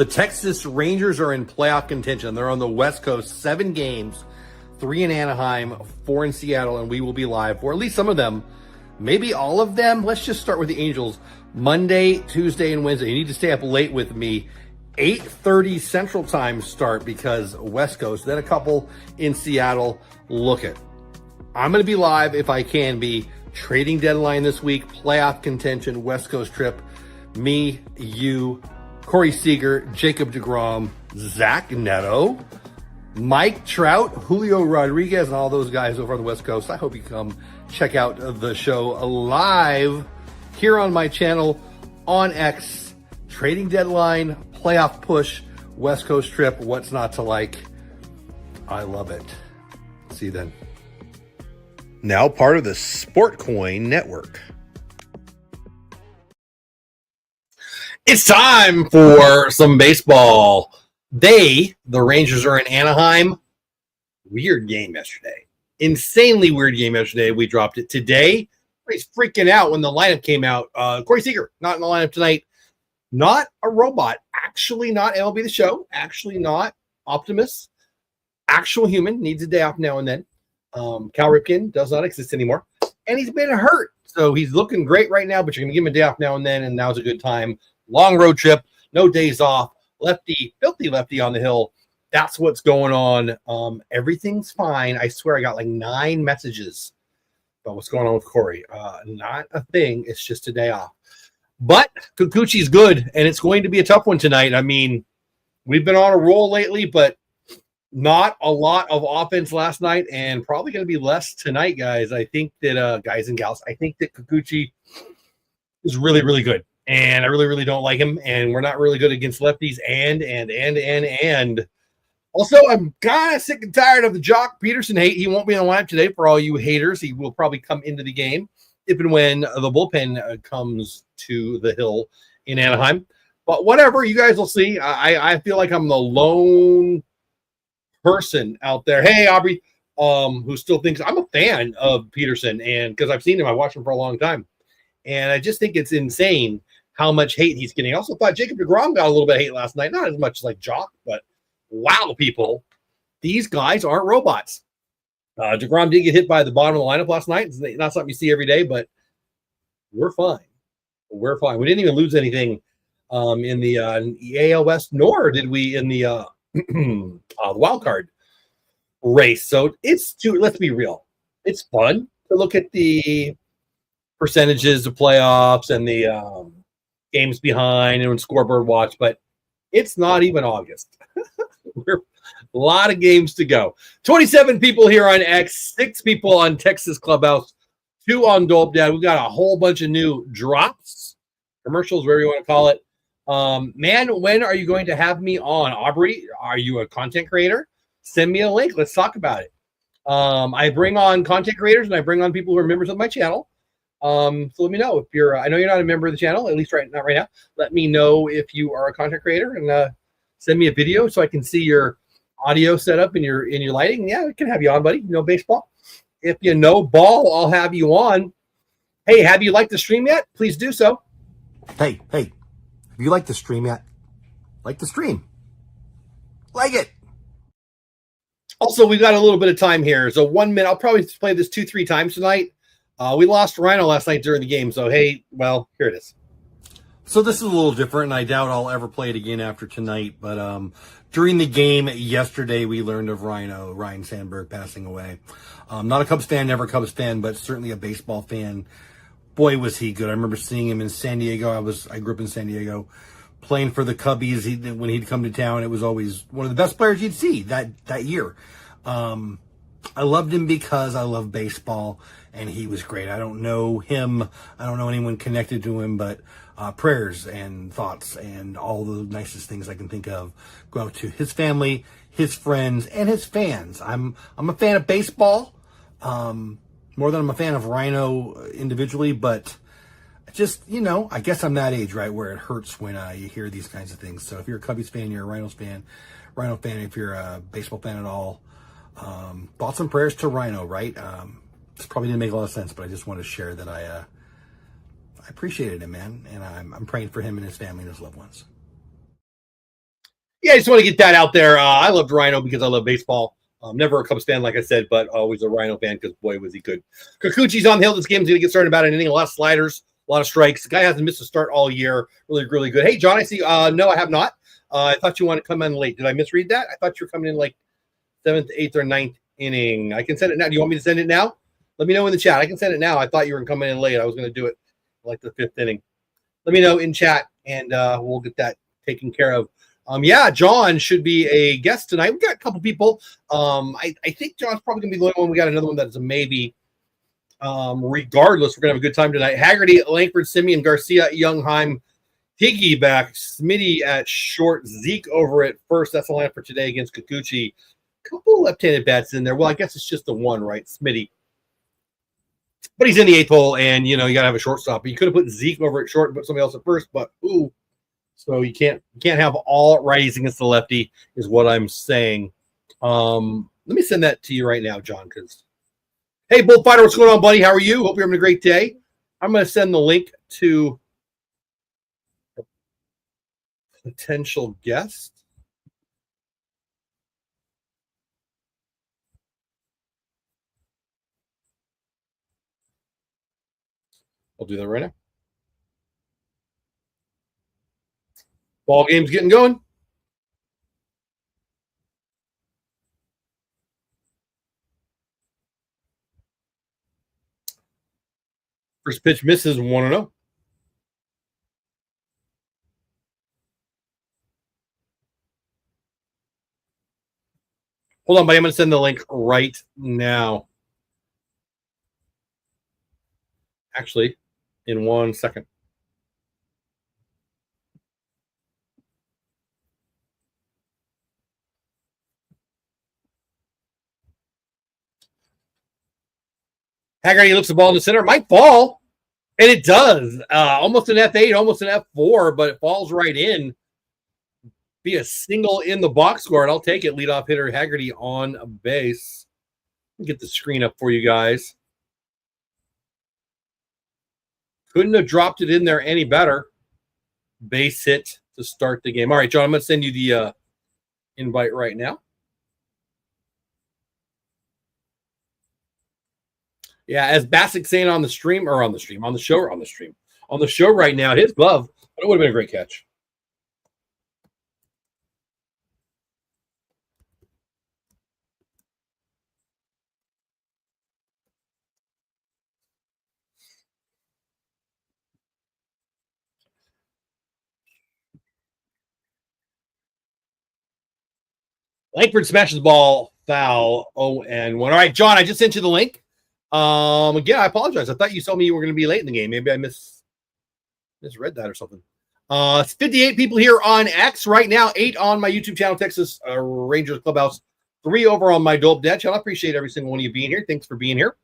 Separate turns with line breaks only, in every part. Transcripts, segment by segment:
The Texas Rangers are in playoff contention. They're on the West Coast, 7 games, 3 in Anaheim, 4 in Seattle, and we will be live for at least some of them, maybe all of them. Let's just start with the Angels. Monday, Tuesday, and Wednesday. You need to stay up late with me. 8:30 Central Time start because West Coast, then a couple in Seattle. Look it. I'm going to be live if I can be. Trading deadline this week, playoff contention, West Coast trip. Me, you, Corey Seager, Jacob deGrom, Zach Neto, Mike Trout, Julio Rodriguez, and all those guys over on the West Coast. I hope you come check out the show live here on my channel on X. Trading deadline, playoff push, West Coast trip. What's not to like? I love it. See you then. Now part of the Sportcoin Network. It's time for some baseball. The Rangers are in Anaheim. Weird game yesterday. Insanely weird game yesterday. We dropped it today. He's freaking out when the lineup came out. Corey Seager, not in the lineup tonight. Not a robot. Actually not MLB The Show. Actually not Optimus. Actual human. Needs a day off now and then. Cal Ripken does not exist anymore. And he's been hurt. So he's looking great right now, but you're going to give him a day off now and then, and now's a good time. Long road trip. No days off. Lefty, filthy lefty on the hill. That's what's going on. Everything's fine. I swear I got like 9 messages about what's going on with Corey. Not a thing. It's just a day off. But Kikuchi's good, and it's going to be a tough one tonight. I mean, we've been on a roll lately, but not a lot of offense last night, and probably going to be less tonight, guys. I think that, guys and gals, I think that Kikuchi is really, really good. And I really, really don't like him. And we're not really good against lefties. And also, I'm kind of sick and tired of the Jock Peterson hate. He won't be in the lineup today for all you haters. He will probably come into the game if and when the bullpen comes to the hill in Anaheim. But whatever, you guys will see. I feel like I'm the lone person out there. Hey, Aubrey, who still thinks I'm a fan of Peterson. And because I've seen him, I watched him for a long time. And I just think it's insane how much hate he's getting. I also thought Jacob deGrom got a little bit of hate last night. Not as much like Jock, but wow, people. These guys aren't robots. deGrom did get hit by the bottom of the lineup last night. It's not something you see every day, but we're fine. We're fine. We didn't even lose anything in the AL West, nor did we in the wild card race. So let's be real. It's fun to look at the percentages of playoffs and the games behind and scoreboard watch, but it's not even August. We're a lot of games to go. 27 people here on X, 6 people on Texas Clubhouse, 2 on Dope Dad. We've got a whole bunch of new drops, commercials, whatever you want to call it. Man, when are you going to have me on? Aubrey, are you a content creator? Send me a link. Let's talk about it. I bring on content creators and I bring on people who are members of my channel. So let me know if you're, I know you're not a member of the channel, at least not right now. Let me know if you are a content creator and send me a video so I can see your audio setup and your lighting. Yeah, we can have you on, buddy. You know baseball. If you know ball, I'll have you on. Hey, have you liked the stream yet? Please do so. Hey, have you liked the stream yet? Like the stream. Like it. Also, we've got a little bit of time here. So 1 minute. I'll probably play this 2-3 times tonight. We lost Rhino last night during the game, so hey, well, here it is. So this is a little different, and I doubt I'll ever play it again after tonight, but during the game yesterday, we learned of Ryan Sandberg passing away. Not a Cubs fan, never a Cubs fan, but certainly a baseball fan. Boy, was he good. I remember seeing him in San Diego. I grew up in San Diego, playing for the Cubbies. When he'd come to town, it was always one of the best players you'd see that year. I loved him because I love baseball, and he was great. I don't know him. I don't know anyone connected to him, but prayers and thoughts and all the nicest things I can think of go out to his family, his friends, and his fans. I'm a fan of baseball, more than I'm a fan of Rhino individually, but just, I guess I'm that age, right, where it hurts when you hear these kinds of things. So if you're a Cubbies fan, you're a Rhino fan, if you're a baseball fan at all, thoughts and prayers to Rhino, right? This probably didn't make a lot of sense, but I just want to share that I appreciated him, man, and I'm praying for him and his family and his loved ones. yeah, I just want to get that out there. I loved Rhino because I love baseball. Never a Cubs fan, like I said, but always a Rhino fan because, boy, was he good. Kikuchi's on the hill. This game's going to get started about an inning. A lot of sliders, a lot of strikes. The guy hasn't missed a start all year. Really, really good. Hey, John, I see. No, I have not. I thought you wanted to come in late. Did I misread that? I thought you were coming in like 7th, 8th, or 9th inning. I can send it now. Do you want me to send it now? Let me know in the chat. I can send it now. I thought you were coming in late. I was going to do it like the 5th inning. Let me know in chat, and we'll get that taken care of. Yeah, John should be a guest tonight. We've got a couple people. I think John's probably going to be the only one. We got another one that's a maybe. Regardless, we're going to have a good time tonight. Haggerty, Langford, Simeon, Garcia, Youngheim, Higgy back, Smitty at short, Zeke over at first. That's the line for today against Kikuchi. Couple left-handed bats in there. Well, I guess it's just the one, right? Smitty. But he's in the 8th hole, and, you got to have a shortstop. You could have put Zeke over at short and put somebody else at first, but, ooh. So you can't have all righties against the lefty is what I'm saying. Let me send that to you right now, John, because, hey, Bullfighter, what's going on, buddy? How are you? Hope you're having a great day. I'm going to send the link to potential guest. I'll do that right now. Ball game's getting going. First pitch misses 1-0. Hold on, buddy. I'm going to send the link right now. Actually, in 1 second. Haggerty looks the ball in the center. Might fall. And it does. Almost an F8, almost an F4, but it falls right in. Be a single in the box score, and I'll take it. Leadoff hitter Haggerty on base. Get the screen up for you guys. Couldn't have dropped it in there any better. Base hit to start the game. All right, John, I'm going to send you the invite right now. Yeah, as Bassick saying on the show right now, his glove, but it would have been a great catch. Langford smashes the ball, foul, 0-1. All right, John, I just sent you the link. Again, I apologize. I thought you told me you were going to be late in the game. Maybe I misread that or something. It's 58 people here on X right now, 8 on my YouTube channel, Texas Rangers Clubhouse, 3 over on my Dope Dad channel. I appreciate every single one of you being here. Thanks for being here.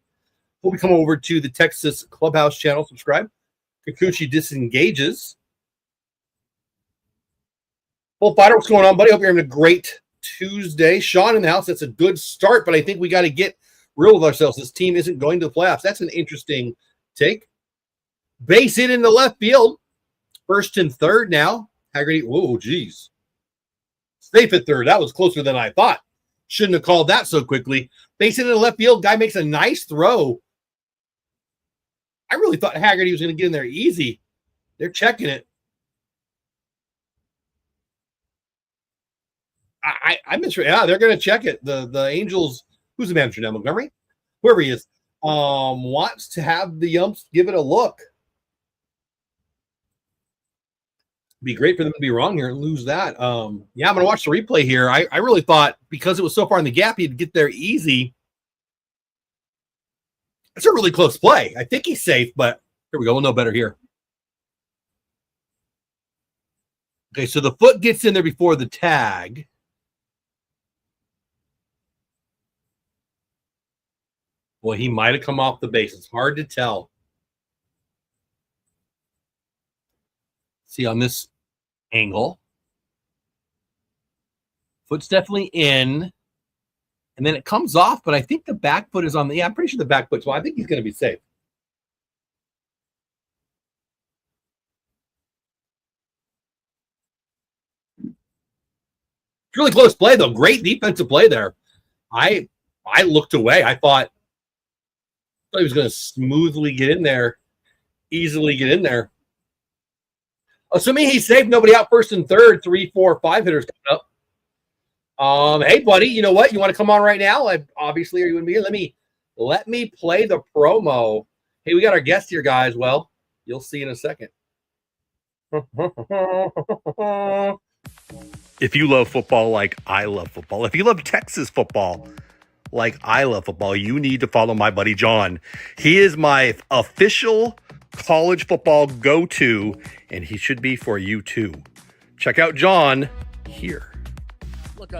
We'll be coming over to the Texas Clubhouse channel. Subscribe. Kikuchi disengages. Bullfighter, what's going on, buddy? Hope you're having a great Tuesday. Sean in the house. That's a good start, but I think we got to get real with ourselves. This team isn't going to the playoffs. That's an interesting take. Base hit in the left field. First and third now. Haggerty. Whoa, geez. Safe at third. That was closer than I thought. Shouldn't have called that so quickly. Base hit in the left field. Guy makes a nice throw. I really thought Haggerty was going to get in there easy. They're checking it. I misread. Yeah, they're going to check it. The Angels, who's the manager now, Montgomery? Whoever he is, wants to have the Yumps give it a look. Be great for them to be wrong here and lose that. Yeah, I'm going to watch the replay here. I really thought because it was so far in the gap, he'd get there easy. It's a really close play. I think he's safe, but here we go. We'll know better here. Okay, so the foot gets in there before the tag. Well, he might have come off the base. It's hard to tell. See on this angle. Foot's definitely in. And then it comes off, but I think the back foot is on the. Yeah, I'm pretty sure the back foot's. Well, I think he's going to be safe. really close play, though. Great defensive play there. I looked away. I thought he was going to smoothly get in there, easily get in there. Assuming he's safe, nobody out first and third, 3, 4, 5 hitters coming up. Hey, buddy, you know what? You want to come on right now? Obviously, are you going to be here? Let me play the promo. Hey, we got our guest here, guys. Well, you'll see in a second. If you love football like I love football, if you love Texas football like I love football, you need to follow my buddy John. He is my official college football go-to, and he should be for you too. Check out John here.
Look,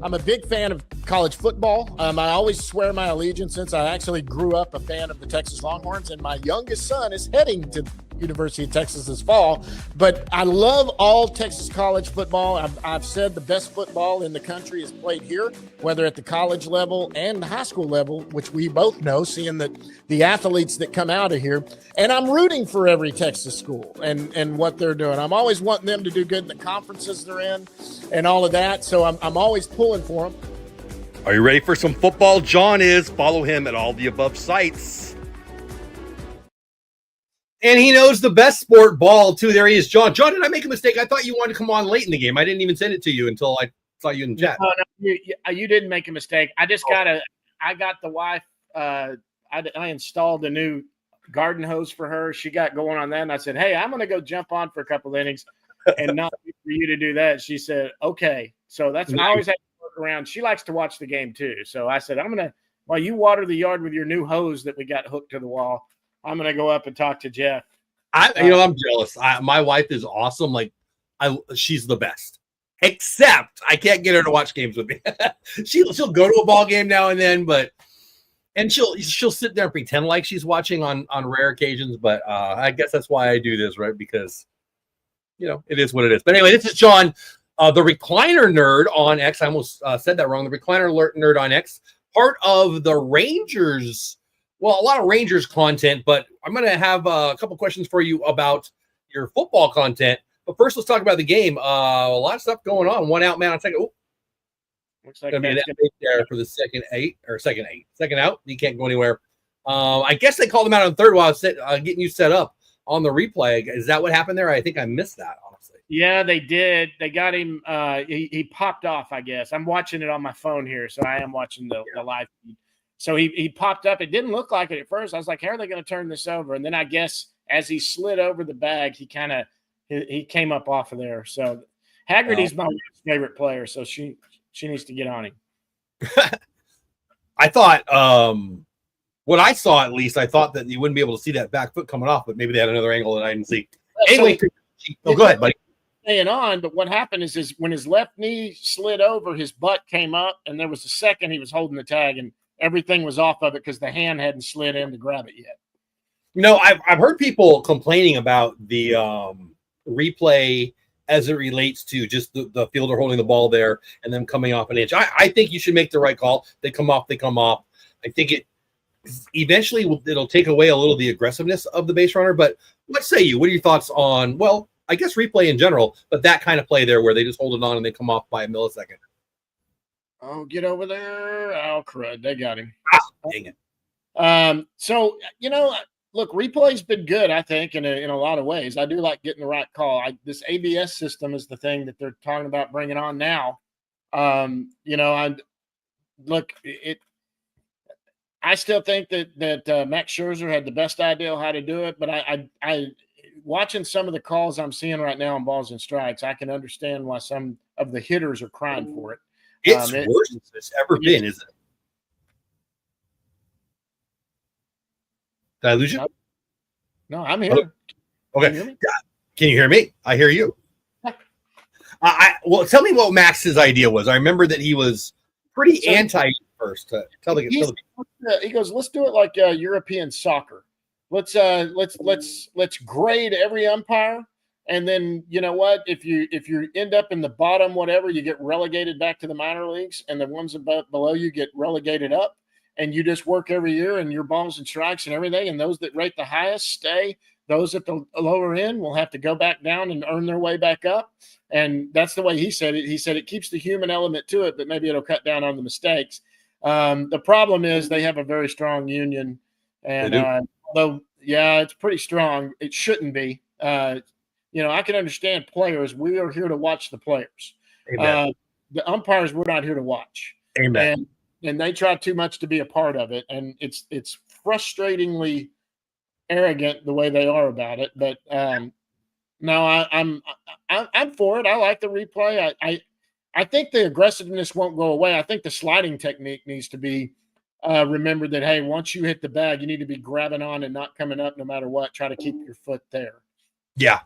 I'm a big fan of college football. I always swear my allegiance since I actually grew up a fan of the Texas Longhorns, and my youngest son is heading to University of Texas this fall. But I love all Texas college football. I've said the best football in the country is played here, whether at the college level and the high school level, which we both know, seeing that the athletes that come out of here. And I'm rooting for every Texas school and what they're doing. I'm always wanting them to do good in the conferences they're in and all of that. So I'm always pulling for them.
Are you ready for some football? John is. Follow him at all the above sites. And he knows the best sport, ball, too. There he is, John. John, did I make a mistake? I thought you wanted to come on late in the game. I didn't even send it to you until I saw you in the chat.
No, you didn't make a mistake. I just I got the wife. I installed a new garden hose for her. She got going on that, and I said, hey, I'm going to go jump on for a couple innings and not wait for you to do that. She said, okay. So that's I always have to work around. She likes to watch the game, too. So I said, while you water the yard with your new hose that we got hooked to the wall, I'm going to go up and talk to Jeff.
I'm jealous. My wife is awesome. She's the best. Except I can't get her to watch games with me. she'll go to a ball game now and then, and she'll sit there and pretend like she's watching on rare occasions. But I guess that's why I do this, right? Because it is what it is. But anyway, this is John, the recliner nerd on X. I almost said that wrong. The recliner nerd on X, part of the Rangers. Well, a lot of Rangers content, but I'm going to have a couple questions for you about your football content. But first, let's talk about the game. A lot of stuff going on. One out, man. On second. Looks like going to be there for the second out. He can't go anywhere. I guess they called him out on third while I was getting you set up on the replay. Is that what happened there? I think I missed that, honestly.
Yeah, they did. They got him. He popped off, I guess. I'm watching it on my phone here, so I am watching the live feed. So he popped up. It didn't look like it at first. I was like, how are they going to turn this over? And then I guess as he slid over the bag, he came up off of there. So Haggerty's my favorite player, so she needs to get on him.
I thought what I saw, at least, I thought that you wouldn't be able to see that back foot coming off, but maybe they had another angle that I didn't see. Anyway, go ahead, buddy.
Staying on, but what happened is when his left knee slid over, his butt came up, and there was a second he was holding the tag, and everything was off of it because the hand hadn't slid in to grab it yet.
I've heard people complaining about the replay as it relates to just the fielder holding the ball there and them coming off an inch. I think you should make the right call. They come off. I think it eventually it'll take away a little of the aggressiveness of the base runner. But what say you? What are your thoughts on, well, I guess replay in general, but that kind of play there where they just hold it on and they come off by a millisecond?
Oh, get over there. Oh, crud. They got him.
Dang
it. So, look, replay's been good, I think, in a lot of ways. I do like getting the right call. This ABS system is the thing that they're talking about bringing on now. I still think that Max Scherzer had the best idea how to do it, but I watching some of the calls I'm seeing right now on balls and strikes, I can understand why some of the hitters are crying for it.
It's worse than it's ever been, isn't it? Did I lose you?
No, I'm here.
Okay. Can you hear me? I hear you. Well, tell me what Max's idea was. I remember that he was pretty anti first.
He goes, let's do it like European soccer. Let's grade every umpire. And then, you know what? If you end up in the bottom, whatever, you get relegated back to the minor leagues, and the ones above below you get relegated up, and you just work every year and your balls and strikes and everything. And those that rate the highest stay. those at the lower end will have to go back down and earn their way back up. And that's the way he said it. He said it keeps the human element to it, but maybe it'll cut down on the mistakes. The problem is they have a very strong union. And although, yeah, it's pretty strong, it shouldn't be. I can understand players. We are here to watch the players. The umpires, we're not here to watch.
Amen.
And they try too much to be a part of it. And it's frustratingly arrogant the way they are about it. But no, I'm for it. I like the replay. I think the aggressiveness won't go away. I think the sliding technique needs to be remembered that, hey, once you hit the bag, you need to be grabbing on and not coming up no matter what. Try to keep your foot there. Yeah,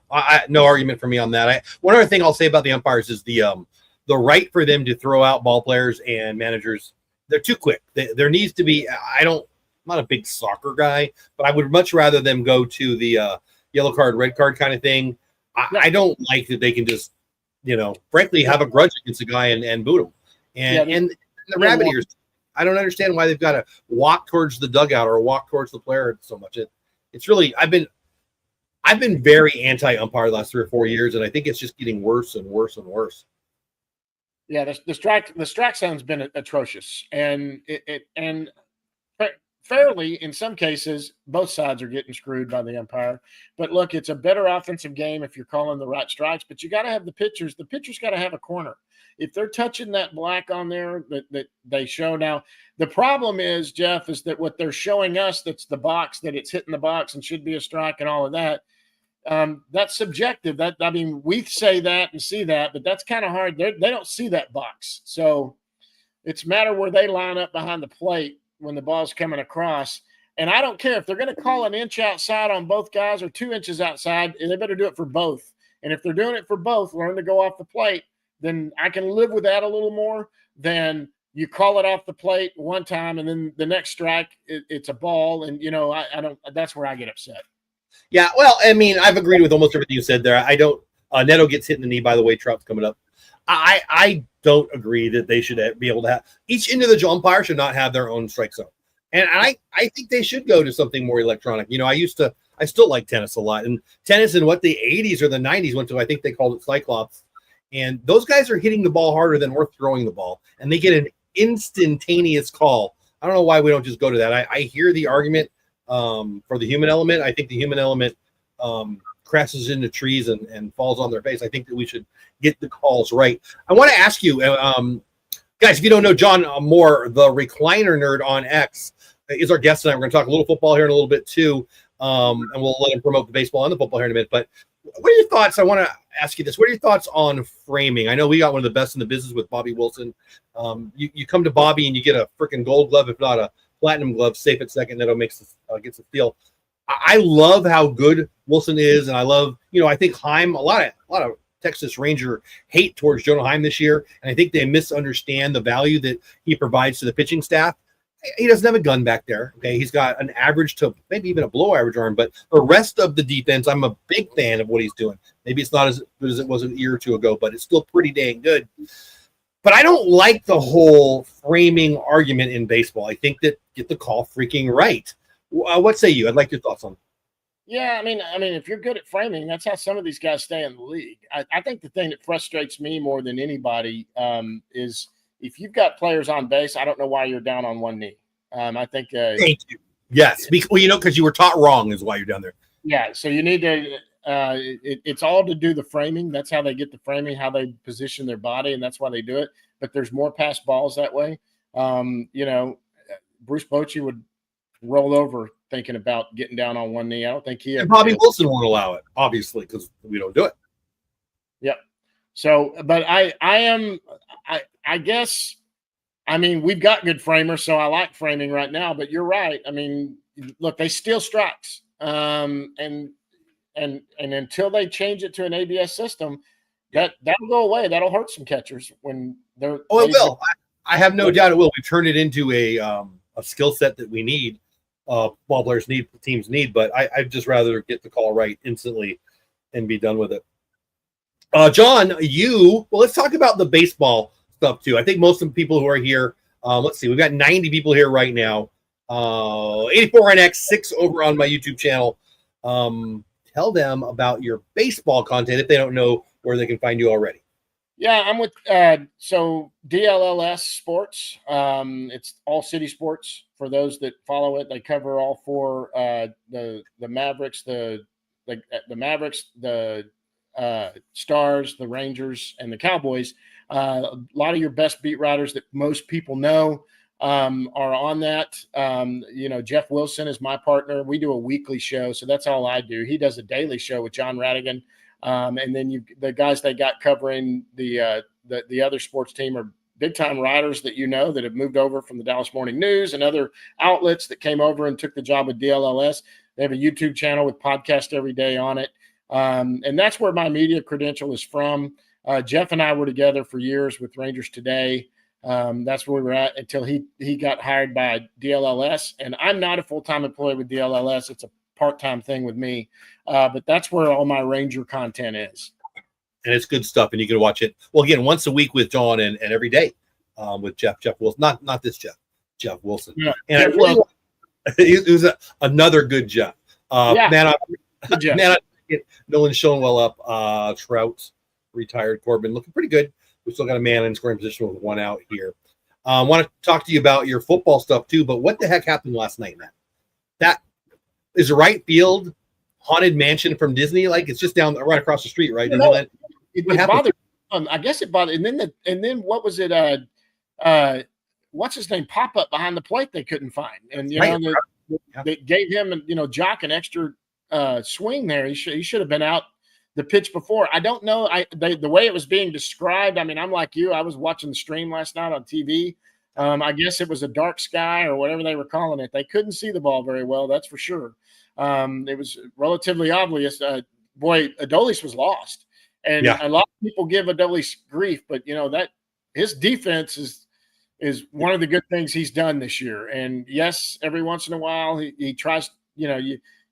no argument for me on that. One other thing I'll say about the umpires is the right for them to throw out ball players and managers. They're too quick. There needs to be. I'm not a big soccer guy, but I would much rather them go to the yellow card, red card kind of thing. I don't like that they can just, frankly, have a grudge against a guy and boot him. And the rabbit ears. I don't understand why they've got to walk towards the dugout or walk towards the player so much. It's really. I've been very anti-umpire the last 3 or 4 years, and I think it's just getting worse and worse and worse.
Yeah, the strike zone's been atrocious, and and fairly in some cases both sides are getting screwed by the umpire. But look, it's a better offensive game if you're calling the right strikes. But you got to have the pitchers. The pitchers got to have a corner. If they're touching that black on there that they show now, the problem is, Jeff, is that what they're showing us, that's the box, that it's hitting the box and should be a strike and all of that. That's subjective. We say that and see that, but that's kind of hard. They don't see that box. So it's a matter where they line up behind the plate when the ball's coming across. And I don't care if they're going to call an inch outside on both guys or 2 inches outside, they better do it for both. And if they're doing it for both, learn to go off the plate, then I can live with that a little more than you call it off the plate one time and then the next strike, it's a ball. And, I don't, that's where I get upset.
Yeah, well, I mean, I've agreed with almost everything you said there. I don't. Neto gets hit in the knee, by the way. Trout's coming up. I don't agree that they should be able to have each individual umpire should not have their own strike zone, and I think they should go to something more electronic. I still like tennis a lot, and tennis in what the 80s or the 90s went to. I think they called it Cyclops, and those guys are hitting the ball harder than we're throwing the ball, and they get an instantaneous call. I don't know why we don't just go to that. I hear the argument. For the human element, I think the human element crashes into trees and falls on their face. I think that we should get the calls right. I want to ask you, guys, if you don't know, John Moore, the recliner nerd on X, is our guest tonight. We're going to talk a little football here in a little bit too, and we'll let him promote the baseball and the football here in a minute. But what are your thoughts? I want to ask you this. What are your thoughts on framing? I know we got one of the best in the business with Bobby Wilson. You come to Bobby and you get a freaking gold glove, if not a platinum glove, safe at second. Neto gets a steal. I love how good Wilson is, and I love, I think Heim, a lot of Texas Ranger hate towards Jonah Heim this year, and I think they misunderstand the value that he provides to the pitching staff. He doesn't have a gun back there. Okay, he's got an average to maybe even a below average arm, but the rest of the defense, I'm a big fan of what he's doing. Maybe it's not as good as it was an year or two ago, but it's still pretty dang good. But I don't like the whole framing argument in baseball. I think that get the call freaking right. What say you? I'd like your thoughts on it.
Yeah, I mean, if you're good at framing, that's how some of these guys stay in the league. I think the thing that frustrates me more than anybody is if you've got players on base, I don't know why you're down on one knee. I think.
Thank you. Yes, because you were taught wrong is why you're down there.
Yeah, so you need to. It's all to do the framing. That's how they get the framing, how they position their body, and that's why they do it. But there's more pass balls that way. Bruce Bochy would roll over thinking about getting down on one knee. I don't think he.
And Bobby Wilson won't allow it, obviously, because we don't do it.
Yep. So, but I guess, we've got good framers, so I like framing right now. But you're right. I mean, look, they steal strikes, and until they change it to an ABS system, that'll go away. That'll hurt some catchers when they're.
Oh, it will. I have no doubt it will. We've turned it into a skill set that we need, ball players need, teams need. But I'd just rather get the call right instantly and be done with it. John, let's talk about the baseball stuff too. I think most of the people who are here, let's see, we've got 90 people here right now. 84 on X, 6 over on my YouTube channel. tell them about your baseball content if they don't know where they can find you already.
Yeah, I'm with so DLLS Sports. It's All City Sports for those that follow it. They cover all four the Mavericks, the Mavericks, the Stars, the Rangers, and the Cowboys. A lot of your best beat writers that most people know are on that. Jeff Wilson is my partner. We do a weekly show, so that's all I do. He does a daily show with John Radigan. And then the guys they got covering the other sports team are big time writers that that have moved over from the Dallas Morning News and other outlets that came over and took the job with DLLS. They have a YouTube channel with podcast every day on it. And that's where my media credential is from. Jeff and I were together for years with Rangers Today. That's where we were at until he got hired by DLLS. And I'm not a full-time employee with DLLS. It's a part-time thing with me. But that's where all my Ranger content is.
And it's good stuff. And you can watch it, well, again, once a week with John and every day with Jeff Wilson. Not this Jeff Wilson. Yeah, and it was another good Jeff. Man, Nolan Schoenwell up. Trout retired. Corbin looking pretty good. We still got a man in scoring position with one out here. I want to talk to you about your football stuff too, but what the heck happened last night, man? That is a right field haunted mansion from Disney. Like it's just right across the street, right?
It bothered. I guess it bothered. And then what was it? What's his name? Pop up behind the plate they couldn't find, and they gave him Jock an extra swing there. He should have been out the pitch before. I don't know. The way it was being described. I mean, I'm like you. I was watching the stream last night on TV. I guess it was a dark sky or whatever they were calling it. They couldn't see the ball very well. That's for sure. It was relatively obvious. Adolis was lost, and a lot of people give Adolis grief, but that his defense is one of the good things he's done this year. And yes, every once in a while he tries.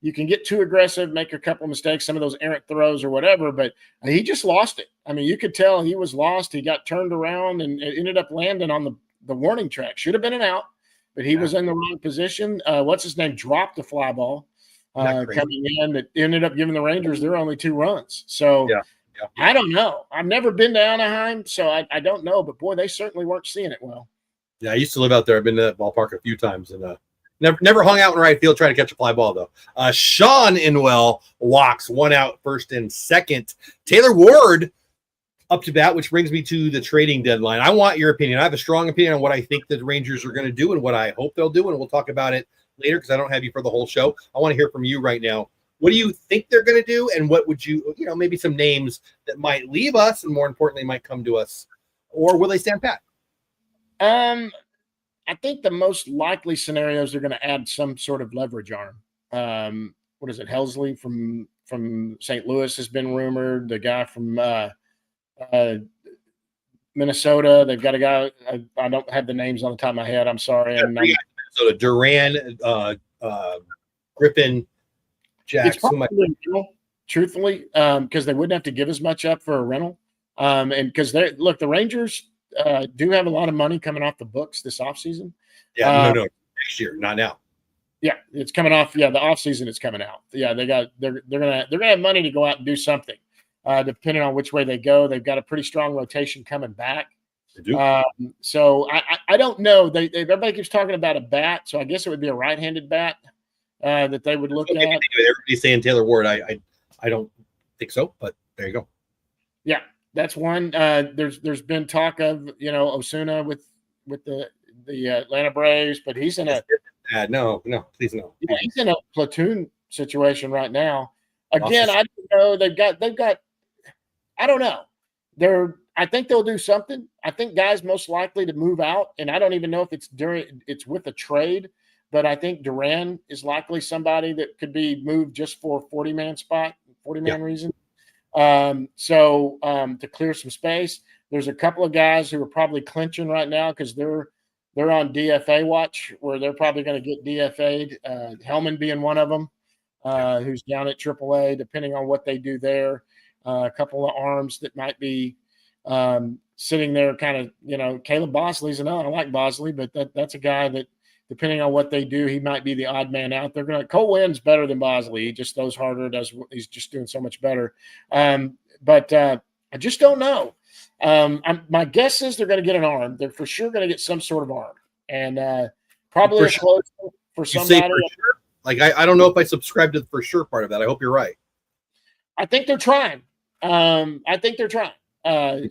You can get too aggressive, make a couple of mistakes, some of those errant throws or whatever, but he just lost it. I mean, you could tell he was lost. He got turned around and it ended up landing on the warning track. Should have been an out, but he was in the wrong position. What's his name? Dropped the fly ball coming in that ended up giving the Rangers their only 2 runs. So I don't know. I've never been to Anaheim, so I don't know. But, boy, they certainly weren't seeing it well.
Yeah, I used to live out there. I've been to that ballpark a few times and never hung out in right field trying to catch a fly ball, though. Sean Inwell walks 1 out, first and second. Taylor Ward up to bat, which brings me to the trading deadline. I want your opinion. I have a strong opinion on what I think the Rangers are going to do and what I hope they'll do, and we'll talk about it later because I don't have you for the whole show. I want to hear from you right now. What do you think they're going to do, and what would you maybe some names that might leave us and more importantly might come to us, or will they stand pat?
I think the most likely scenarios they're going to add some sort of leverage arm. What is it? Helsley from St. Louis has been rumored. The guy from Minnesota. They've got a guy. I don't have the names on the top of my head. I'm sorry.
Minnesota. Duran, Griffin, Jack.
Truthfully, because they wouldn't have to give as much up for a rental. And because the Rangers do have a lot of money coming off the books this offseason.
Yeah, no, next year, not now.
Yeah, it's coming off. Yeah, the offseason is coming out. Yeah, they're gonna have money to go out and do something. Depending on which way they go, they've got a pretty strong rotation coming back.
They do.
So I don't know. Everybody keeps talking about a bat, so I guess it would be a right-handed bat that they would look at.
Everybody's saying Taylor Ward. I don't think so, but there you go.
Yeah. That's one. There's been talk of Osuna with the Atlanta Braves, but he's in a
no, please no.
Yeah, he's in a platoon situation right now. Again, I don't know. They've got. I don't know. I think they'll do something. I think guys most likely to move out, and I don't even know if it's with a trade, but I think Duran is likely somebody that could be moved just for a 40-man spot, 40-man reason. To clear some space, there's a couple of guys who are probably clinching right now because they're on DFA watch where they're probably going to get DFA'd. Hellman being one of them, who's down at AAA, depending on what they do there. A couple of arms that might be sitting there kind of, Caleb Bosley's another. I like Bosley, but that's a guy that
depending on what they do, he might be the odd man out. Cole Wynn's better than Bosley. He just throws harder. He's just doing so much better. But I just don't know. My guess is they're going to get an arm. They're for sure going to get some sort of arm, and probably a close for somebody.
For sure? Like I don't know if I subscribe to the for sure part of that. I hope you're right.
I think they're trying.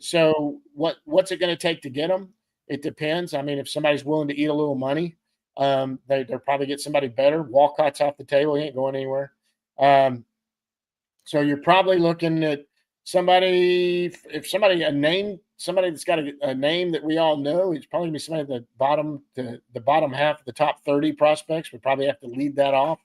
So what's it going to take to get them? It depends. I mean, if somebody's willing to eat a little money, they'll probably get somebody better. Walcott's off the table. He ain't going anywhere. So you're probably looking at somebody that's got a name that we all know. It's probably going to be somebody at the bottom half of the top 30 prospects. We probably have to lead that off.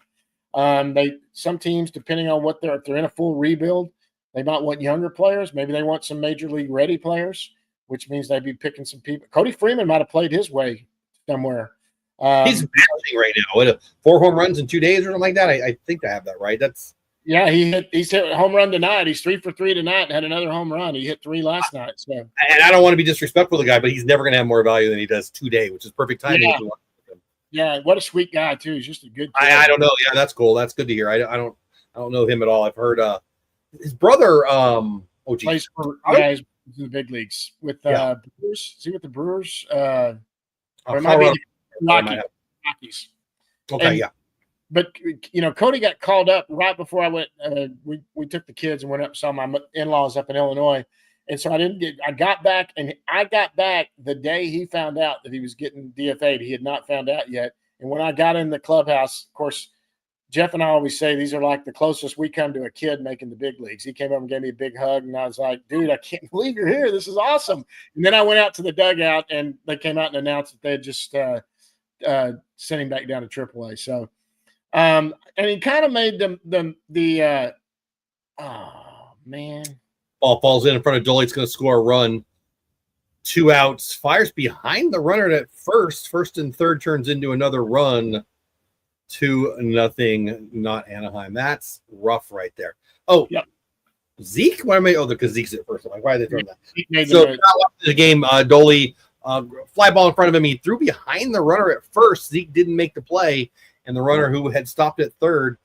Some teams, depending on if they're in a full rebuild, they might want younger players. Maybe they want some major league ready players, which means they'd be picking some people. Cody Freeman might have played his way somewhere.
He's bouncing right now. What, 4 home runs in 2 days or something like that? I think I have that right.
He's hit a home run tonight. He's 3 for 3 tonight and had another home run. He hit 3 last night. So,
and I don't want to be disrespectful to the guy, but he's never going to have more value than he does today, which is perfect timing.
Yeah, what a sweet guy too. He's just a good kid.
I don't know. Yeah, that's cool. That's good to hear. I don't know him at all. I've heard his brother.
Plays for guys in the big leagues with Brewers. Is he with the Brewers? Or it might be Rockies.
Okay,
But Cody got called up right before I went. We took the kids and went up and saw my in-laws up in Illinois, and so I got back the day he found out that he was getting DFA'd. He had not found out yet, and when I got in the clubhouse, of course, Jeff and I always say these are like the closest we come to a kid making the big leagues. He came up and gave me a big hug, and I was like, dude, I can't believe you're here. This is awesome. And then I went out to the dugout, and they came out and announced that they had just sent him back down to AAA. So, and he kind of made
ball falls in front of Dolly. It's going to score a run. 2 outs. Fires behind the runner at first. First and third turns into another run. 2-0, not Anaheim. That's rough right there. Oh,
yep.
Zeke? Why am I? Oh, because Zeke's at first. I'm like, why are they throwing that? So, the game, Dolly, fly ball in front of him. He threw behind the runner at first. Zeke didn't make the play, and the runner who had stopped at third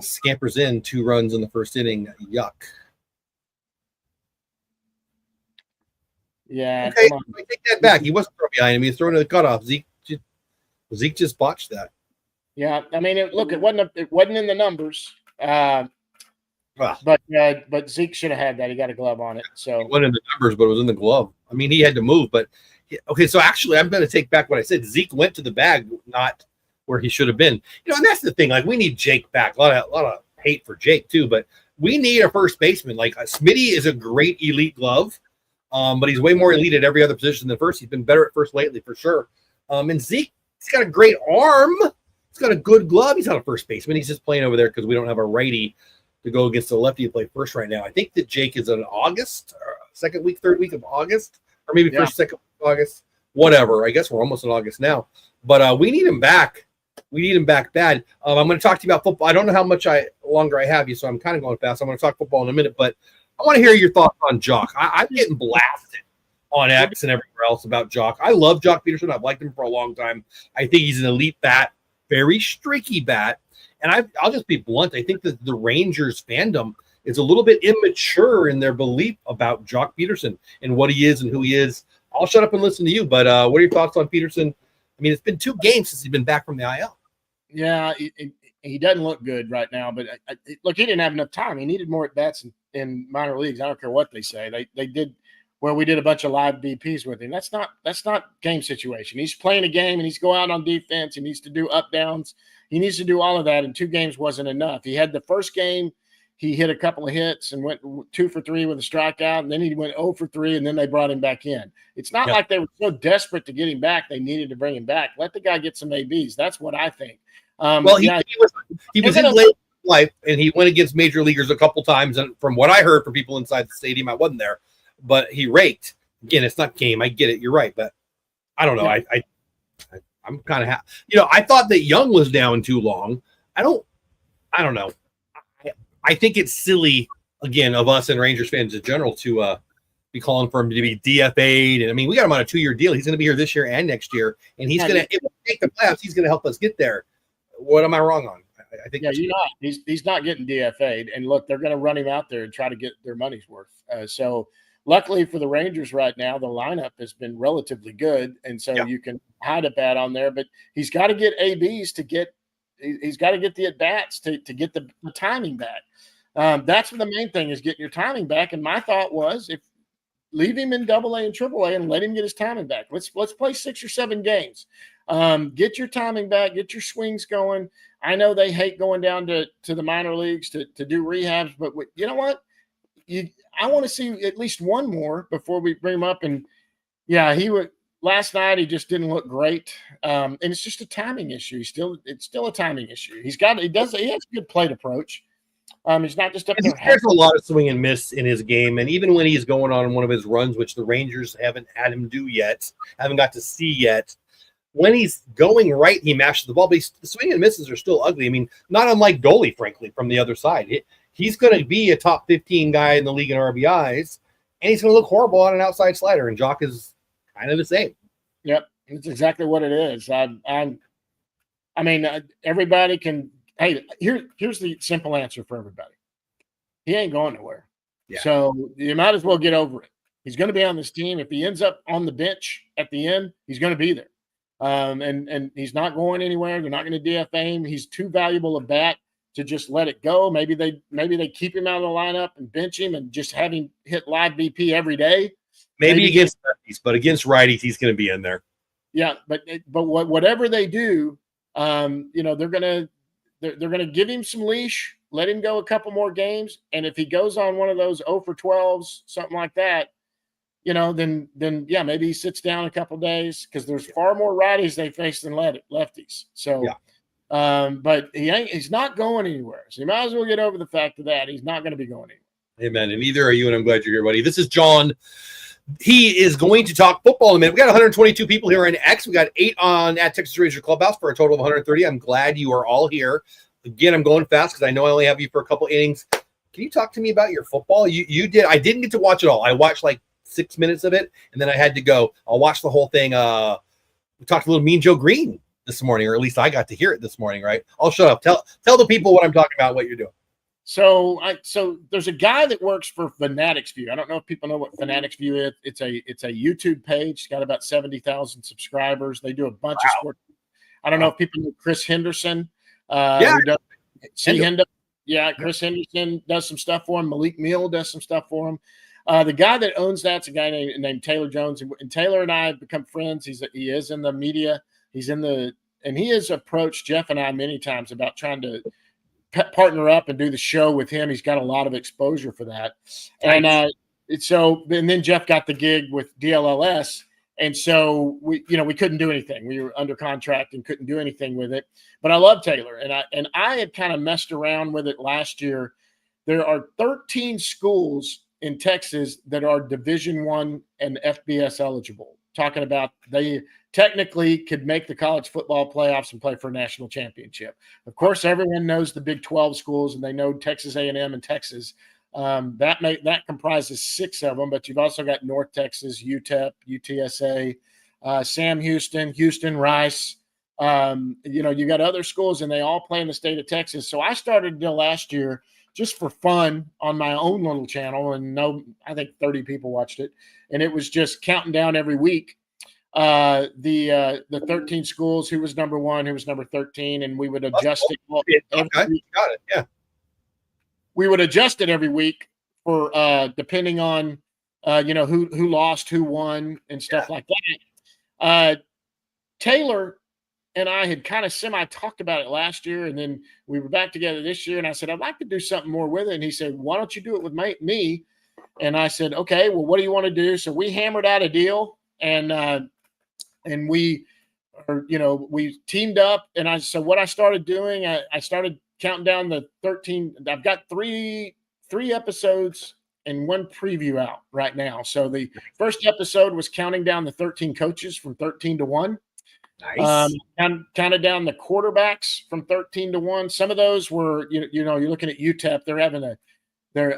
scampers in 2 runs in the first inning. Yuck.
Yeah.
Okay, I take that back. He wasn't throwing behind him. He was throwing to the cutoff. Zeke just botched that.
Yeah, I mean, it wasn't in the numbers, but Zeke should have had that. He got a glove on it. So
it wasn't in the numbers, but it was in the glove. I mean, he had to move. But okay, so actually, I'm going to take back what I said. Zeke went to the bag, not where he should have been. And that's the thing. Like, we need Jake back. A lot of hate for Jake too, but we need a first baseman. Like, Smitty is a great elite glove, but he's way more elite at every other position than first. He's been better at first lately for sure. And Zeke, he's got a great arm. He's got a good glove. He's not a first baseman. He's just playing over there because we don't have a righty to go against the lefty to play first right now. I think that Jake is in August, second week, third week of August, or maybe first, second week of August, whatever. I guess we're almost in August now. But we need him back. We need him back bad. I'm going to talk to you about football. I don't know how much longer I have you, so I'm kind of going fast. I'm going to talk football in a minute, but I want to hear your thoughts on Jock. I'm getting blasted on X and everywhere else about Jock. I love Jock Peterson. I've liked him for a long time. I think he's an elite bat. Very streaky bat, and I'll just be blunt. I think that the Rangers fandom is a little bit immature in their belief about Jock Peterson and what he is and who he is. I'll shut up and listen to you, but what are your thoughts on Peterson? I mean, it's been 2 games since he's been back from the IL.
Yeah, he doesn't look good right now, but look, he didn't have enough time. He needed more at-bats in minor leagues. I don't care what they say. They did where we did a bunch of live BPs with him. That's not game situation. He's playing a game and he's going out on defense. He needs to do up downs. He needs to do all of that. And 2 games wasn't enough. He had the first game, he hit a couple of hits and went 2 for 3 with a strikeout. And then he went 0 for 3 and then they brought him back in. It's not like they were so desperate to get him back. They needed to bring him back. Let the guy get some ABs. That's what I think.
He was in late life and he went against major leaguers a couple times. And from what I heard from people inside the stadium, I wasn't there. But he raked. Again, it's not game. I get it. You're right. But I don't know. Yeah. I'm kind of I thought that Young was down too long. I don't know. I think it's silly, again, of us and Rangers fans in general to be calling for him to be DFA'd. And I mean, we got him on a 2-year deal. He's going to be here this year and next year. And he's going to make the playoffs, he's going to help us get there. What am I wrong on? I think
you're not. He's not getting DFA'd. And look, they're going to run him out there and try to get their money's worth. So luckily for the Rangers right now, the lineup has been relatively good. And so you can hide a bat on there. But he's got to get ABs to get – he's got to get the at-bats to get the timing back. That's the main thing is getting your timing back. And my thought was if leave him in AA and AAA and let him get his timing back. Let's play 6 or 7 games. Get your timing back, get your swings going. I know they hate going down to the minor leagues to do rehabs, but you know what? I want to see at least one more before we bring him up. And last night he just didn't look great. And it's just a timing issue. It's still a timing issue. He has a good plate approach. He's not just up there.
There's a lot of swing and miss in his game, and even when he's going on one of his runs, which the Rangers haven't had him do yet, haven't got to see yet. When he's going right, he mashes the ball, but the swing and misses are still ugly. I mean, not unlike Dolly, frankly, from the other side. He's going to be a top 15 guy in the league in RBIs, and he's going to look horrible on an outside slider, and Jock is kind of the same.
Yep, that's exactly what it is. I mean, everybody can – hey, here's the simple answer for everybody. He ain't going nowhere. Yeah. So you might as well get over it. He's going to be on this team. If he ends up on the bench at the end, he's going to be there. And he's not going anywhere. They're not going to DFA him. He's too valuable a bat to just let it go. Maybe they keep him out of the lineup and bench him and just have him hit live BP every day.
Maybe against lefties, but against righties, he's going to be in there.
Yeah, but whatever they do, they're going to give him some leash, let him go a couple more games, and if he goes on one of those 0 for 12s, something like that, then maybe he sits down a couple days because there's far more righties they face than lefties. So, but he's not going anywhere. So you might as well get over the fact of that. He's not going to be going anywhere.
Amen. And neither are you, and I'm glad you're here, buddy. This is John. He is going to talk football in a minute. We got 122 people here on X. We got 8 on at Texas Ranger Clubhouse for a total of 130. I'm glad you are all here. Again, I'm going fast because I know I only have you for a couple innings. Can you talk to me about your football? You did. I didn't get to watch it all. I watched like 6 minutes of it, and then I had to go. I'll watch the whole thing. We talked a little Mean Joe Green this morning, or at least I got to hear it this morning, right? I'll shut up. Tell the people what I'm talking about, what you're doing.
So there's a guy that works for Fanatics View. I don't know if people know what Fanatics View is. It's a YouTube page. It's got about 70,000 subscribers. They do a bunch of sports. I don't know if people know Chris Henderson. Chris Henderson does some stuff for him. Malik Meal does some stuff for him. The guy that owns that's a guy named Taylor Jones, and Taylor and I have become friends. He is in the media. And he has approached Jeff and I many times about trying to partner up and do the show with him. He's got a lot of exposure for that. Nice. And then Jeff got the gig with DLLS. And so we couldn't do anything. We were under contract and couldn't do anything with it. But I love Taylor, and I had kind of messed around with it last year. There are 13 schools in Texas that are Division I and FBS eligible. Talking about they technically could make the college football playoffs and play for a national championship. Of course, everyone knows the Big 12 schools, and they know Texas A&M and Texas. That comprises 6 of them, but you've also got North Texas, UTEP, UTSA, Sam Houston, Rice. You got other schools, and they all play in the state of Texas. So I started last year just for fun on my own little channel, and I think 30 people watched it, and it was just counting down every week the 13 schools, who was number 1, who was number 13, and we would adjust it every week.
Got it. Yeah.
We would adjust it every week for depending on who lost, who won, and stuff like that. Taylor and I had kind of talked about it last year, and then we were back together this year, and I said, I'd like to do something more with it. And he said, why don't you do it with me? And I said, okay, well, what do you want to do? So we hammered out a deal, and we teamed up. And so what I started doing, I started counting down the 13. I've got three episodes and 1 preview out right now. So the first episode was counting down the 13 coaches from 13 to 1.
Nice.
Kind of down the quarterbacks from 13 to 1. Some of those were, you're looking at UTEP. They're having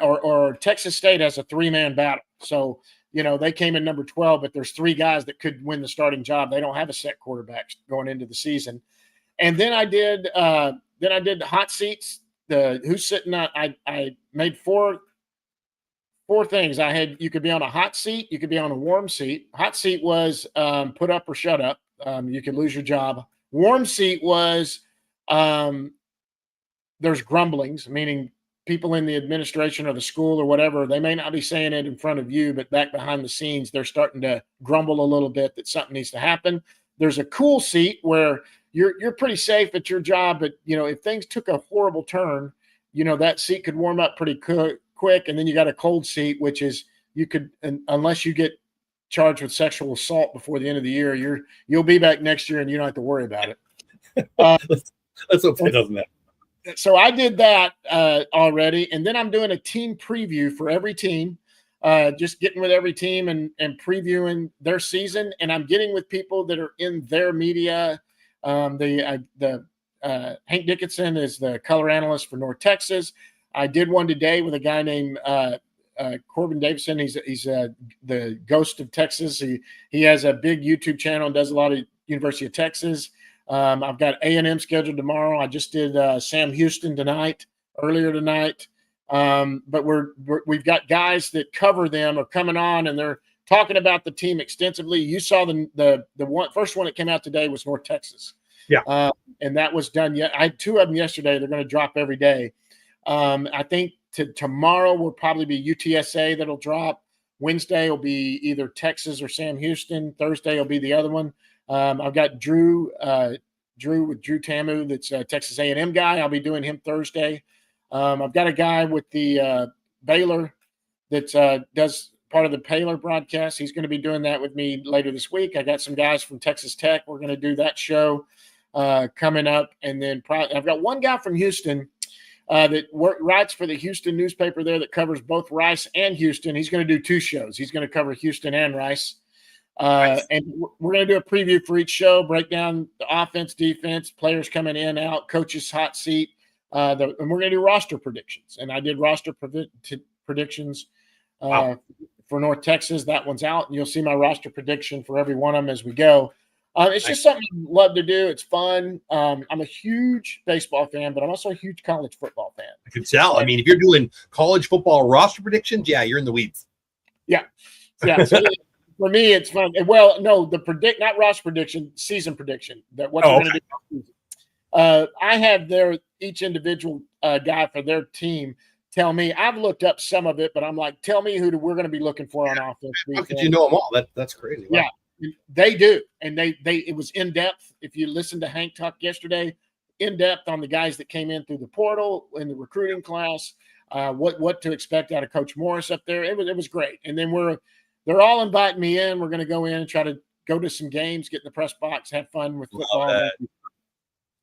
or Texas State has a 3-man battle. So
they came in number 12, but there's 3 guys that could win the starting job. They don't have a set quarterback going into the season. And then I did the hot seats. The who's sitting on. I made four things. You could be on a hot seat, you could be on a warm seat. Hot seat was put up or shut up. You could lose your job. Warm seat was there's grumblings, meaning people in the administration or the school or whatever, they may not be saying it in front of you, but back behind the scenes, they're starting to grumble a little bit that something needs to happen. There's a cool seat where you're pretty safe at your job, but if things took a horrible turn, that seat could warm up pretty quick. And then you got a cold seat, which is you could, unless you get charged with sexual assault before the end of the year, you'll be back next year and you don't have to worry about it.
Let's hope that doesn't happen.
So I did that already, and then I'm doing a team preview for every team, just getting with every team and previewing their season. And I'm getting with people that are in their media. Hank Dickinson is the color analyst for North Texas. I did one today with a guy named Corbin Davison. He's the ghost of Texas. He has a big YouTube channel and does a lot of University of Texas. I've got A&M scheduled tomorrow. I just did Sam Houston earlier tonight. But we've got guys that cover them are coming on, and they're talking about the team extensively. You saw the first one that came out today was North Texas.
Yeah.
And that was done yet. I had 2 of them yesterday. They're going to drop every day. I think tomorrow will probably be UTSA that'll drop. Wednesday will be either Texas or Sam Houston. Thursday will be the other one. I've got Drew with Drew Tamu, that's a Texas A&M guy. I'll be doing him Thursday. I've got a guy with the Baylor that does part of the Baylor broadcast. He's going to be doing that with me later this week. I got some guys from Texas Tech. We're going to do that show coming up. And then I've got one guy from Houston that writes for the Houston newspaper there that covers both Rice and Houston. He's going to do 2 shows. He's going to cover Houston and Rice. And we're going to do a preview for each show, break down the offense, defense, players coming in, out, coaches' hot seat. And we're going to do roster predictions. And I did roster predictions for North Texas. That one's out. And you'll see my roster prediction for every one of them as we go. It's just something I love to do. It's fun. I'm a huge baseball fan, but I'm also a huge college football fan.
I can tell. I mean, if you're doing college football roster predictions, yeah, you're in the weeds.
Yeah. So for me, it's fun. Well, no, not roster prediction, season prediction. That what going to do. I have each individual guy for their team tell me. I've looked up some of it, but I'm like, tell me who we're going to be looking for on offense.
How could you know them all? That's crazy. Wow.
Yeah, they do, and it was in depth. If you listened to Hank talk yesterday, in depth on the guys that came in through the portal in the recruiting class, what to expect out of Coach Morris up there. It was great, and then they're all inviting me in. We're going to go in and try to go to some games, get in the press box, have fun with football.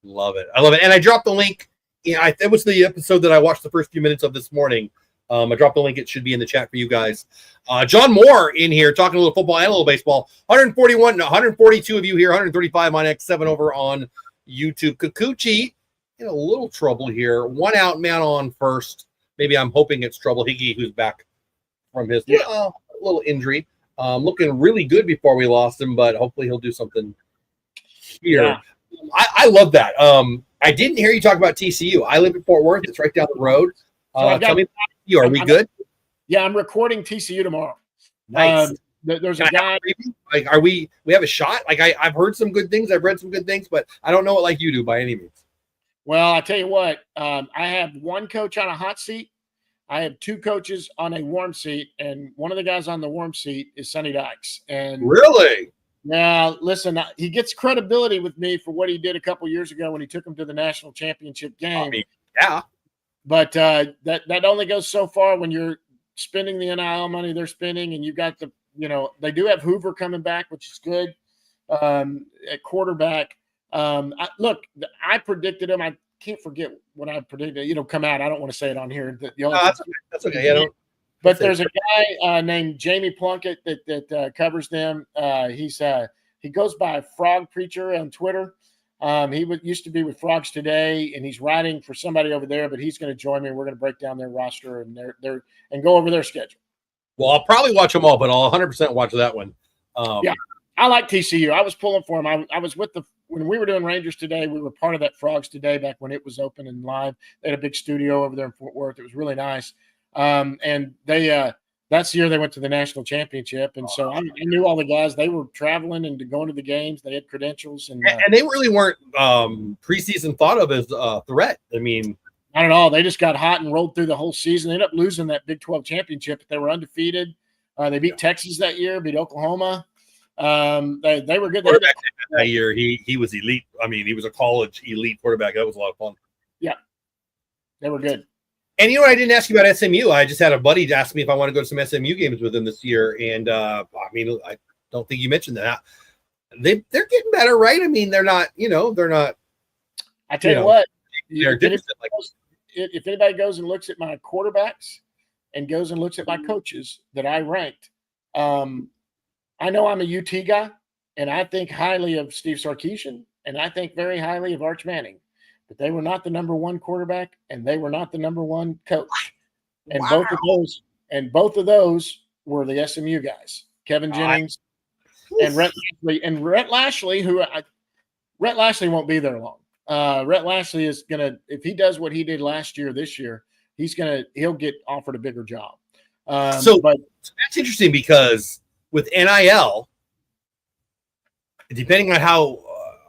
Love it. I love it. And I dropped the link. Yeah, it was the episode that I watched the first few minutes of this morning. I dropped the link. It should be in the chat for you guys. John Moore in here talking a little football and a little baseball. 142 of you here, 135 on X7 over on YouTube. Kikuchi in a little trouble here. 1 out, man on first. Maybe I'm hoping it's Trouble Higgy, who's back from his little injury. Looking really good before we lost him, but hopefully he'll do something here. Yeah. I love that. I didn't hear you talk about TCU. I live in Fort Worth. It's right down the road. Tell me, are we good?
Yeah, I'm recording TCU tomorrow.
Nice.
There's a guy.
Like, we have a shot? Like, I've heard some good things. I've read some good things, but I don't know it like you do by any means.
Well, I tell you what, I have one coach on a hot seat. I have 2 coaches on a warm seat, and one of the guys on the warm seat is Sonny Dykes. And
really?
Yeah, listen, he gets credibility with me for what he did a couple years ago when he took him to the national championship game.
I mean, yeah.
But that only goes so far when you're spending the NIL money they're spending, and you got they do have Hoover coming back, which is good at quarterback. I predicted him. I can't forget what I predicted. Come out. I don't want to say it on here.
That's okay. Yeah,
but there's a guy named Jamie Plunkett that covers them. He goes by Frog Preacher on Twitter. He used to be with Frogs Today, and he's writing for somebody over there. But he's going to join me. We're going to break down their roster and and go over their schedule.
Well, I'll probably watch them all, but I'll 100% watch that one.
Yeah, I like TCU. I was pulling for them. I was with when we were doing Rangers Today, we were part of that Frogs Today back when it was open and live. They had a big studio over there in Fort Worth. It was really nice. And they that's the year they went to the national championship. And so I knew all the guys. They were traveling and going to the games. They had credentials. And
they really weren't preseason thought of as a threat. I mean,
not at all. They just got hot and rolled through the whole season. They ended up losing that Big 12 championship, but they were undefeated. They beat Texas that year, beat Oklahoma. They were good.
Quarterback that year, he was elite. I mean, he was a college elite quarterback. That was a lot of fun.
Yeah, they were good.
And you know what? I didn't ask you about SMU. I just had a buddy ask me if I want to go to some SMU games with him this year. And I mean, I don't think you mentioned that. They're getting better, right? I mean, they're not.
I tell you what,
they're different.
If anybody goes and looks at my quarterbacks and goes and looks at my coaches that I ranked, I know I'm a UT guy, and I think highly of Steve Sarkisian, and I think very highly of Arch Manning. But they were not the number one quarterback, and they were not the number one coach. And both of those were the SMU guys, Kevin Jennings and Rhett Lashley. And Rhett Lashley, Rhett Lashley won't be there long. Rhett Lashley is gonna, if he does what he did last year, this year, he'll get offered a bigger job.
So that's interesting because with NIL, depending on how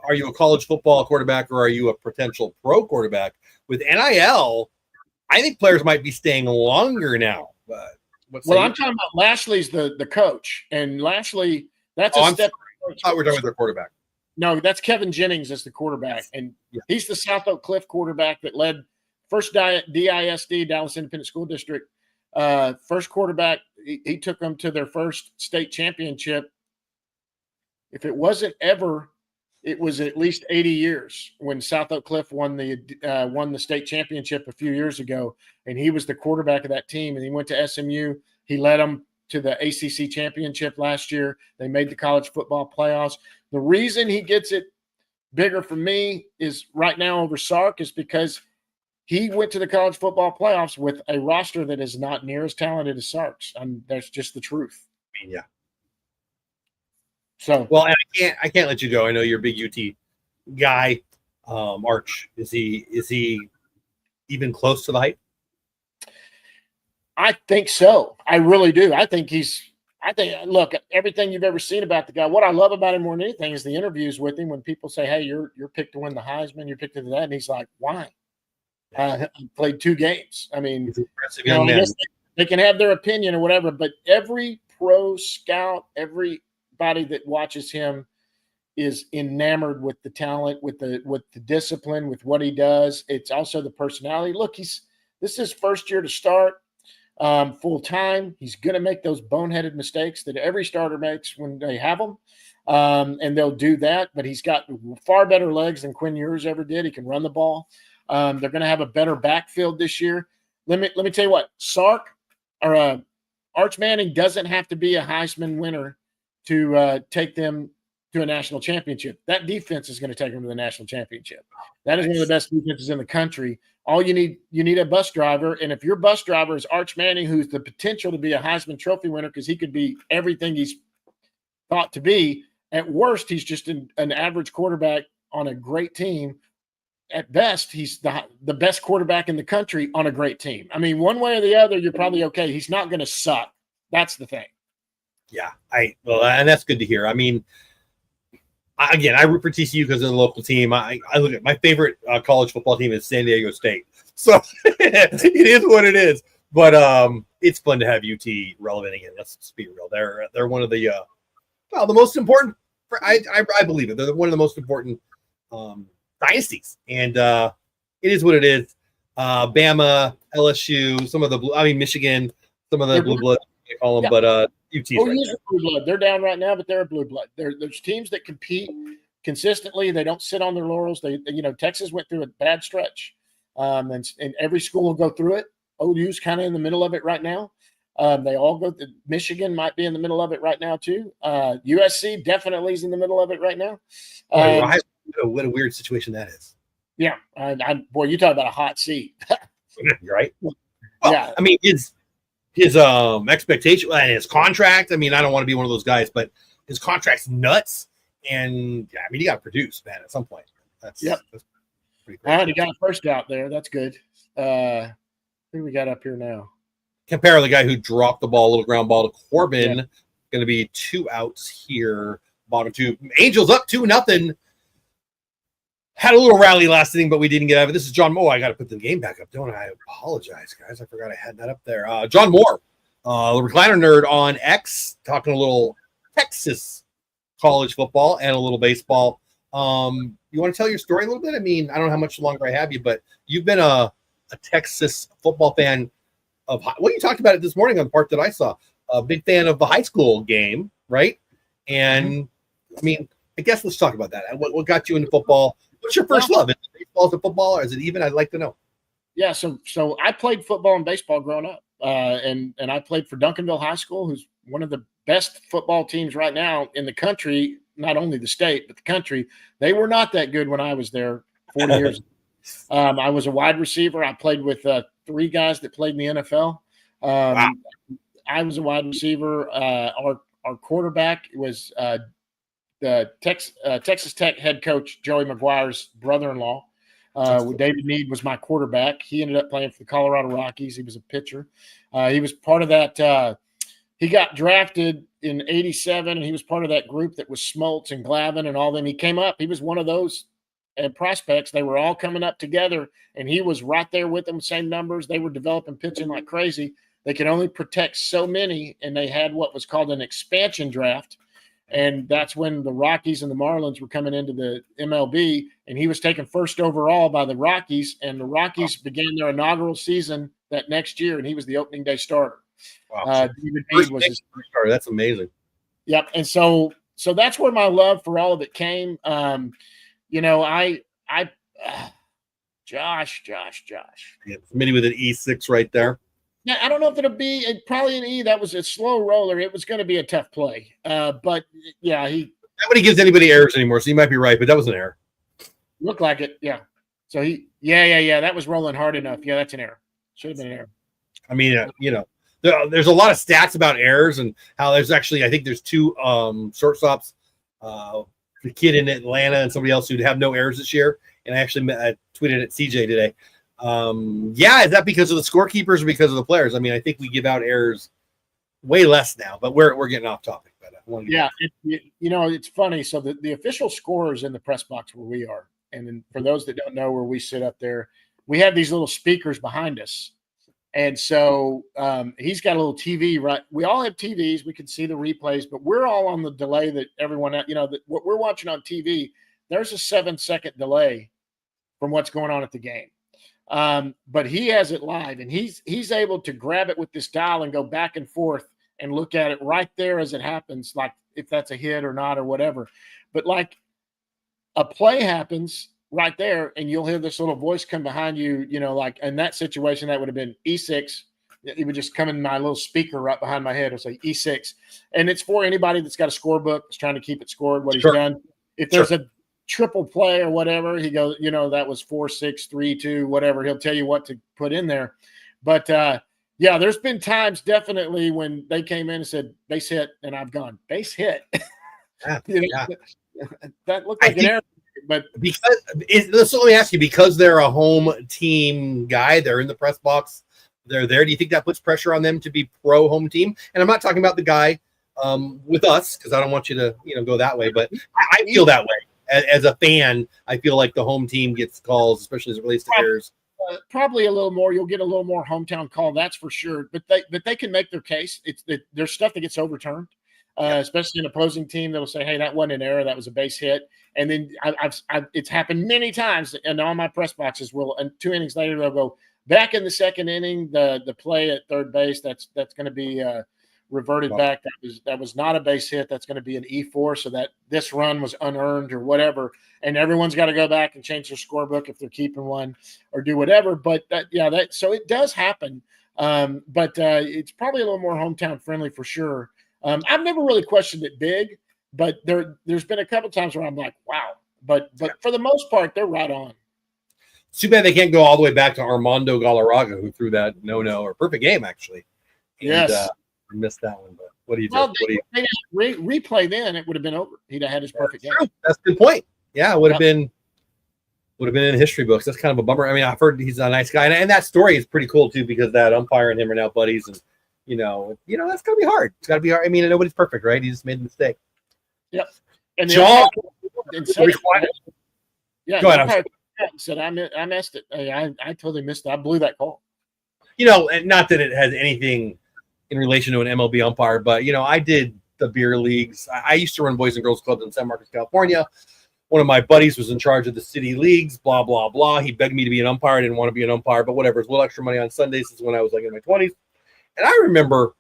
are you a college football quarterback or are you a potential pro quarterback, with NIL, I think players might be staying longer now.
I'm talking about Lashley's the coach, and Lashley, that's a step.
I thought we were talking about their quarterback.
No, that's Kevin Jennings as the quarterback, and he's the South Oak Cliff quarterback that led first DISD, Dallas Independent School District, first quarterback. He took them to their first state championship. If it wasn't ever, it was at least 80 years when South Oak Cliff won the state championship a few years ago, and he was the quarterback of that team. And he went to SMU. He led them to the ACC championship last year. They made the college football playoffs. The reason he gets it bigger for me is right now over Sark is because he went to the college football playoffs with a roster that is not near as talented as Sark's. That's just the truth.
I mean, yeah.
So
well, and I can't let you go. I know you're a big UT guy. Arch, is he even close to the hype?
I think so. I really do. I think look, everything you've ever seen about the guy, what I love about him more than anything is the interviews with him when people say, hey, you're picked to win the Heisman, you're picked to that. And he's like, why? I played 2 games. I mean,
impressive young man.
They can have their opinion or whatever, but every pro scout, everybody that watches him is enamored with the talent, with the discipline, with what he does. It's also the personality. Look, this is his first year to start full time. He's going to make those boneheaded mistakes that every starter makes when they have them, and they'll do that. But he's got far better legs than Quinn Ewers ever did. He can run the ball. They're going to have a better backfield this year. Let me tell you what, Sark or Arch Manning doesn't have to be a Heisman winner to take them to a national championship. That defense is going to take them to the national championship. That is one of the best defenses in the country. All you need a bus driver, and if your bus driver is Arch Manning, who's the potential to be a Heisman Trophy winner because he could be everything he's thought to be, at worst he's just an average quarterback on a great team. At best, he's the best quarterback in the country on a great team. I mean, one way or the other, you're probably okay. He's not going to suck. That's the thing.
Yeah, and that's good to hear. I mean, I root for TCU because they're the local team. I look at my favorite college football team is San Diego State, so it is what it is. But it's fun to have UT relevant again. Let's just be real. They're one of the the most important. I believe it. They're one of the most important dynasties, and it is what it is. Bama, LSU, some of the Michigan, some of the blue blood they call them, but UT's right there.
Blue blood. They're down right now, but they're a blue blood. There's teams that compete consistently. They don't sit on their laurels. Texas went through a bad stretch, and every school will go through it. OU's kind of in the middle of it right now. They all go. Michigan might be in the middle of it right now too. USC definitely is in the middle of it right now.
What a weird situation that is.
Yeah, boy, you talk about a hot seat.
You're right. Well,
yeah,
I mean, his expectation and his contract. I mean, I don't want to be one of those guys, but his contract's nuts. And yeah, I mean, you got to produce, man, at some point. That's pretty crazy.
All right, he got first out there. That's good. Who we got up here now?
Compare the guy who dropped the ball, a little ground ball to Corbin. Yeah. Going to be 2 outs here. Bottom 2. Angels up 2-0. Had a little rally last inning, but we didn't get out of it. This is John Moore. I got to put the game back up, don't I? I apologize, guys. I forgot I had that up there. John Moore, the recliner nerd on X, talking a little Texas college football and a little baseball. You want to tell your story a little bit? I mean, I don't know how much longer I have you, but you've been a Texas football fan of well, you talked about it this morning on the part that I saw. A big fan of the high school game, right? And I mean, I guess let's talk about that. What got you into football? What's your first love? Is it baseball as a football, or is it even? I'd like to know.
Yeah, so I played football and baseball growing up, and I played for Duncanville High School, who's one of the best football teams right now in the country. Not only the state, but the country. They were not that good when I was there 40 years ago. I was a wide receiver. I played with 3 guys that played in the NFL. Wow. I was a wide receiver. Our quarterback was the Texas Tech head coach, Joey McGuire's brother-in-law. David Meade was my quarterback. He ended up playing for the Colorado Rockies. He was a pitcher. He was part of that. He got drafted in '87, and he was part of that group that was Smoltz and Glavin and all them. He came up. He was one of those prospects. They were all coming up together, and he was right there with them, same numbers. They were developing pitching like crazy. They could only protect so many, and they had what was called an expansion draft. And that's when the Rockies and the Marlins were coming into the MLB, and he was taken first overall by the Rockies, and the Rockies began their inaugural season that next year, and he was the opening day starter.
Wow. David Meade was his starter. That's amazing.
Yep. And so that's where my love for all of it came. Josh.
Yeah, maybe with an E6 right there.
Yeah, I don't know if it'll be probably an E. That was a slow roller. It was going to be a tough play. But yeah,
nobody gives anybody errors anymore, so you might be right, but that was an error.
Looked like it, yeah. So that was rolling hard enough. Yeah, that's an error. Should have been an error.
I mean, there's a lot of stats about errors and how there's actually, I think there's 2 shortstops, the kid in Atlanta and somebody else who'd have no errors this year. And I actually tweeted at CJ today. Is that because of the scorekeepers or because of the players? I mean, I think we give out errors way less now, but we're getting off topic. But
it's funny. So the official scorers in the press box where we are, and then for those that don't know where we sit up there, we have these little speakers behind us. And so he's got a little TV, right? We all have TVs. We can see the replays, but we're all on the delay that everyone, what we're watching on TV, there's a 7-second delay from what's going on at the game. But he has it live, and he's able to grab it with this dial and go back and forth and look at it right there as it happens, like if that's a hit or not or whatever. But like a play happens right there, and you'll hear this little voice come behind you, like in that situation, that would have been E6. It would just come in my little speaker right behind my head. It'll say E6. And it's for anybody that's got a scorebook, that's trying to keep it scored, what he's done. If there's a triple play or whatever, he goes, that was 4, 6, 3, 2, whatever. He'll tell you what to put in there. But there's been times definitely when they came in and said base hit, and I've gone base hit. That looked like an error. But
let me ask you, because they're a home team guy, they're in the press box, they're there. Do you think that puts pressure on them to be pro home team? And I'm not talking about the guy with us, because I don't want you to go that way, but I feel that way. As a fan, I feel like the home team gets calls, especially as it relates to errors.
Probably a little more. You'll get a little more hometown call, that's for sure. But they can make their case. There's stuff that gets overturned, especially an opposing team that'll say, "Hey, that wasn't an error. That was a base hit." And then it's happened many times, and all my press boxes and 2 innings later they'll go back in the second inning. The play at third base that's going to be reverted back. That was not a base hit. That's going to be an E4, so that this run was unearned or whatever. And everyone's got to go back and change their scorebook if they're keeping one or do whatever. But so it does happen. But it's probably a little more hometown friendly for sure. I've never really questioned it big, but there's been a couple times where I'm like, wow. But for the most part, they're right on.
It's too bad they can't go all the way back to Armando Galarraga, who threw that no or perfect game actually
Yes.
I missed that one, but what do you do?
Well,
What do you?
they replay then it would have been over. He'd have had his perfect game.
True. That's a good point. Yeah, it would have been in history books. That's kind of a bummer. I mean, I've heard he's a nice guy, and that story is pretty cool too, because that umpire and him are now buddies, and that's gonna be hard. It's gotta be hard. I mean, nobody's perfect, right? He just made a mistake.
Yep. And
John,
yeah,
go ahead.
Said I missed it. I totally missed it. I blew that call.
And not that it has anything in relation to an MLB umpire, but I did the beer leagues. I used to run Boys and Girls Clubs in San Marcos, California. One of my buddies was in charge of the city leagues, blah, blah, blah. He begged me to be an umpire. I didn't want to be an umpire, but whatever. It's a little extra money on Sundays. This is when I was like in my 20s. And I remember,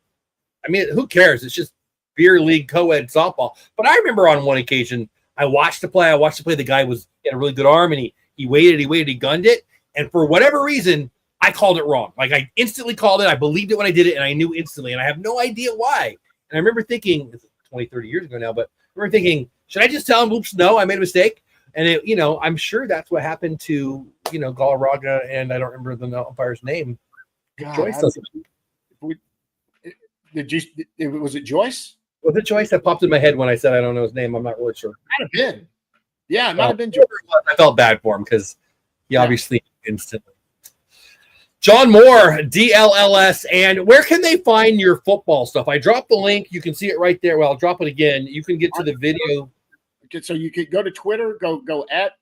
who cares? It's just beer league co-ed softball. But I remember on one occasion, I watched the play. The guy he had a really good arm, and he waited, he gunned it. And for whatever reason, I called it wrong. Like, I instantly called it. I believed it when I did it, and I knew instantly. And I have no idea why. And I remember thinking, this is 20, 30 years ago now, but I remember thinking, should I just tell him, oops, no, I made a mistake? And I'm sure that's what happened to, Galarraga, and I don't remember the umpire's name. Joyce doesn't.
Was it Joyce?
Was it Joyce? That popped in my head when I said I don't know his name. I'm not really sure.
Might have been. Yeah, it might have been Joyce.
I felt bad for him because he obviously instantly. John Moore, DLLS, and where can they find your football stuff? I dropped the link. You can see it right there. Well, I'll drop it again. You can get to the video.
So you could go to Twitter, go at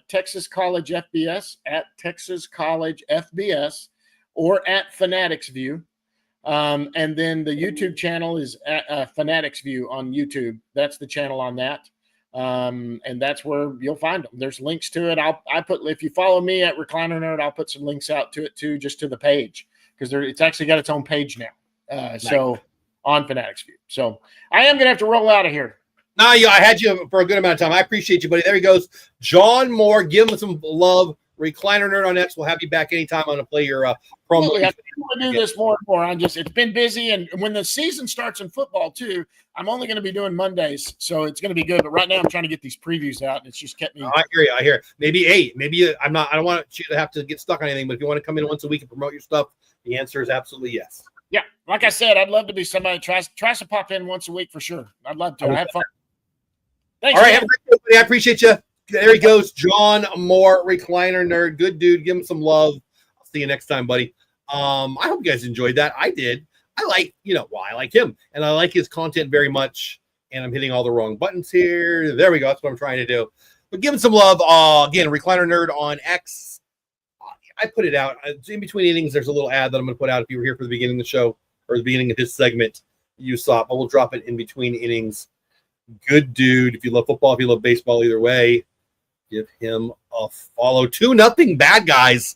Texas College FBS, at Texas College FBS, or at Fanatics View. And then the YouTube channel is at Fanatics View on YouTube. That's the channel on that. And that's where you'll find them. There's links to it. If you follow me at Recliner Nerd, I'll put some links out to it too, just to the page, because it's actually got its own page now. Nice. So on Fanatics View. So I am going to have to roll out of here.
No, I had you for a good amount of time. I appreciate you, buddy. There he goes. John Moore, give him some love. Recliner Nerd on X. We'll have you back anytime. I'm going to play your promo.
I want to do this more and more. It's been busy, and when the season starts in football too, I'm only going to be doing Mondays, so it's going to be good. But right now, I'm trying to get these previews out, and it's just kept me.
I hear. Maybe I don't want you to have to get stuck on anything, but if you want to come in once a week and promote your stuff, the answer is absolutely yes.
Yeah, like I said, I'd love to be somebody tries to pop in once a week for sure. I'd love to. I have fun. Thanks.
All right, have a great day, buddy. I appreciate you. There he goes, John Moore, Recliner Nerd. Good dude. Give him some love. I'll see you next time, buddy. I hope you guys enjoyed that. I did. I like him, and I like his content very much. And I'm hitting all the wrong buttons here. There we go. That's what I'm trying to do. But give him some love. Again, Recliner Nerd on X. I put it out. In between innings, there's a little ad that I'm going to put out if you were here for the beginning of the show or the beginning of his segment. You saw it, but we'll drop it in between innings. Good dude. If you love football, if you love baseball, either way, give him a follow. 2-0 bad guys.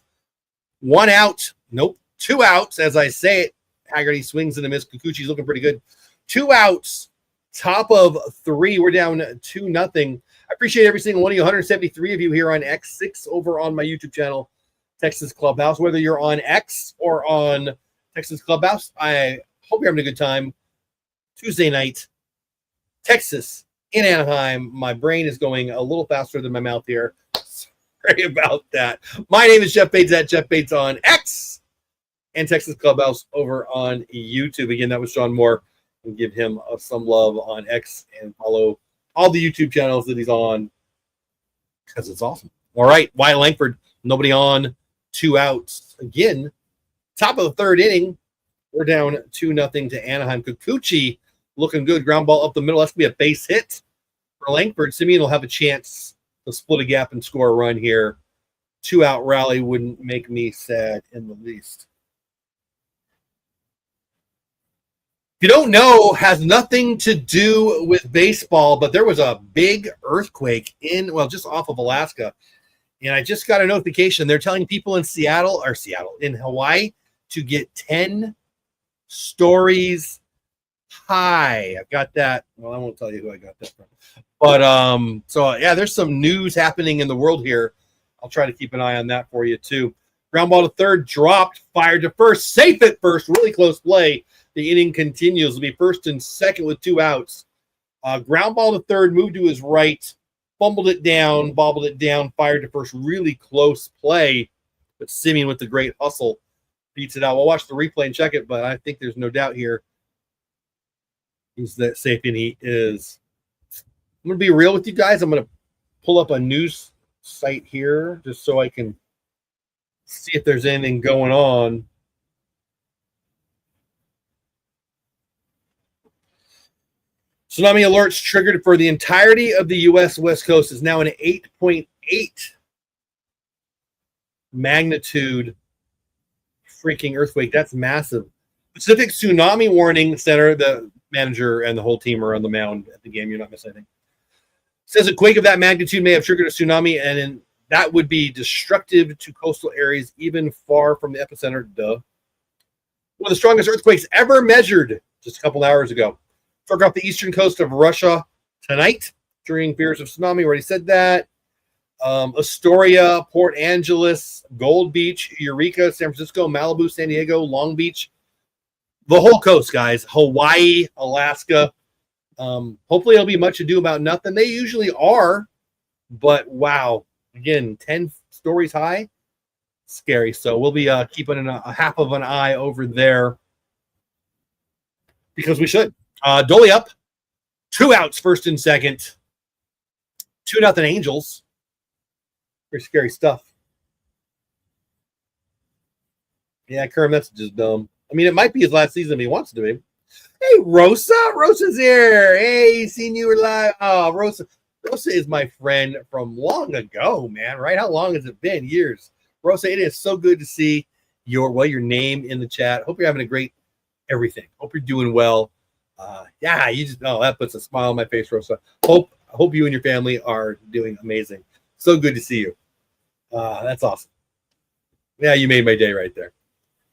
1 out. Nope. 2 outs. As I say it, Haggerty swings and a miss. Kikuchi's looking pretty good. 2 outs. Top of 3. We're down 2-0. I appreciate every single one of you. 173 of you here on X6 over on my YouTube channel, Texas Clubhouse. Whether you're on X or on Texas Clubhouse, I hope you're having a good time. Tuesday night, Texas in Anaheim. My brain is going a little faster than my mouth here. Sorry about that. My name is Jeff Bates at Jeff Bates on X and Texas Clubhouse over on YouTube. Again, that was John Moore. And give him some love on X and follow all the YouTube channels that he's on because it's awesome. All right, Wyatt Langford, nobody on, 2 outs. Again, top of the 3rd inning, we're down 2-0 to Anaheim. Kikuchi looking good. Ground ball up the middle. That's going to be a base hit for Langford. Simeon will have a chance to split a gap and score a run here. 2-out rally wouldn't make me sad in the least. If you don't know, has nothing to do with baseball, but there was a big earthquake just off of Alaska. And I just got a notification. They're telling people in in Hawaii to get 10 stories high. I've got that. Well, I won't tell you who I got that from. But there's some news happening in the world here. I'll try to keep an eye on that for you too. Ground ball to 3rd, dropped, fired to 1st, safe at 1st, really close play. The inning continues. It'll be 1st and 2nd with 2 outs. Ground ball to 3rd, moved to his right, fumbled it down, bobbled it down, fired to 1st. Really close play, but Simeon with the great hustle beats it out. We'll watch the replay and check it, but I think there's no doubt here he's that Sapien he is. I'm going to be real with you guys. I'm going to pull up a news site here just so I can see if there's anything going on. Tsunami alerts triggered for the entirety of the U.S. West Coast is now an 8.8 magnitude freaking earthquake. That's massive. Pacific Tsunami Warning Center, the manager and the whole team are on the mound at the game. You're not missing anything. Says a quake of that magnitude may have triggered a tsunami, and that would be destructive to coastal areas even far from the epicenter. Duh. One of the strongest earthquakes ever measured just a couple hours ago. Struck off the eastern coast of Russia tonight during fears of tsunami. Already said that. Astoria, Port Angeles, Gold Beach, Eureka, San Francisco, Malibu, San Diego, Long Beach. The whole coast, guys. Hawaii, Alaska. Hopefully it'll be much ado about nothing. They usually are. But wow. Again, 10 stories high. Scary. So we'll be keeping a half of an eye over there. Because we should. Dolly up. 2 outs, first and second. 2-0 Angels. Pretty scary stuff. Yeah, Kerm, that's just dumb. I mean, it might be his last season if he wants to be. Hey, Rosa. Rosa's here. Hey, seen you live. Oh, Rosa. Rosa is my friend from long ago, man, right? How long has it been? Years. Rosa, it is so good to see your name in the chat. Hope you're having a great everything. Hope you're doing well. Yeah, that puts a smile on my face, Rosa. Hope you and your family are doing amazing. So good to see you. That's awesome. Yeah, you made my day right there.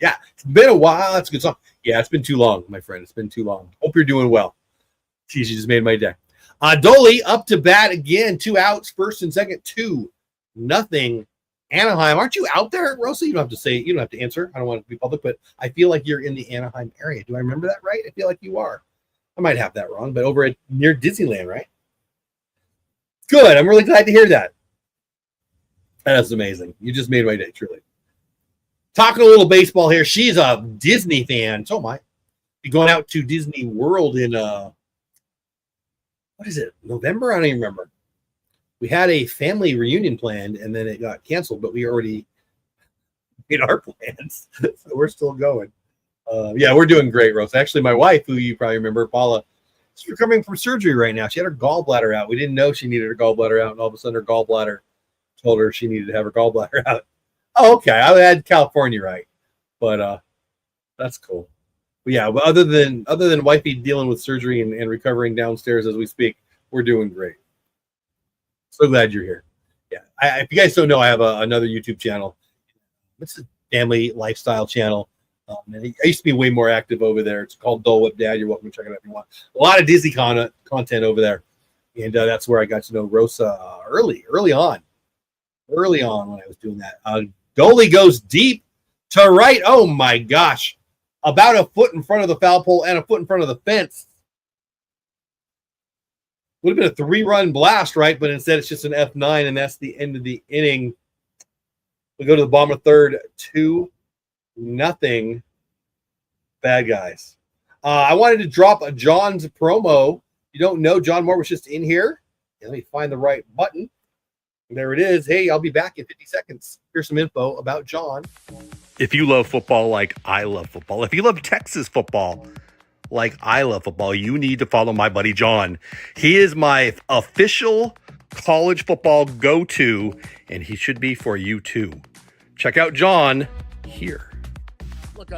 Yeah, it's been a while. That's a good song. Yeah, it's been too long, my friend. It's been too long. Hope you're doing well. Geez, you just made my day. Dolly up to bat again. 2 outs, first and second. 2-0 Anaheim. Aren't you out there, Rosa? You don't have to say. You don't have to answer. I don't want it to be public, but I feel like you're in the Anaheim area. Do I remember that right? I feel like you are. I might have that wrong, but over at near Disneyland, right? Good. I'm really glad to hear that. That's amazing. You just made my day, truly. Talking a little baseball here. She's a Disney fan. So am I. Be going out to Disney World in what is it? November? I don't even remember. We had a family reunion planned, and then it got canceled, but we already made our plans, so we're still going. Yeah, we're doing great, Rose. Actually, my wife, who you probably remember, Paula, she's recovering from surgery right now. She had her gallbladder out. We didn't know she needed her gallbladder out, and all of a sudden her gallbladder told her she needed to have her gallbladder out. Oh, okay. I had California right, but that's cool. But yeah, but other than wifey dealing with surgery and recovering downstairs as we speak, we're doing great. So glad you're here. Yeah, if you guys don't know, I have another YouTube channel. It's a family lifestyle channel. And I used to be way more active over there. It's called Dole Whip Dad. You're welcome to check it out if you want. A lot of Disney content over there, and that's where I got to know Rosa early on when I was doing that. Dolly goes deep to right. Oh my gosh, about a foot in front of the foul pole and a foot in front of the fence. Would have been a 3-run blast, right? But instead, it's just an F9, and that's the end of the inning. We go to the bottom of third, 2-0 Bad Guys. I wanted to drop a John's promo. You don't know, John Moore was just in here. Let me find the right button. There it is. Hey, I'll be back in 50 seconds. Here's some info about John.
If you love football like I love football, if you love Texas football like I love football, you need to follow my buddy John. He is my official college football go-to, and he should be for you too. Check out John here.
Look,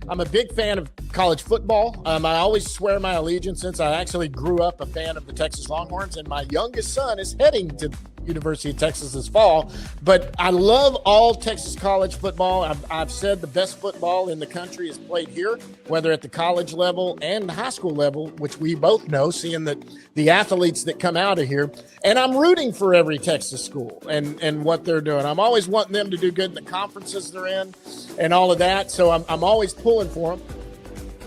I'm a big fan of college football. I always swear my allegiance since I actually grew up a fan of the Texas Longhorns, and my youngest son is heading to University of Texas this fall. But I love all Texas college football. I've said the best football in the country is played here, whether at the college level and the high school level, which we both know, seeing the athletes that come out of here. And I'm rooting for every Texas school and what they're doing. I'm always wanting them to do good in the conferences they're in and all of that. So I'm always pulling for them.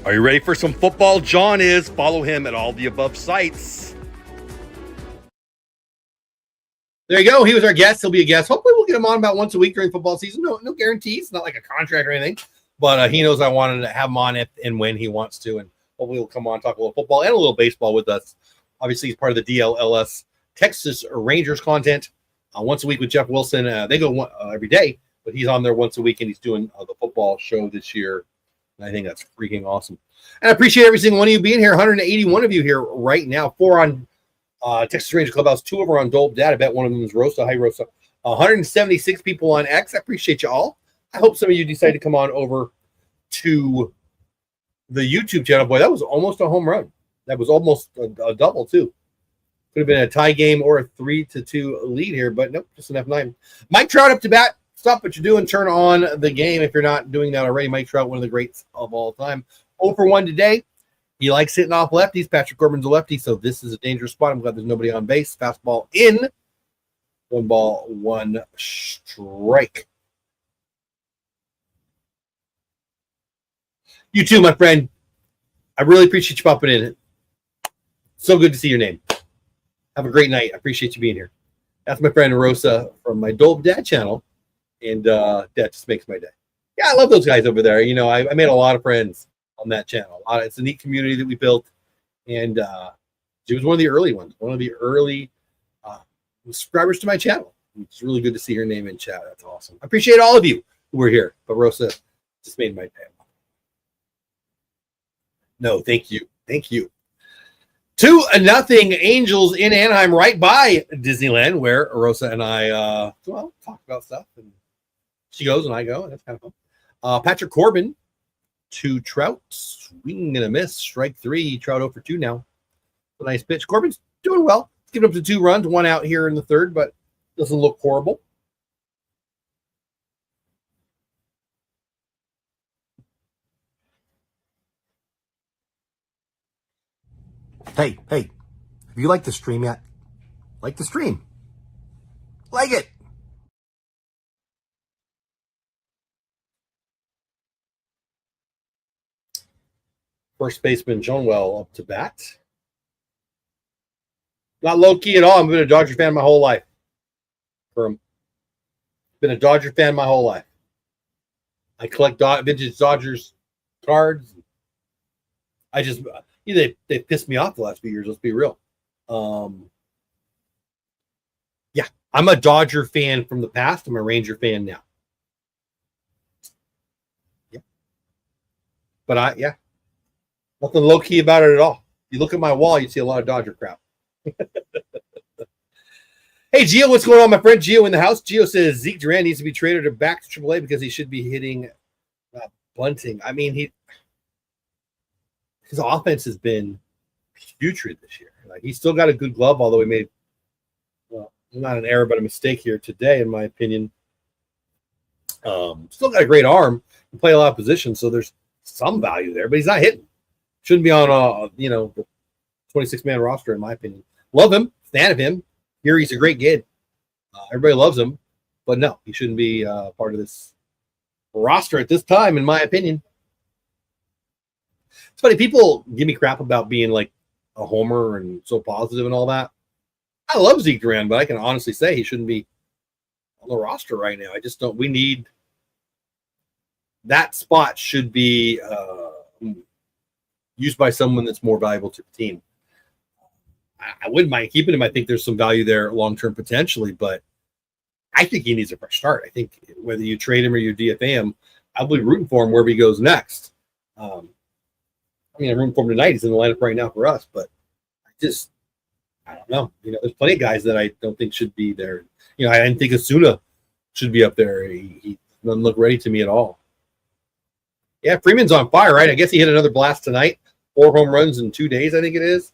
Are you ready for some football? John is. Follow him at all the above sites.
There you go. He was our guest. He'll be a guest. Hopefully we'll get him on about once a week during football season. No guarantees. Not like a contract or anything. but he knows I wanted to have him on if and when he wants to, and hopefully he'll come on, talk a little football and a little baseball with us. Obviously, he's part of the DLLS Texas Rangers content once a week with Jeff Wilson. They go every day, but he's on there once a week, and he's doing the football show this year. And I think that's freaking awesome. And I appreciate every single one of you being here. 181 of you here right now. 4 on Texas Rangers Clubhouse, 2 over on Dolp Dad. I bet one of them is Rosa. Hi, Rosa. 176 people on X. I appreciate you all. I hope some of you decide to come on over to the YouTube channel. Boy, that was almost a home run. That was almost a double, too. Could have been a tie game or a 3-2 lead here, but nope, just enough 9. Mike Trout up to bat. Stop what you're doing. Turn on the game if you're not doing that already. Mike Trout, one of the greats of all time. 0 for 1 today. He likes hitting off lefties. Patrick Corbin's a lefty, so this is a dangerous spot. I'm glad there's nobody on base. Fastball in. 1 ball, 1 strike. You too, my friend. I really appreciate you popping in. So good to see your name. Have a great night. I appreciate you being here. That's my friend Rosa from my Dolp Dad channel, and that just makes my day. Yeah, I love those guys over there. You know, I made a lot of friends on that channel. It's a neat community that we built, and she was one of the early ones, one of the early subscribers to my channel. It's really good to see her name in chat. That's awesome. I appreciate all of you who were here, but Rosa just made my day. No, thank you. Thank you. 2-0 Angels in Anaheim, right by Disneyland, where Rosa and I, talk about stuff. And she goes and I go, and that's kind of fun. Patrick Corbin to Trout, swing and a miss, strike 3. Trout 0 for 2 now. A nice pitch. Corbin's doing well. Giving up to 2 runs, 1 out here in the third, but doesn't look horrible.
Hey, have you liked the stream yet? Like the stream. Like it.
First baseman Johnwell up to bat. Not low key at all. I've been a Dodger fan my whole life. Been a Dodger fan my whole life. I collect vintage Dodgers cards. They pissed me off the last few years. Let's be real. Yeah, I'm a Dodger fan from the past. I'm a Ranger fan now. Yeah, but nothing low key about it at all. You look at my wall, you see a lot of Dodger crap. Hey, Gio, what's going on, my friend? Gio in the house. Gio says Zeke Duran needs to be traded or back to AAA because he should be hitting bunting. I mean, his offense has been putrid this year. Like, he's still got a good glove, although he made, not an error, but a mistake here today, in my opinion. Still got a great arm. Can play a lot of positions, so there's some value there, but he's not hitting. Shouldn't be on the 26-man roster, in my opinion. Love him, fan of him. Here he's a great kid. Everybody loves him, but no, he shouldn't be part of this roster at this time, in my opinion. It's funny, people give me crap about being like a homer and so positive and all that. I love Zeke Duran, but I can honestly say he shouldn't be on the roster right now. I just don't. We need that spot should be used by someone that's more valuable to the team. I wouldn't mind keeping him. I think there's some value there long-term potentially, but I think he needs a fresh start. I think whether you trade him or you DFA him, I'll be rooting for him wherever he goes next. I'm rooting for him tonight. He's in the lineup right now for us, but I don't know. There's plenty of guys that I don't think should be there. I didn't think Asuna should be up there. He doesn't look ready to me at all. Yeah, Freeman's on fire, right? I guess he hit another blast tonight. 4 home runs in 2 days, I think it is.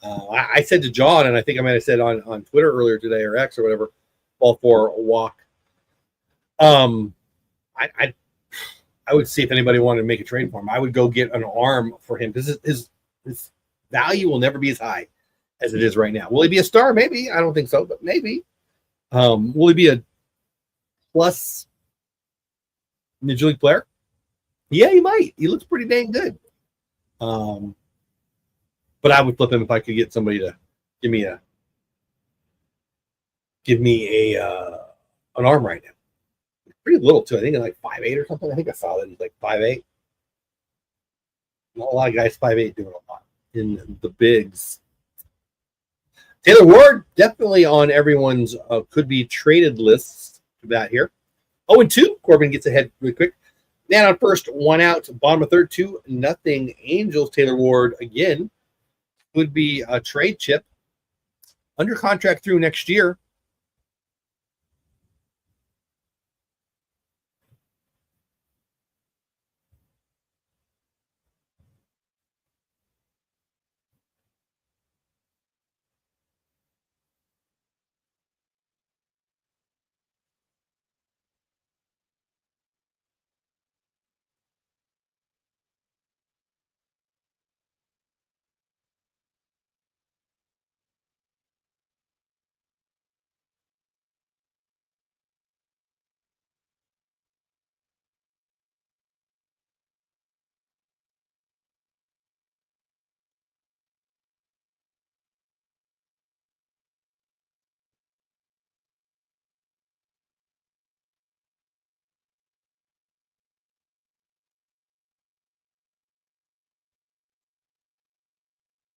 I said to John, and I think I might have said on Twitter earlier today or X or whatever, ball for a walk. I would see if anybody wanted to make a trade for him. I would go get an arm for him because his value will never be as high as it is right now. Will he be a star? Maybe. I don't think so, but maybe. Will he be a plus Major League player? Yeah, he might. He looks pretty dang good. But I would flip him if I could get somebody to give me an arm right now. Pretty little too. I think he's like 5'8" or something. I think I saw that he's like 5'8". Not a lot of guys 5'8" doing a lot in the bigs. Taylor Ward, definitely on everyone's could be traded lists to bat here. 0-2. Corbin gets ahead really quick. Man on first, 1 out. Bottom of third, 2-0 Angels. Taylor Ward again could be a trade chip. Under contract through next year.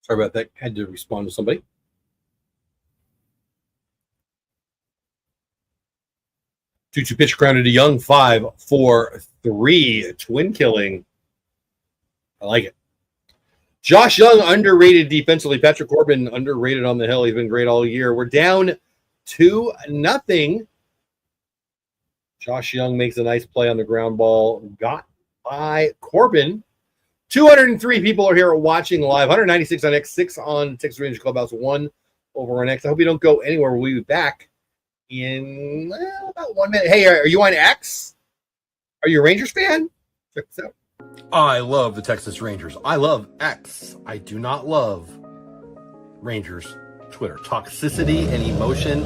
Sorry about that. Had to respond to somebody. 2-2 pitch grounded to Young. 5-4-3. Twin killing. I like it. Josh Young, underrated defensively. Patrick Corbin, underrated on the hill. He's been great all year. We're down 2-0. Josh Young makes a nice play on the ground ball. Got by Corbin. 203 people are here watching live. 196 on X, 6 on Texas Rangers Clubhouse, 1 over on X. I hope you don't go anywhere. We'll be back in about 1 minute. Hey, are you on X? Are you a Rangers fan? Check this out. I love the Texas Rangers. I love X. I do not love Rangers Twitter. Toxicity and emotion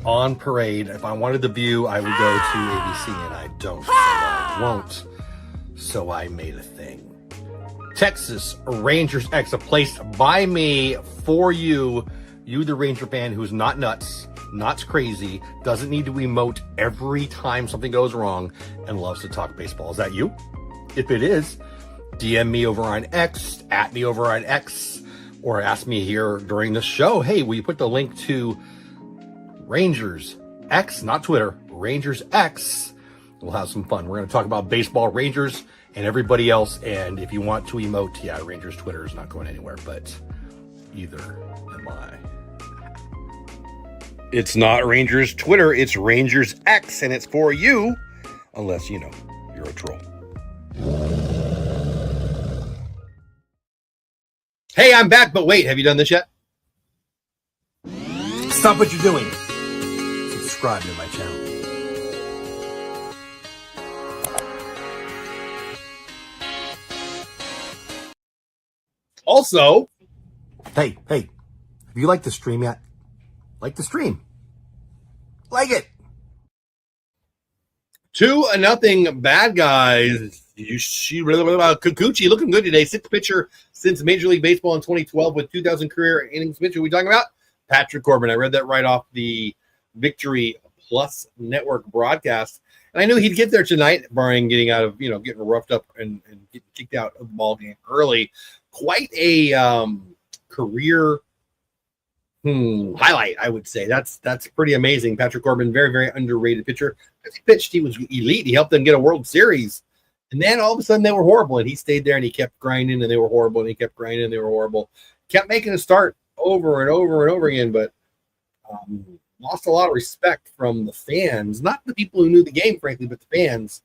on parade. If I wanted the view, I would go to ABC, and I don't. So I won't. So I made a thing. Texas Rangers X, a place by me for you. You, the Ranger fan who's not nuts, not crazy, doesn't need to emote every time something goes wrong, and loves to talk baseball. Is that you? If it is, DM me over on X, at me over on X, or ask me here during the show, hey, will you put the link to Rangers X, not Twitter, Rangers X? We'll have some fun. We're going to talk about baseball, Rangers, and everybody else. And if you want to emote, yeah, Rangers Twitter is not going anywhere, but either am I. It's not Rangers Twitter, it's Rangers X, and it's for you, unless, you're a troll. Hey, I'm back, but wait, have you done this yet? Stop what you're doing. Subscribe to my channel. Also,
Hey, have you liked the stream yet? Like the stream. Like it.
2-0 bad guys. Kikuchi looking good today. 6th pitcher since Major League Baseball in 2012 with 2,000 career innings pitch. Who are we talking about? Patrick Corbin. I read that right off the Victory Plus Network broadcast. And I knew he'd get there tonight, barring getting out of, getting roughed up and getting kicked out of the ball game early. Quite a career highlight, I would say. That's pretty amazing. Patrick Corbin, very, very underrated pitcher. As he pitched, he was elite. He helped them get a World Series. And then all of a sudden they were horrible. And he stayed there and he kept grinding and they were horrible. And he kept grinding and they were horrible. Kept making a start over and over and over again, but lost a lot of respect from the fans. Not the people who knew the game, frankly, but the fans.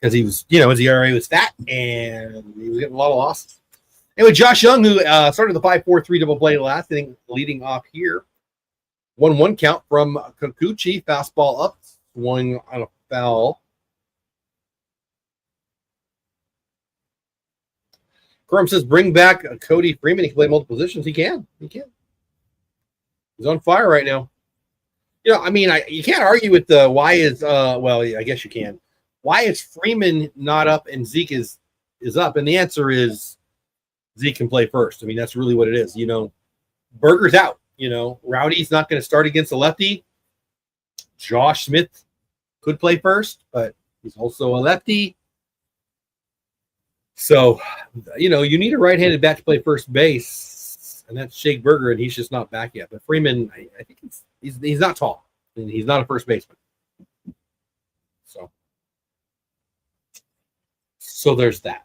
Because he was, his ERA was fat and he was getting a lot of losses. Anyway, Josh Young, who started the 5-4-3 double play last inning, leading off here. 1-1 count from Kikuchi. Fastball up, swung on a foul. Corum says, bring back Cody Freeman. He can play multiple positions. He can. He's on fire right now. You can't argue with the why is, I guess you can. Why is Freeman not up and Zeke is up? And the answer is, Zeke can play first. I mean, that's really what it is. Berger's out. Rowdy's not going to start against the lefty. Josh Smith could play first, but he's also a lefty. So, you need a right-handed bat to play first base, and that's Shake Burger, and he's just not back yet. But Freeman, I think he's not tall, and he's not a first baseman. So there's that.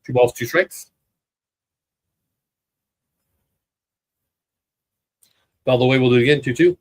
2 balls, 2 strikes. By the way, we'll do it again, 2-2.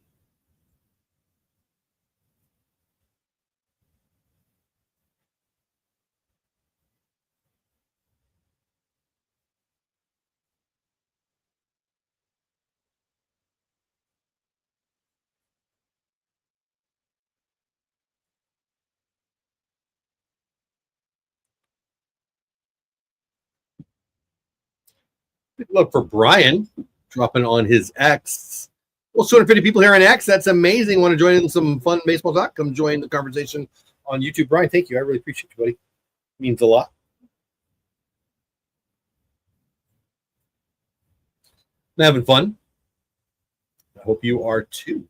Good luck for Brian dropping on his X. Well, 250 people here on X. That's amazing. Want to join in some fun baseball talk? Come join the conversation on YouTube. Brian, thank you. I really appreciate you, buddy. It means a lot. I'm having fun. I hope you are too.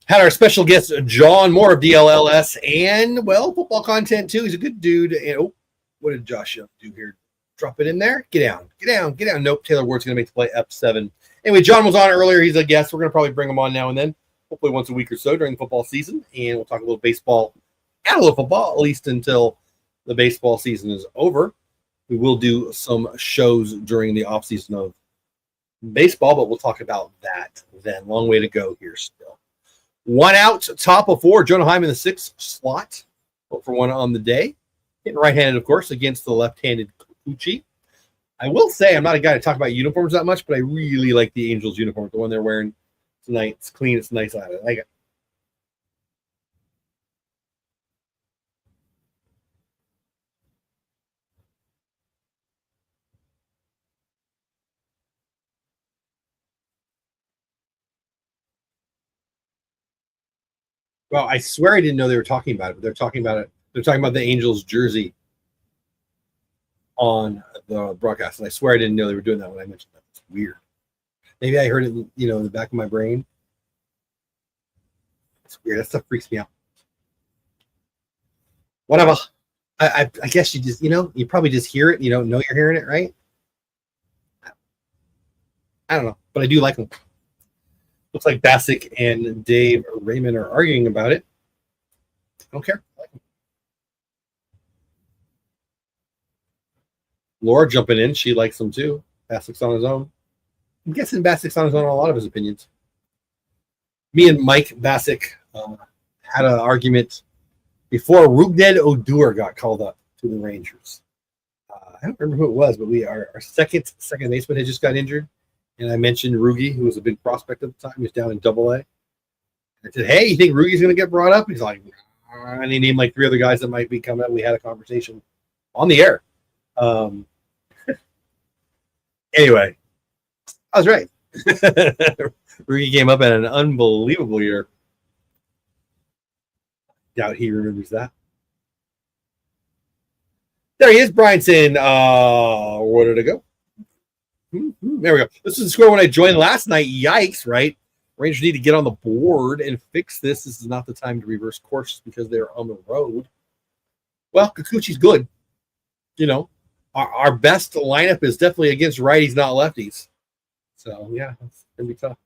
Had our special guest, John Moore of DLLS, and, well, football content, too. He's a good dude. And, what did Josh do here? Drop it in there? Get down. Nope, Taylor Ward's going to make the play F7. Anyway, John was on earlier. He's a guest. We're going to probably bring him on now and then, hopefully once a week or so during the football season. And we'll talk a little baseball and a little football, at least until the baseball season is over. We will do some shows during the offseason of baseball, but we'll talk about that then. Long way to go here still. 1 out, top of 4. Jonah Heim in the 6th slot. Vote for 1 on the day. Hitting right-handed, of course, against the left-handed Kikuchi. I will say I'm not a guy to talk about uniforms that much, but I really like the Angels uniform, the one they're wearing tonight. It's clean. It's nice. I like it. Well, I swear I didn't know they were talking about it, but they're talking about it. They're talking about the Angels jersey on the broadcast, and I swear I didn't know they were doing that when I mentioned that. It's weird. Maybe I heard it, in the back of my brain. It's weird. That stuff freaks me out. Whatever. I guess you just, you probably just hear it. You don't know you're hearing it, right? I don't know, but I do like them. Looks like Bassick and Dave Raymond are arguing about it. I don't care. I like them. Laura jumping in. She likes them too. Bassick's on his own. I'm guessing Bassick's on his own on a lot of his opinions. Me and Mike Bassick had an argument before Rougned Odor got called up to the Rangers. I don't remember who it was, but our second baseman had just got injured. And I mentioned Rugi, who was a big prospect at the time. He was down in Double-A. I said, hey, you think Rugi's going to get brought up? He's like, nah. And he named like 3 other guys that might be coming up. We had a conversation on the air. Anyway, I was right. Rugi came up at an unbelievable year. Doubt he remembers that. There he is, Brian saying, where did it go? There we go. This is the score when I joined last night. Yikes, right? Rangers need to get on the board and fix this. This is not the time to reverse course because they're on the road. Well, Kikuchi's good. Our best lineup is definitely against righties, not lefties. So, yeah, it's going to be tough.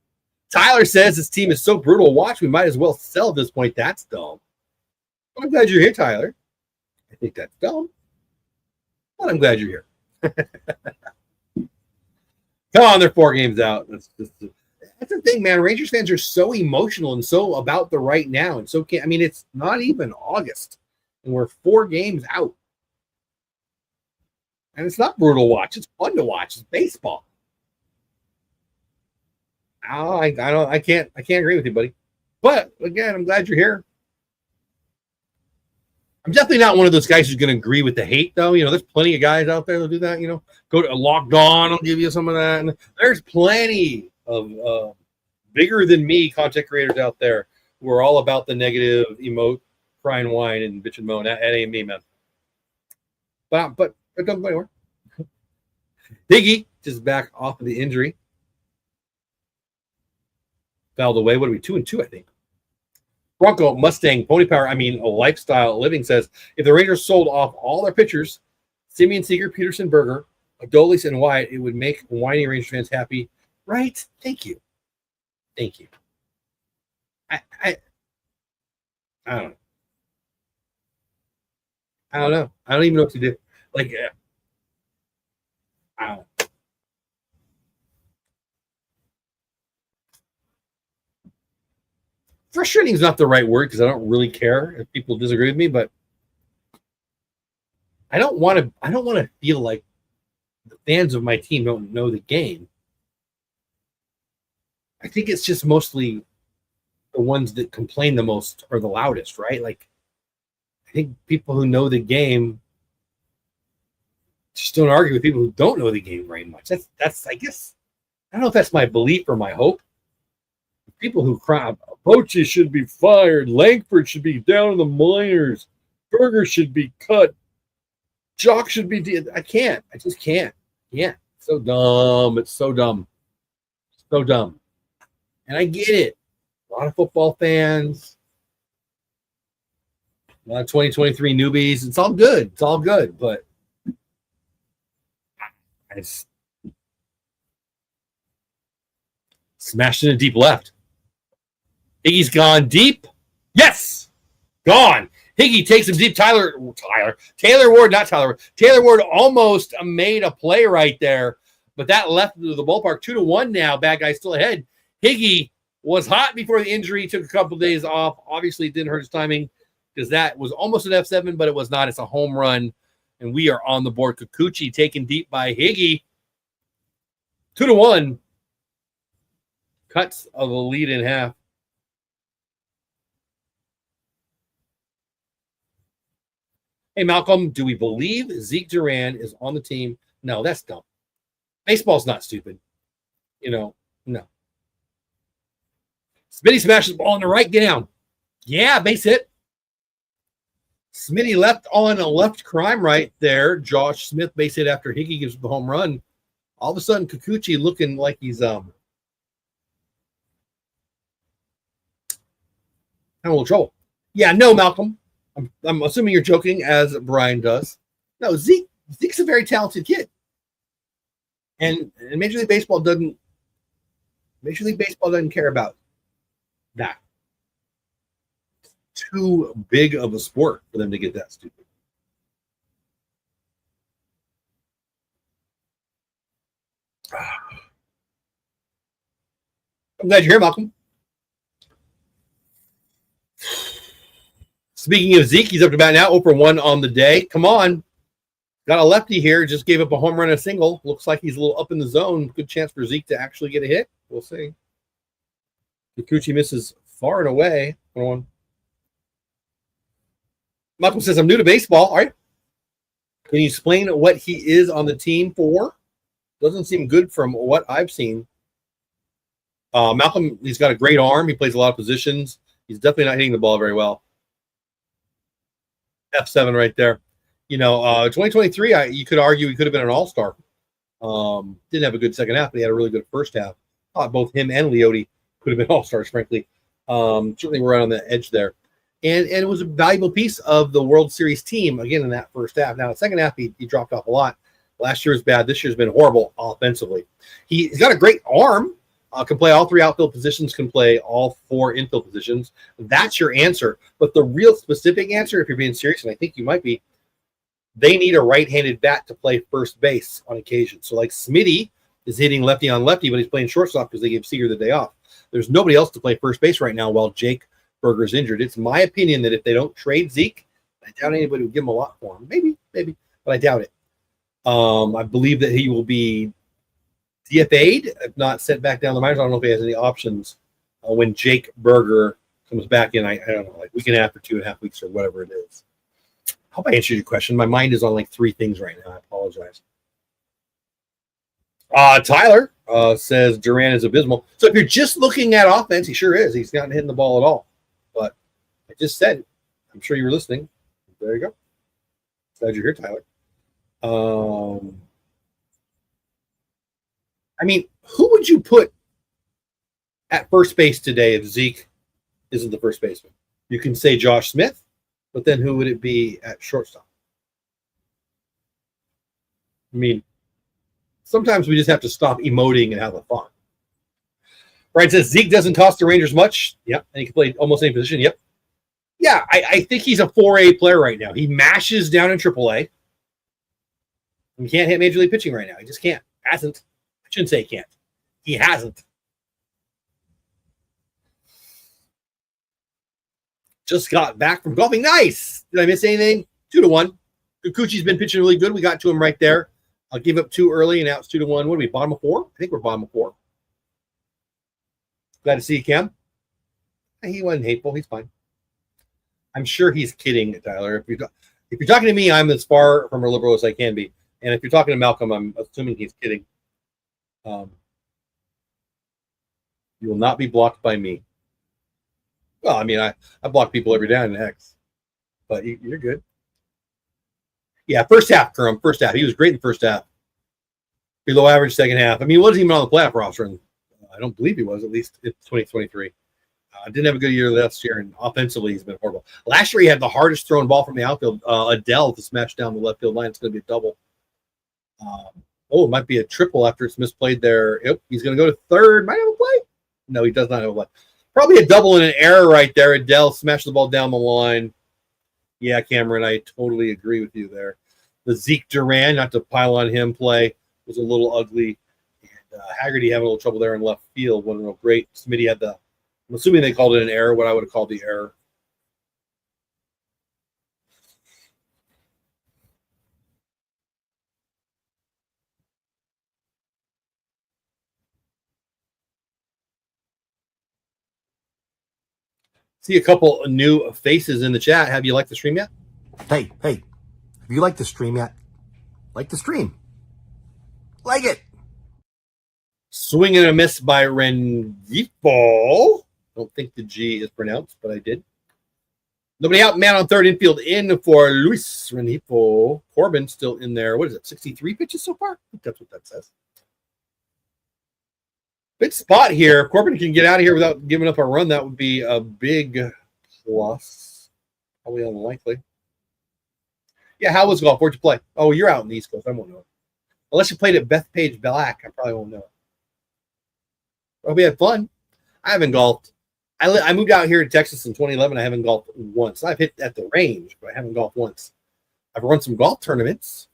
Tyler says this team is so brutal to watch, we might as well sell at this point. That's dumb. I'm glad you're here, Tyler. I think that's dumb. But I'm glad you're here. Come on, they're 4 games out. That's the thing, man. Rangers fans are so emotional and so about the right now. And so it's not even August. And we're 4 games out. And it's not brutal to watch. It's fun to watch. It's baseball. Oh, I can't agree with you, buddy. But again, I'm glad you're here. I'm definitely not one of those guys who's going to agree with the hate, though. There's plenty of guys out there that do that. Go to Locked On. I'll give you some of that. And there's plenty of bigger than me content creators out there who are all about the negative emote, crying, whine, and bitch and moan. That ain't me, man. But it doesn't go anywhere. Higgy just back off of the injury. fouled away. What are we, 2-2, I think. Bronco, Mustang, Pony Power, a lifestyle living says, if the Rangers sold off all their pitchers, Simeon, Seager, Peterson, Berger, Adolis, and Wyatt, it would make whiny Rangers fans happy. Right? Thank you. Thank you. I don't know. I don't know. I don't even know what to do. Like, I don't know. Frustrating is not the right word because I don't really care if people disagree with me, but I don't want to feel like the fans of my team don't know the game. I think it's just mostly the ones that complain the most are the loudest, right? Like, I think people who know the game just don't argue with people who don't know the game very much. That's I guess, I don't know if that's my belief or my hope. People who cry, Bochy should be fired, Langford should be down in the minors, Berger should be cut, Jock should be. I just can't. Yeah, so dumb. It's so dumb. So dumb. And I get it. A lot of football fans, a lot of 2023 newbies. It's all good. It's all good. But I just smashed in a deep left. Higgy's gone deep. Yes. Gone. Higgy takes him deep. Taylor Ward, not Tyler Ward. Taylor Ward almost made a play right there, but that left to the ballpark. 2-1 now. Bad guy still ahead. Higgy was hot before the injury. Took a couple of days off. Obviously, it didn't hurt his timing because that was almost an F7, but it was not. It's a home run, and we are on the board. Kikuchi taken deep by Higgy. 2-1. Cuts of the lead in half. Hey, Malcolm, do we believe Zeke Duran is on the team? No, that's dumb. Baseball's not stupid. No. Smitty smashes the ball on the right. Get down. Yeah, base hit. Smitty left on a left crime right there. Josh Smith base hit after Higgy gives the home run. All of a sudden, Kikuchi looking like he's having a little trouble. Yeah, no, Malcolm. I'm assuming you're joking, as Brian does. No, Zeke's a very talented kid, and Major League Baseball doesn't care about that. It's too big of a sport for them to get that stupid. I'm glad you're here, Malcolm. Speaking of Zeke, he's up to bat now, 0-1 on the day. Come on. Got a lefty here. Just gave up a home run and a single. Looks like he's a little up in the zone. Good chance for Zeke to actually get a hit. We'll see. Kikuchi misses far and away. 1-1. Malcolm says, I'm new to baseball. All right. Can you explain what he is on the team for? Doesn't seem good from what I've seen. Malcolm, he's got a great arm. He plays a lot of positions. He's definitely not hitting the ball very well. F7 right there. 2023, you could argue he could have been an all-star. Didn't have a good second half, but he had a really good first half. Both him and Leote could have been all-stars, frankly. Certainly we're right on the edge there. And it was a valuable piece of the World Series team, again, in that first half. Now, the second half, he dropped off a lot. Last year was bad. This year's been horrible offensively. He's got a great arm. Can play all three outfield positions, can play all four infield positions. That's your answer. But the real specific answer, if you're being serious, and I think you might be, they need a right-handed bat to play first base on occasion. So like Smitty is hitting lefty on lefty, but he's playing shortstop because they gave Seager the day off. There's nobody else to play first base right now while Jake Berger's injured. It's my opinion that if they don't trade Zeke, I doubt anybody would give him a lot for him. Maybe, but I doubt it. I believe that he will be DFA'd, if not sent back down the minors. I don't know if he has any options when Jake Berger comes back in. I don't know, like week and a half or 2.5 weeks or whatever it is. I hope I answered your question. My mind is on like 3 things right now. I apologize. Tyler says Duran is abysmal. So if you're just looking at offense, he sure is. He's not hitting the ball at all. But I just said, I'm sure you were listening. There you go. Glad you're here, Tyler. Who would you put At first base today, if Zeke isn't the first baseman, you can say Josh Smith, but then who would it be at shortstop? I mean, sometimes we just have to stop emoting and have a fun. Brian says Zeke doesn't cost the Rangers much. Yep. And he can play almost any position. Yep. Yeah, I think he's a 4A player right now. He mashes down in AAA. He can't hit major league pitching right now. He just can't. Hasn't. I shouldn't say he can't. He hasn't. Just got back from golfing. Nice. Did I miss anything? 2-1. Kikuchi's been pitching really good. We got to him right there. I'll give up 2 early, and now it's 2-1. What are we, bottom of 4? I think we're bottom of 4. Glad to see you, Cam. He wasn't hateful. He's fine. I'm sure he's kidding, Tyler. If you're talking to me, I'm as far from a liberal as I can be. And if you're talking to Malcolm, I'm assuming he's kidding. You will not be blocked by me. Well, I mean, I block people every day on X. But you're good. Yeah, first half, Kerm. First half. He was great in the first half. Below average second half. I mean, he wasn't even on the playoff roster. And I don't believe he was, at least in 2023. Didn't have a good year last year, and offensively he's been horrible. Last year he had the hardest thrown ball from the outfield. Adele to smash down the left field line. It's going to be a double. It might be a triple after it's misplayed there. Yep, he's going to go to third. Might have a play. No, he does not have a play. Probably a double and an error right there. Adele smashed the ball down the line. Yeah, Cameron, I totally agree with you there. The Zeke Duran, not to pile on him, play was a little ugly. And Haggerty having a little trouble there in left field. Wasn't real great. Smitty had the. I'm assuming they called it an error, what I would have called the error. See a couple of new faces in the chat. Have you liked the stream yet?
Hey, have you liked the stream yet? Like the stream. Like it.
Swing and a miss by Rengifo. Don't think the G is pronounced, but I did. Nobody out. Man on third, infield in for Luis Rengifo. Corbin still in there. What is it? 63 pitches so far? I think that's what that says. Big spot here. If Corbin can get out of here without giving up a run, that would be a big plus. Probably unlikely. Yeah, how was golf? Where'd you play? Oh, you're out in the East Coast. I won't know it. Unless you played at Bethpage Black, I probably won't know it. Well, we had fun. I haven't golfed. I moved out here to Texas in 2011. I haven't golfed once. I've hit at the range, but I haven't golfed once. I've run some golf tournaments.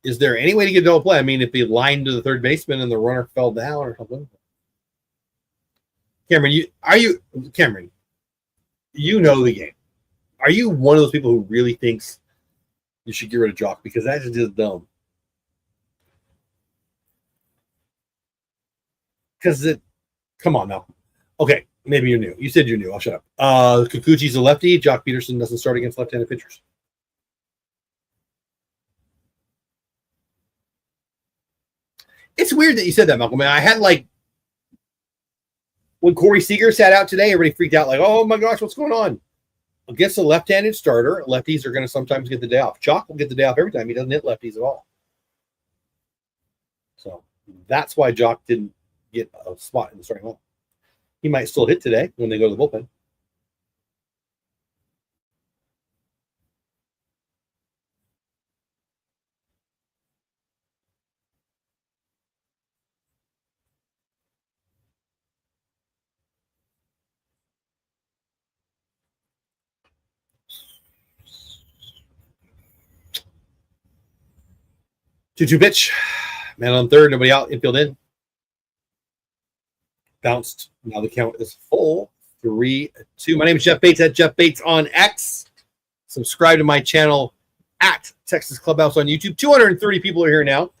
Is there any way to get double play? I mean, if he lined to the third baseman and the runner fell down or something. Cameron, Cameron, you know the game. Are you one of those people who really thinks you should get rid of Jock? Because that's just dumb. Because come on now. Okay, maybe you're new. You said you're new. I'll shut up. Kikuchi's a lefty. Jock Peterson doesn't start against left-handed pitchers. It's weird that you said that, Malcolm. I had when Corey Seager sat out today, everybody freaked out oh my gosh, what's going on? Against a left-handed starter, lefties are going to sometimes get the day off. Jock will get the day off every time. He doesn't hit lefties at all. So that's why Jock didn't get a spot in the starting lineup. He might still hit today when they go to the bullpen. Two pitch. Man on third, nobody out, infield in. Bounced. Now the count is full. 3-2. My name is Jeff Bates at Jeff Bates on X. Subscribe to my channel at Texas Clubhouse on YouTube. 230 people are here now.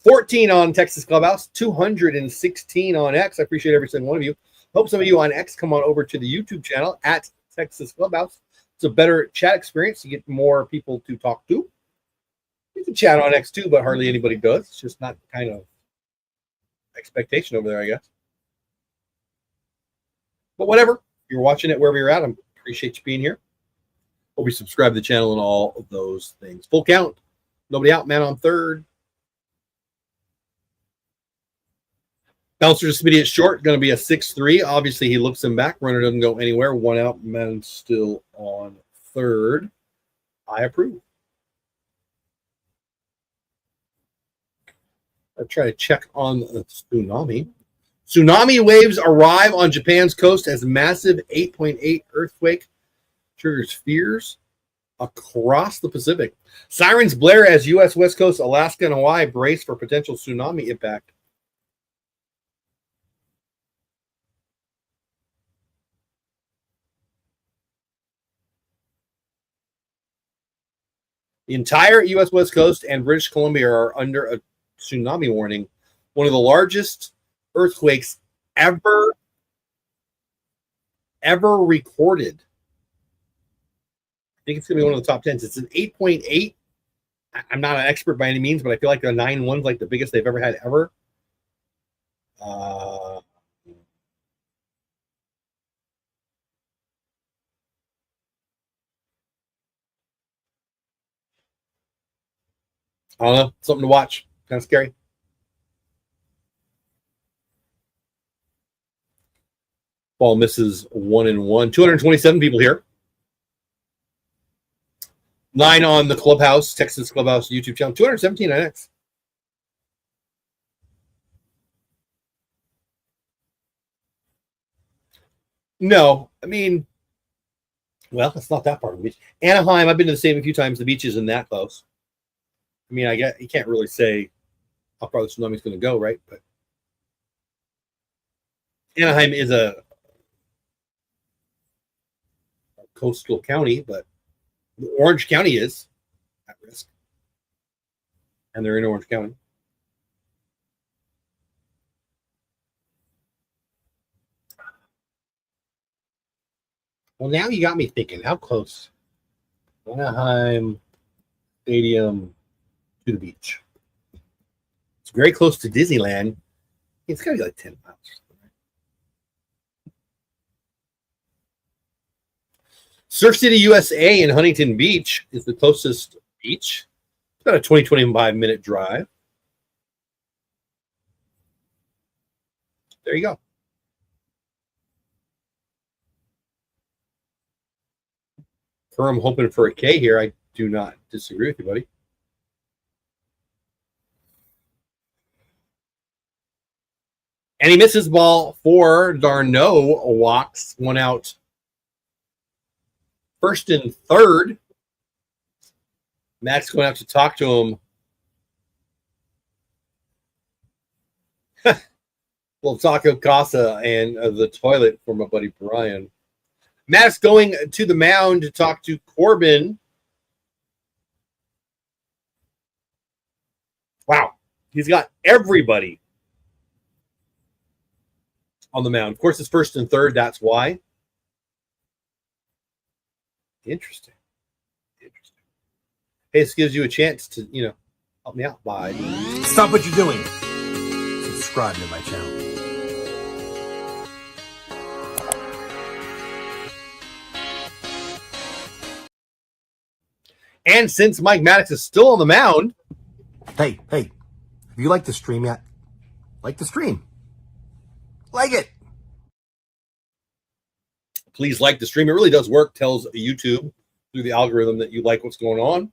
14 on Texas Clubhouse. 216 on X. I appreciate every single one of you. Hope some of you on X come on over to the YouTube channel at Texas Clubhouse. It's a better chat experience. You get more people to talk to. You can chat on X too, but hardly anybody does. It's just not kind of expectation over there, I guess. But whatever. You're watching it wherever you're at. I appreciate you being here. Hope you subscribe to the channel and all of those things. Full count. Nobody out. Man on third. Bouncer just immediate short, going to be a 6-3. Obviously, he looks him back. Runner doesn't go anywhere. One out, man still on third. I approve. I'll try to check on the tsunami. Tsunami waves arrive on Japan's coast as massive 8.8 earthquake triggers fears across the Pacific. Sirens blare as U.S. West Coast, Alaska, and Hawaii brace for potential tsunami impact. The entire U.S. West Coast and British Columbia are under a tsunami warning, one of the largest earthquakes ever recorded. I think it's going to be one of the top 10s. It's an 8.8. I'm not an expert by any means, but I feel like the 9.1 is like the biggest they've ever had ever. I don't know. Something to watch. Kind of scary. Ball misses 1-1. 227 people here. 9 on the Clubhouse, Texas Clubhouse YouTube channel. 217 IX. No, I mean, well, it's not that far from the beach. Anaheim, I've been to the same a few times. The beach isn't that close. I mean, I get you can't really say how far the tsunami's going to go, right? But Anaheim is a coastal county, but Orange County is at risk, and they're in Orange County. Well, now you got me thinking. How close? Anaheim Stadium to the beach. It's very close to Disneyland. It's got to be like 10 miles. Surf City, USA in Huntington Beach is the closest beach. It's about a 25-minute drive. There you go. I'm hoping for a K here. I do not disagree with you, buddy. And he misses ball for Darno. Walks one out. First and third. Matt's going to have to talk to him. Little taco casa and the toilet for my buddy Brian. Matt's going to the mound to talk to Corbin. Wow. He's got everybody on the mound. Of course, it's first and third. That's why. Interesting. Hey, this gives you a chance to, help me out by.
Stop what you're doing. Subscribe to my channel.
And since Mike Maddox is still on the mound.
Hey, have you liked the stream yet? Like the stream. Like it.
Please like the stream. It really does work. Tells YouTube through the algorithm that you like what's going on.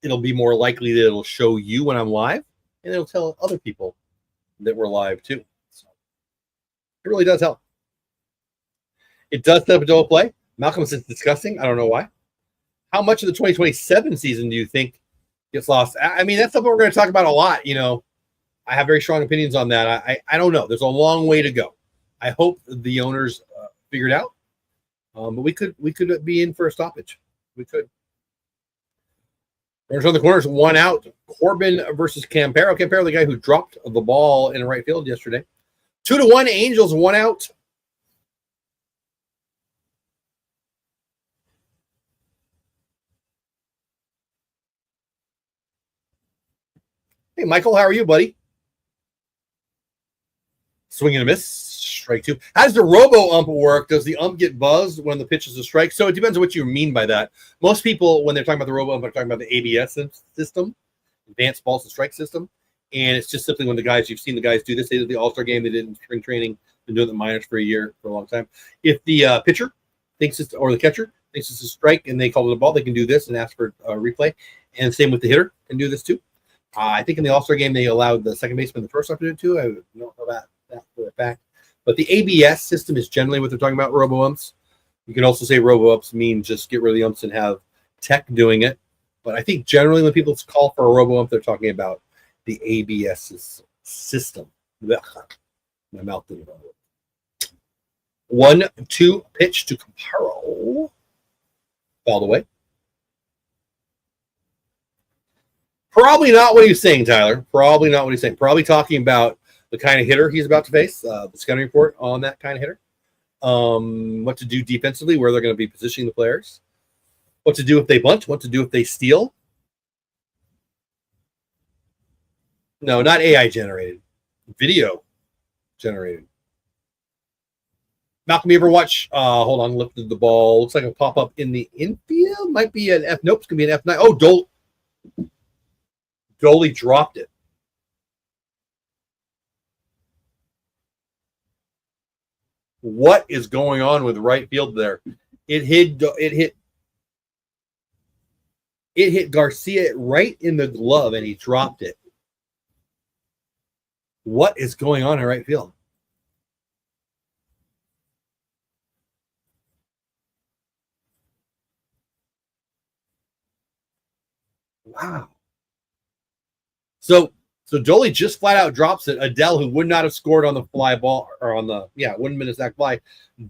It'll be more likely that it'll show you when I'm live, and it'll tell other people that we're live too. So it really does help. It does set up a double play. Malcolm says it's disgusting. I don't know why. How much of the 2027 season do you think gets lost? I mean, that's something we're going to talk about a lot. I have very strong opinions on that. I don't know. There's a long way to go. I hope the owners figure it out. But we could be in for a stoppage. We could. Runners on the corners, one out. Corbin versus Campero. Campero, the guy who dropped the ball in right field yesterday. 2-1 Angels, one out. Hey, Michael, how are you, buddy? Swing and a miss. Strike two. How does the robo-ump work? Does the ump get buzzed when the pitch is a strike? So it depends on what you mean by that. Most people, when they're talking about the robo-ump, are talking about the ABS system, advanced balls and strike system. And it's just simply when you've seen the guys do this. They did the All-Star game. They did in spring training. Been doing the minors for a long time. If the pitcher or the catcher thinks it's a strike and they call it a ball, they can do this and ask for a replay. And same with the hitter can do this too. I think in the All-Star game they allowed the second baseman the first up to do it too. I don't know that for a fact. But the ABS system is generally what they're talking about, robo-umps. You can also say robo-umps mean just get rid of the umps and have tech doing it. But I think generally when people call for a robo-ump, they're talking about the ABS system. Ugh. My mouth didn't go. 1-2 pitch to Camparo. Fouled away. Probably not what he's saying, Tyler. Probably not what he's saying. Probably talking about the kind of hitter he's about to face, the scouting report on that kind of hitter. What to do defensively, where they're going to be positioning the players. What to do if they bunt, what to do if they steal. No, not AI generated. Video generated. Malcolm, you ever watch, hold on, lifted the ball. Looks like a pop-up in the infield. Might be an F. Nope, it's going to be an F9. Oh, Dolly dropped it. What is going on with right field there? It hit Garcia right in the glove and he dropped it. What is going on in right field? Wow. So Dolly just flat out drops it. Adele, who would not have scored on the fly ball or wouldn't have been a sack fly,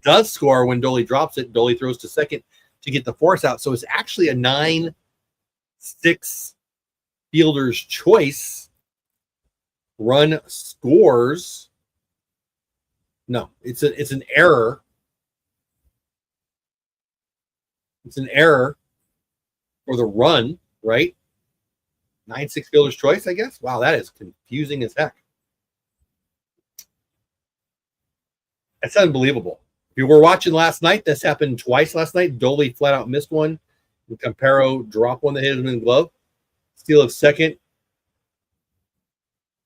does score when Dolly drops it. Dolly throws to second to get the force out. So it's actually a 9-6 fielder's choice. Run scores. No, it's an error. It's an error for the run, right? 9-6 fielder's choice, I guess. Wow, that is confusing as heck. That's unbelievable. If you were watching last night, this happened twice last night. Dolly flat out missed one. Camparo dropped one that hit him in the glove. Steal of second.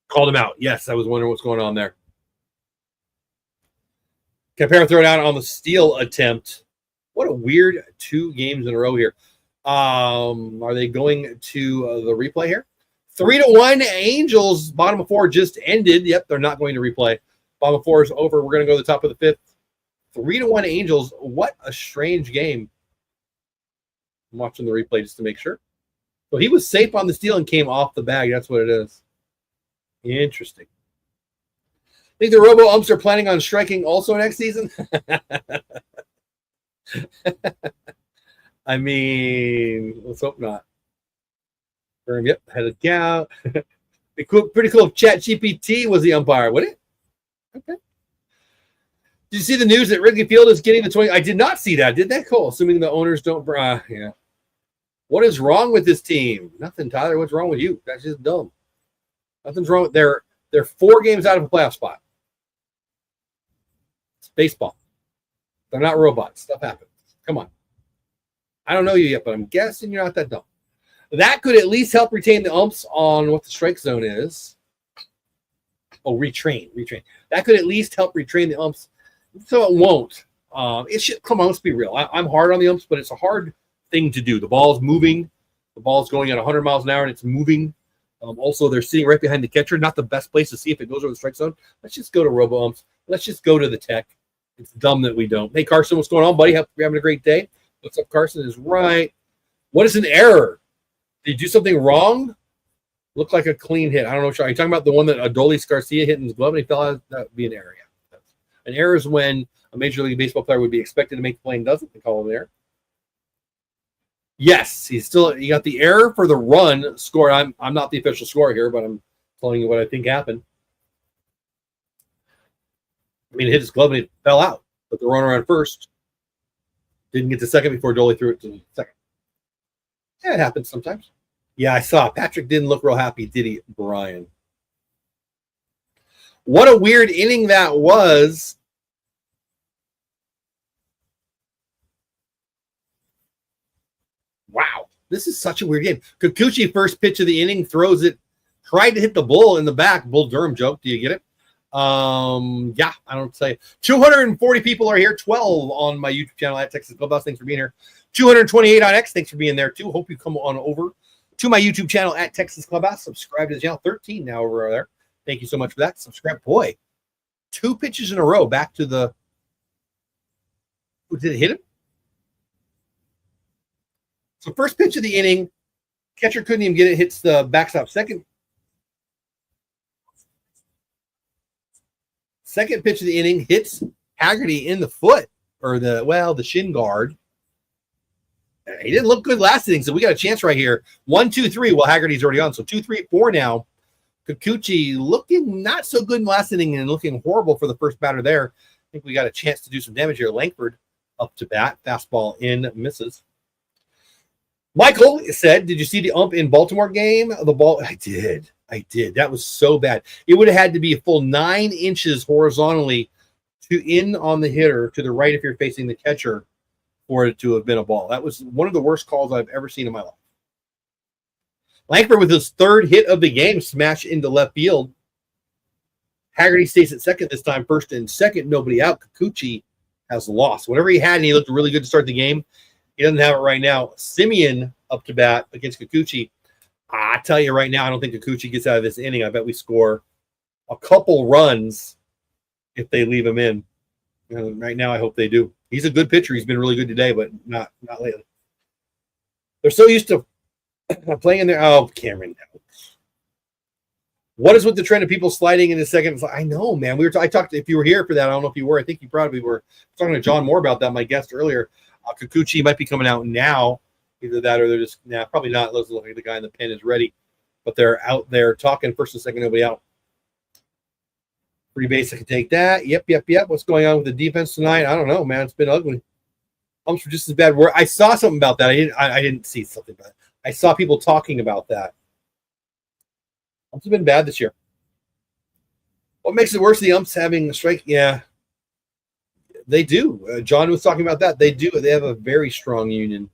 Called him out. Yes, I was wondering what's going on there. Camparo thrown out on the steal attempt. What a weird 2 games in a row here. Are they going to the replay here? 3-1 Angels. Bottom of 4 just ended. Yep, they're not going to replay. Bottom of 4 is over. We're going to go to the top of the 5th. 3-1 Angels. What a strange game. I'm watching the replay just to make sure. So he was safe on the steal and came off the bag. That's what it is. Interesting. Think the robo umps are planning on striking also next season? I mean, let's hope not. Yep, had a count. Pretty cool if ChatGPT was the umpire, would it? Okay. Did you see the news that Wrigley Field is getting the 20? I did not see that. Did that? Cool. Assuming the owners don't. Yeah. What is wrong with this team? Nothing, Tyler. What's wrong with you? That's just dumb. Nothing's wrong. They're 4 games out of a playoff spot. It's baseball. They're not robots. Stuff happens. Come on. I don't know you yet, but I'm guessing you're not that dumb. That could at least help retain the umps on what the strike zone is. Oh, retrain. That could at least help retrain the umps. So it won't. It should. Come on, let's be real. I'm hard on the umps, but it's a hard thing to do. The ball's moving. The ball's going at 100 miles an hour, and it's moving. Also, they're sitting right behind the catcher. Not the best place to see if it goes over the strike zone. Let's just go to robo-umps. Let's just go to the tech. It's dumb that we don't. Hey, Carson, what's going on, buddy? Hope you're having a great day. What's up, Carson? Is right. What is an error? Did you do something wrong? Looked like a clean hit. I don't know. Are you talking about the one that Adolis Garcia hit in his glove and he fell out? That would be an error. Yeah. An error is when a Major League Baseball player would be expected to make the play and doesn't. They call it an error. Yes, he got the error for the run score. I'm not the official scorer here, but I'm telling you what I think happened. I mean, it hit his glove and it fell out. But the runner on first didn't get to second before Dolly threw it to second. Yeah, it happens sometimes. Yeah, I saw. Patrick didn't look real happy, did he, Brian? What a weird inning that was. Wow. This is such a weird game. Kikuchi, first pitch of the inning, throws it Tried to hit the bull in the back. Bull Durham joke. Do you get it? Yeah, I don't say. 240 people are here. 12 on my YouTube channel at Texas Clubhouse. Thanks for being here. 228 on X. Thanks for being there too. Hope you come on over to my YouTube channel at Texas Clubhouse. Subscribe to the channel. 13 now over there. Thank you so much for that. Subscribe. Boy, 2 pitches in a row back to the. Did it hit him? So first pitch of the inning, catcher couldn't even get it. Hits the backstop. Second pitch of the inning hits Haggerty in the foot or the shin guard. He didn't look good last inning, so we got a chance right here. 1, 2, 3. Well, Haggerty's already on, so 2, 3, 4 now. Kikuchi looking not so good in last inning and looking horrible for the first batter there. I think we got a chance to do some damage here. Langford up to bat, fastball in, misses. Michael said, "Did you see the ump in Baltimore game? The ball." I did. That was so bad. It would have had to be a full 9 inches horizontally to in on the hitter to the right if you're facing the catcher for it to have been a ball. That was one of the worst calls I've ever seen in my life. Langford with his 3rd hit of the game smashed into left field. Haggerty stays at second this time. First and second, nobody out. Kikuchi has lost. Whatever he had, and he looked really good to start the game. He doesn't have it right now. Simeon up to bat against Kikuchi. I tell you right now, I don't think Kikuchi gets out of this inning. I bet we score a couple runs if they leave him in. Right now, I hope they do. He's a good pitcher. He's been really good today, but not lately. They're so used to playing in there. Oh, Cameron. What is with the trend of people sliding in the second? I know, man. I talked. If you were here for that, I don't know if you were. I think you probably were. Talking to John Moore about that, my guest earlier. Kikuchi might be coming out now. Either that or they're just probably not. Looks like the guy in the pen is ready, but they're out there talking first and second, nobody out. Free base, I can take that. Yep. What's going on with the defense tonight? I don't know, man. It's been ugly. Umps were just as bad. I saw something about that. I didn't see something about it. I saw people talking about that. Umps have been bad this year. What makes it worse? The umps having a strike? Yeah, they do. John was talking about that. They do. They have a very strong union.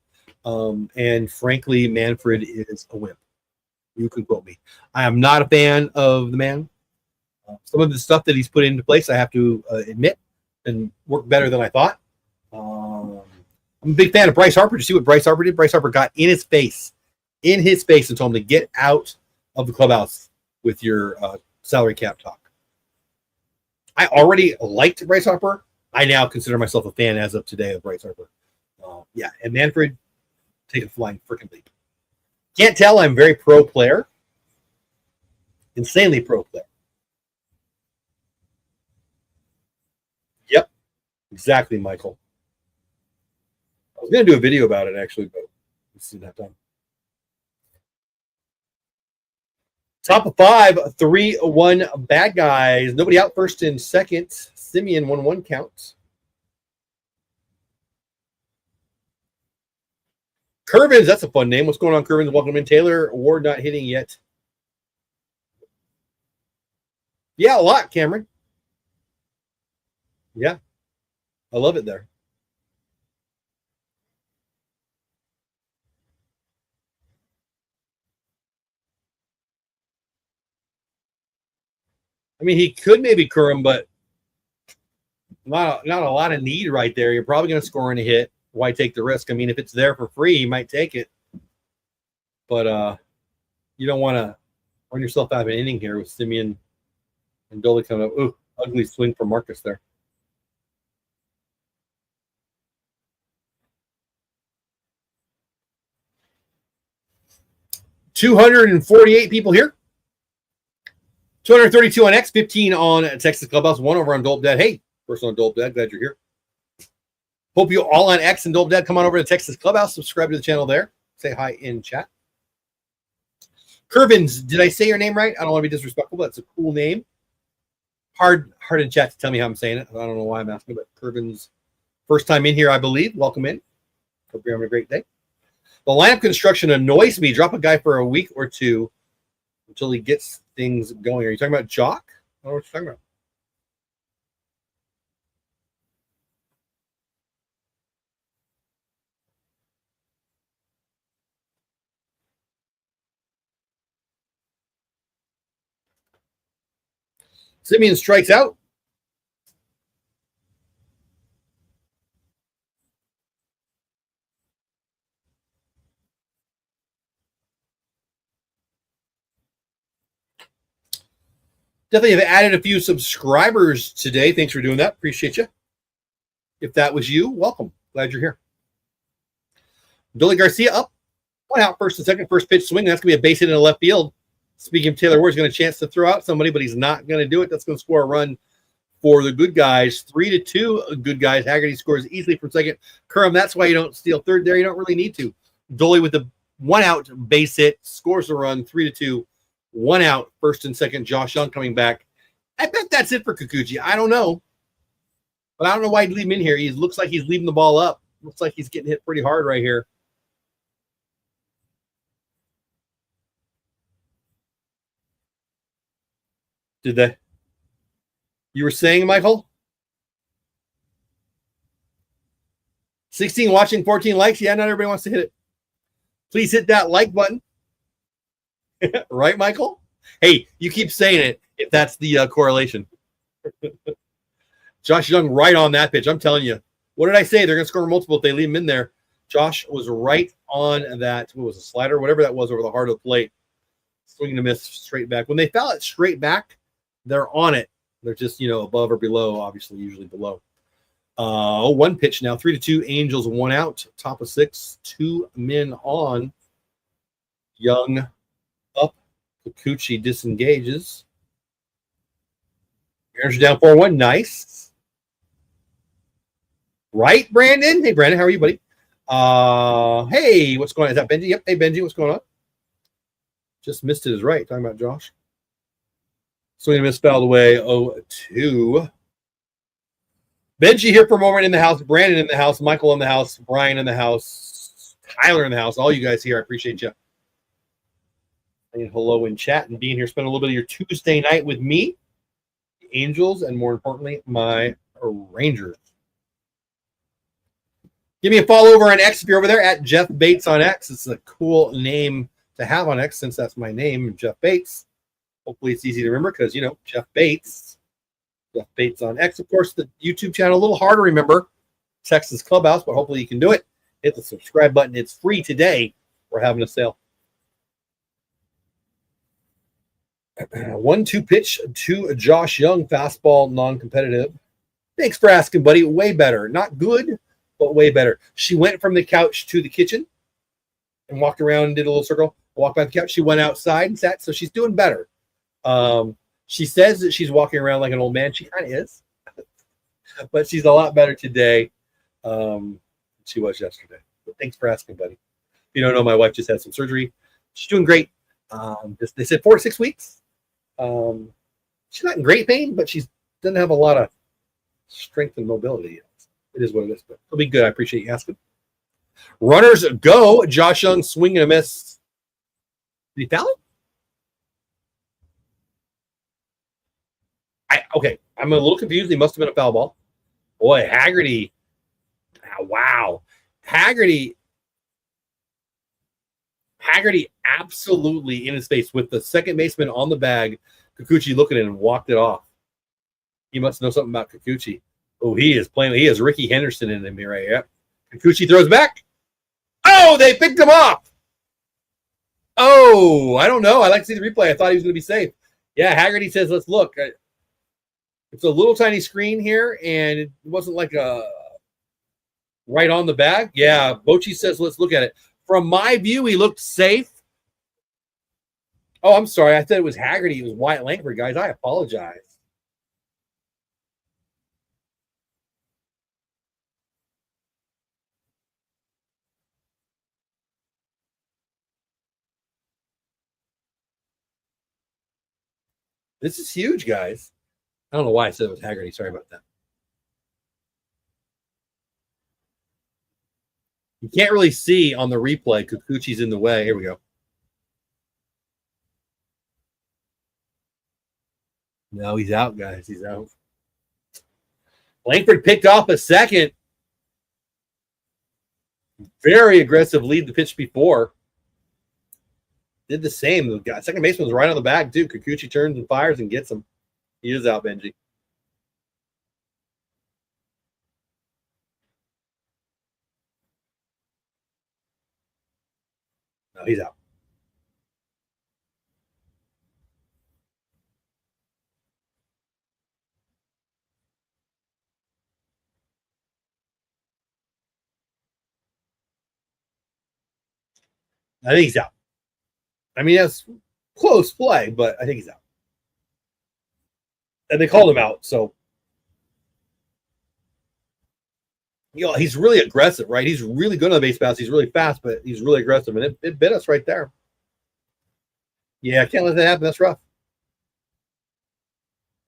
And frankly, Manfred is a wimp. You can quote me. I am not a fan of the man. Some of the stuff that he's put into place, I have to admit, and worked better than I thought. I'm a big fan of Bryce Harper. Did you see what Bryce Harper did? Bryce Harper got in his face and told him to get out of the clubhouse with your salary cap talk. I already liked Bryce Harper. I now consider myself a fan as of today of Bryce Harper. And Manfred, take a flying freaking leap. Can't tell I'm very pro player. Insanely pro player. Yep. Exactly, Michael. I was going to do a video about it, actually, but let's see that time. Top of 5, 3-1 bad guys. Nobody out first and second. Simeon 1-1 count. Curvins, that's a fun name. What's going on, Curvins? Welcome in. Taylor Ward not hitting yet. Yeah, a lot, Cameron. Yeah, I love it there. I mean, he could maybe Curran, but not a lot of need right there. You're probably going to score in a hit. Why take the risk? I mean, if it's there for free, you might take it. But you don't want to run yourself out of an inning here with Simeon and Dolly coming up. Ooh, ugly swing from Marcus there. $248 people here. 232 on X, 15 on Texas Clubhouse, 1 over on Dope Dad. Hey, first on Dope Dad, glad you're here. Hope you all on X and Dope Dad come on over to Texas Clubhouse. Subscribe to the channel there. Say hi in chat. Curvins, did I say your name right? I don't want to be disrespectful, but it's a cool name. Hard in chat to tell me how I'm saying it. I don't know why I'm asking, but Curvins, first time in here, I believe. Welcome in. Hope you're having a great day. The lineup construction annoys me. Drop a guy for a week or two until he gets things going. Are you talking about Jock? I don't know what you're talking about. Simeon strikes out. Definitely have added a few subscribers today. Thanks for doing that. Appreciate you. If that was you, welcome. Glad you're here. Billy Garcia up. 1 out, first and second. First pitch swing. That's going to be a base hit in the left field. Speaking of Taylor Ward, he's got a chance to throw out somebody, but he's not going to do it. That's going to score a run for the good guys. 3-2 good guys. Haggerty scores easily from second. Curran, that's why you don't steal third there. You don't really need to. Dolly with the 1 out base hit, scores a run. 3-2. 1 out, first and second. Josh Young coming back. I bet that's it for Kikuchi. I don't know. But I don't know why he'd leave him in here. He looks like he's leaving the ball up. Looks like he's getting hit pretty hard right here. Did they? You were saying, Michael? 16 watching, 14 likes. Yeah, not everybody wants to hit it. Please hit that like button. Right, Michael? Hey, you keep saying it if that's the correlation. Josh Young right on that pitch. I'm telling you. What did I say? They're going to score multiple if they leave him in there. Josh was right on that. What was a slider? Whatever that was over the heart of the plate. Swinging a miss straight back. When they foul it straight back, they're on it. They're just, above or below, obviously, usually below. 1 pitch now. 3-2 Angels, 1 out. Top of 6. 2 men on. Young up. Kikuchi disengages. Mariners are down 4-1. Nice. Right, Brandon? Hey, Brandon, how are you, buddy? Hey, what's going on? Is that Benji? Yep. Hey, Benji, what's going on? Just missed it is right. Talking about Josh. Swing and miss, fouled away. 0-2. Benji here for a moment in the house. Brandon in the house. Michael in the house. Brian in the house. Tyler in the house. All you guys here, I appreciate you. And hello in chat and being here. Spend a little bit of your Tuesday night with me, the Angels, and more importantly, my Rangers. Give me a follow over on X if you're over there at Jeff Bates on X. It's a cool name to have on X since that's my name, Jeff Bates. Hopefully it's easy to remember because, Jeff Bates. Jeff Bates on X. Of course, the YouTube channel, a little hard to remember. Texas Clubhouse, but hopefully you can do it. Hit the subscribe button. It's free today. We're having a sale. 1-2 pitch to Josh Young. Fastball, non-competitive. Thanks for asking, buddy. Way better. Not good, but way better. She went from the couch to the kitchen and walked around and did a little circle. Walked by the couch. She went outside and sat, so she's doing better. She says that she's walking around like an old man. She kind of is. But she's a lot better today than she was yesterday. But thanks for asking, buddy. If you don't know, my wife just had some surgery. She's doing great. They said 4 to 6 weeks. She's not in great pain, but she doesn't have a lot of strength and mobility yet. It is what it is, but it'll be good. I appreciate you asking. Runners go. Josh Young swing and a miss. Did he foul it? Okay, I'm a little confused. He must have been a foul ball. Boy, Haggerty. Wow. Haggerty absolutely in his face with the second baseman on the bag. Kikuchi looking at him and walked it off. He must know something about Kikuchi. Oh, he is playing. He has Ricky Henderson in him here, right? Yep. Kikuchi throws back. Oh, they picked him off. Oh, I don't know. I like to see the replay. I thought he was going to be safe. Yeah, Haggerty says, let's look. It's a little tiny screen here, and it wasn't like a right on the bag. Yeah, Bochy says, let's look at it. From my view, he looked safe. Oh, I'm sorry. I said it was Haggerty. It was Wyatt Langford, guys. I apologize. This is huge, guys. I don't know why I said it was Haggerty. Sorry about that. You can't really see on the replay. Kikuchi's in the way. Here we go. No, he's out, guys. He's out. Langford picked off a second. Very aggressive lead the pitch before. Did the same. The second baseman was right on the bag, too. Kikuchi turns and fires and gets him. He is out, Benji. No, he's out. I think he's out. I mean, that's close play, but I think he's out. And they called him out, so he's really aggressive, right? He's really good on the base pass. He's really fast, but he's really aggressive, and it bit us right there. Yeah, I can't let that happen. That's rough.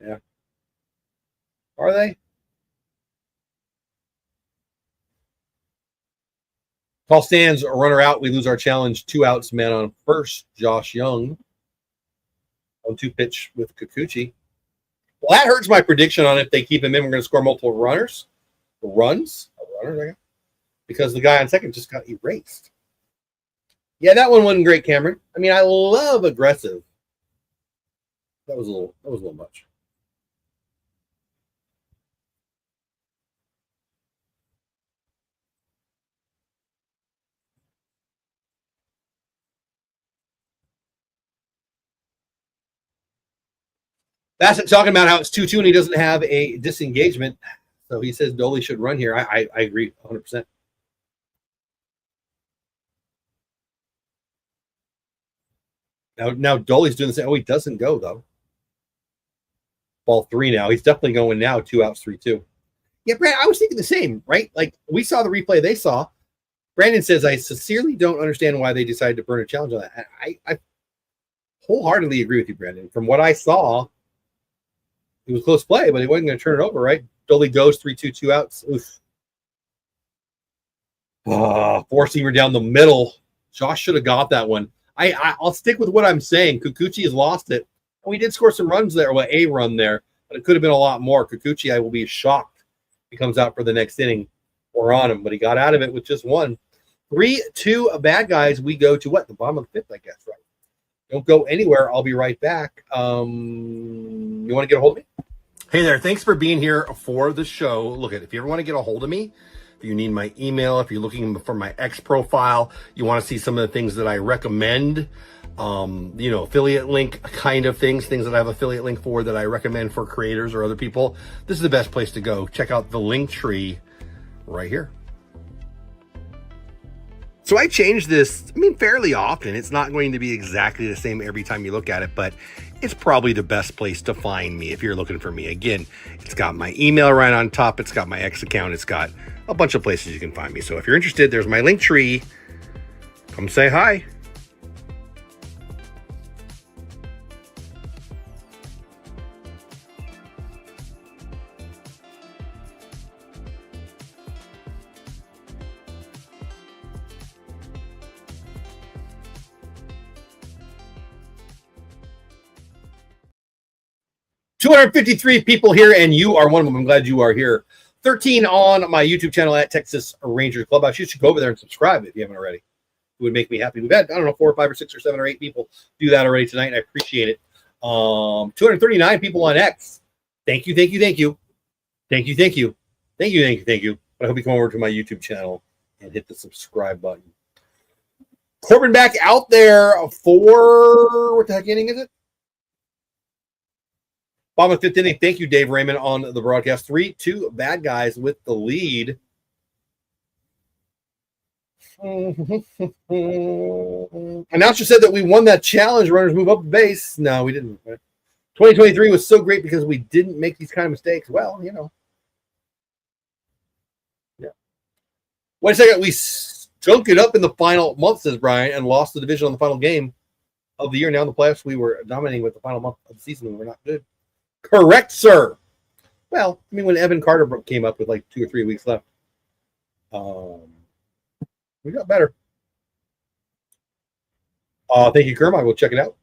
Yeah. Are they? Call stands, a runner out. We lose our challenge. 2 outs, man on first. Josh Young on 2 pitch with Kikuchi. Well, that hurts my prediction on if they keep him in. We're going to score multiple runs, because the guy on second just got erased. Yeah, that one wasn't great, Cameron. I mean, I love aggressive. That was a little much. Bassett talking about how it's 2-2 and he doesn't have a disengagement. So he says Dolly should run here. I agree 100%. Now Dolly's doing the same. Oh, he doesn't go, though. Ball 3 now. He's definitely going now. 2 outs, 3-2. Yeah, Brad, I was thinking the same, right? Like, we saw the replay they saw. Brandon says, I sincerely don't understand why they decided to burn a challenge on that. I wholeheartedly agree with you, Brandon. From what I saw, it was close play, but he wasn't going to turn it over, right? Dolly goes 3-2, 2 outs. Oof. Four-seamer down the middle. Josh should have got that one. I'll stick with what I'm saying. Kikuchi has lost it. And we did score some runs there, well, a run there, but it could have been a lot more. Kikuchi, I will be shocked if he comes out for the next inning or on him, but he got out of it with just one. 3-2 bad guys. We go to what? The bottom of the 5th, I guess, right? Don't go anywhere. I'll be right back. You want to get a hold of me? Hey there. Thanks for being here for the show. Look, if you ever want to get a hold of me, if you need my email, if you're looking for my X profile, you want to see some of the things that I recommend, affiliate link kind of things that I have affiliate link for that I recommend for creators or other people, this is the best place to go. Check out the link tree right here. So I change this, fairly often. It's not going to be exactly the same every time you look at it, but it's probably the best place to find me if you're looking for me. Again, it's got my email right on top. It's got my X account. It's got a bunch of places you can find me. So if you're interested, there's my link tree. Come say hi. $253 people here, and you are one of them. I'm glad you are here. 13 on my YouTube channel at Texas Rangers Clubhouse. You should go over there and subscribe if you haven't already. It would make me happy. We've had, 4 or 5 or 6 or 7 or 8 people do that already tonight, and I appreciate it. 239 people on X. Thank you. But I hope you come over to my YouTube channel and hit the subscribe button. Corbin back out there for, what the heck inning is it? Bottom of 5th inning. Thank you, Dave Raymond, on the broadcast. 3-2 bad guys with the lead. Announcer said that we won that challenge. Runners move up the base. No, we didn't. 2023 was so great because we didn't make these kind of mistakes. Well, Yeah. Wait a second. We stunk it up in the final month, says Brian, and lost the division on the final game of the year. Now in the playoffs, we were dominating with the final month of the season. We were not good. Correct, sir. Well, when Evan Carter came up with like 2 or 3 weeks left, we got better. Thank you, Kerm. I will check it out.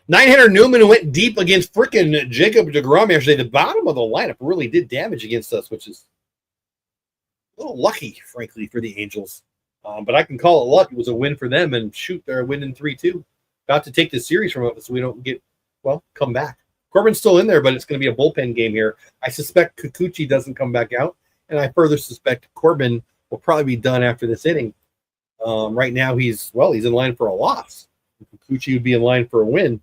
$900 Newman went deep against frickin' Jacob deGrom yesterday. The bottom of the lineup really did damage against us, which is a little lucky, frankly, for the Angels. But I can call it luck. It was a win for them, and shoot, they're winning 3-2. About to take the series from us so we don't come back. Corbin's still in there, but it's going to be a bullpen game here. I suspect Kikuchi doesn't come back out, and I further suspect Corbin will probably be done after this inning. Right now, he's in line for a loss. Kikuchi would be in line for a win,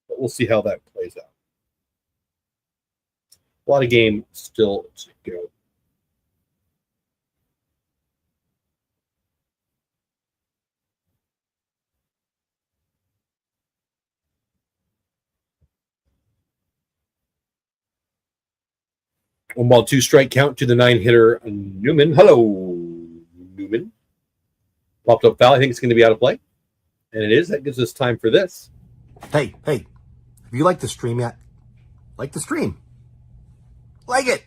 but we'll see how that plays out. A lot of game still to go. One ball, two strike count to the 9-hitter Newman. Hello, Newman. Popped up foul. I think it's going to be out of play. And it is. That gives us time for this.
Hey, have you liked the stream yet? Like the stream. Like it.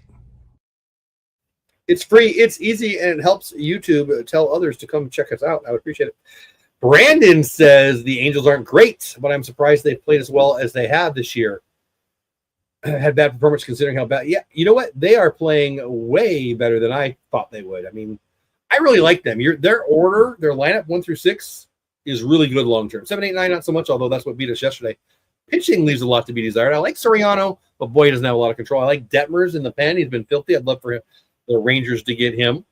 It's free, it's easy, and it helps YouTube tell others to come check us out. I would appreciate it. Brandon says the Angels aren't great, but I'm surprised they've played as well as they have this year. Had bad performance considering how bad. Yeah, you know what? They are playing way better than I thought they would. I mean, I really like them. Their order, their lineup 1 through 6 is really good long term. 7, 8, 9, not so much, although that's what beat us yesterday. Pitching leaves a lot to be desired. I like Soriano, but boy, he doesn't have a lot of control. I like Detmers in the pen. He's been filthy. I'd love for the Rangers to get him.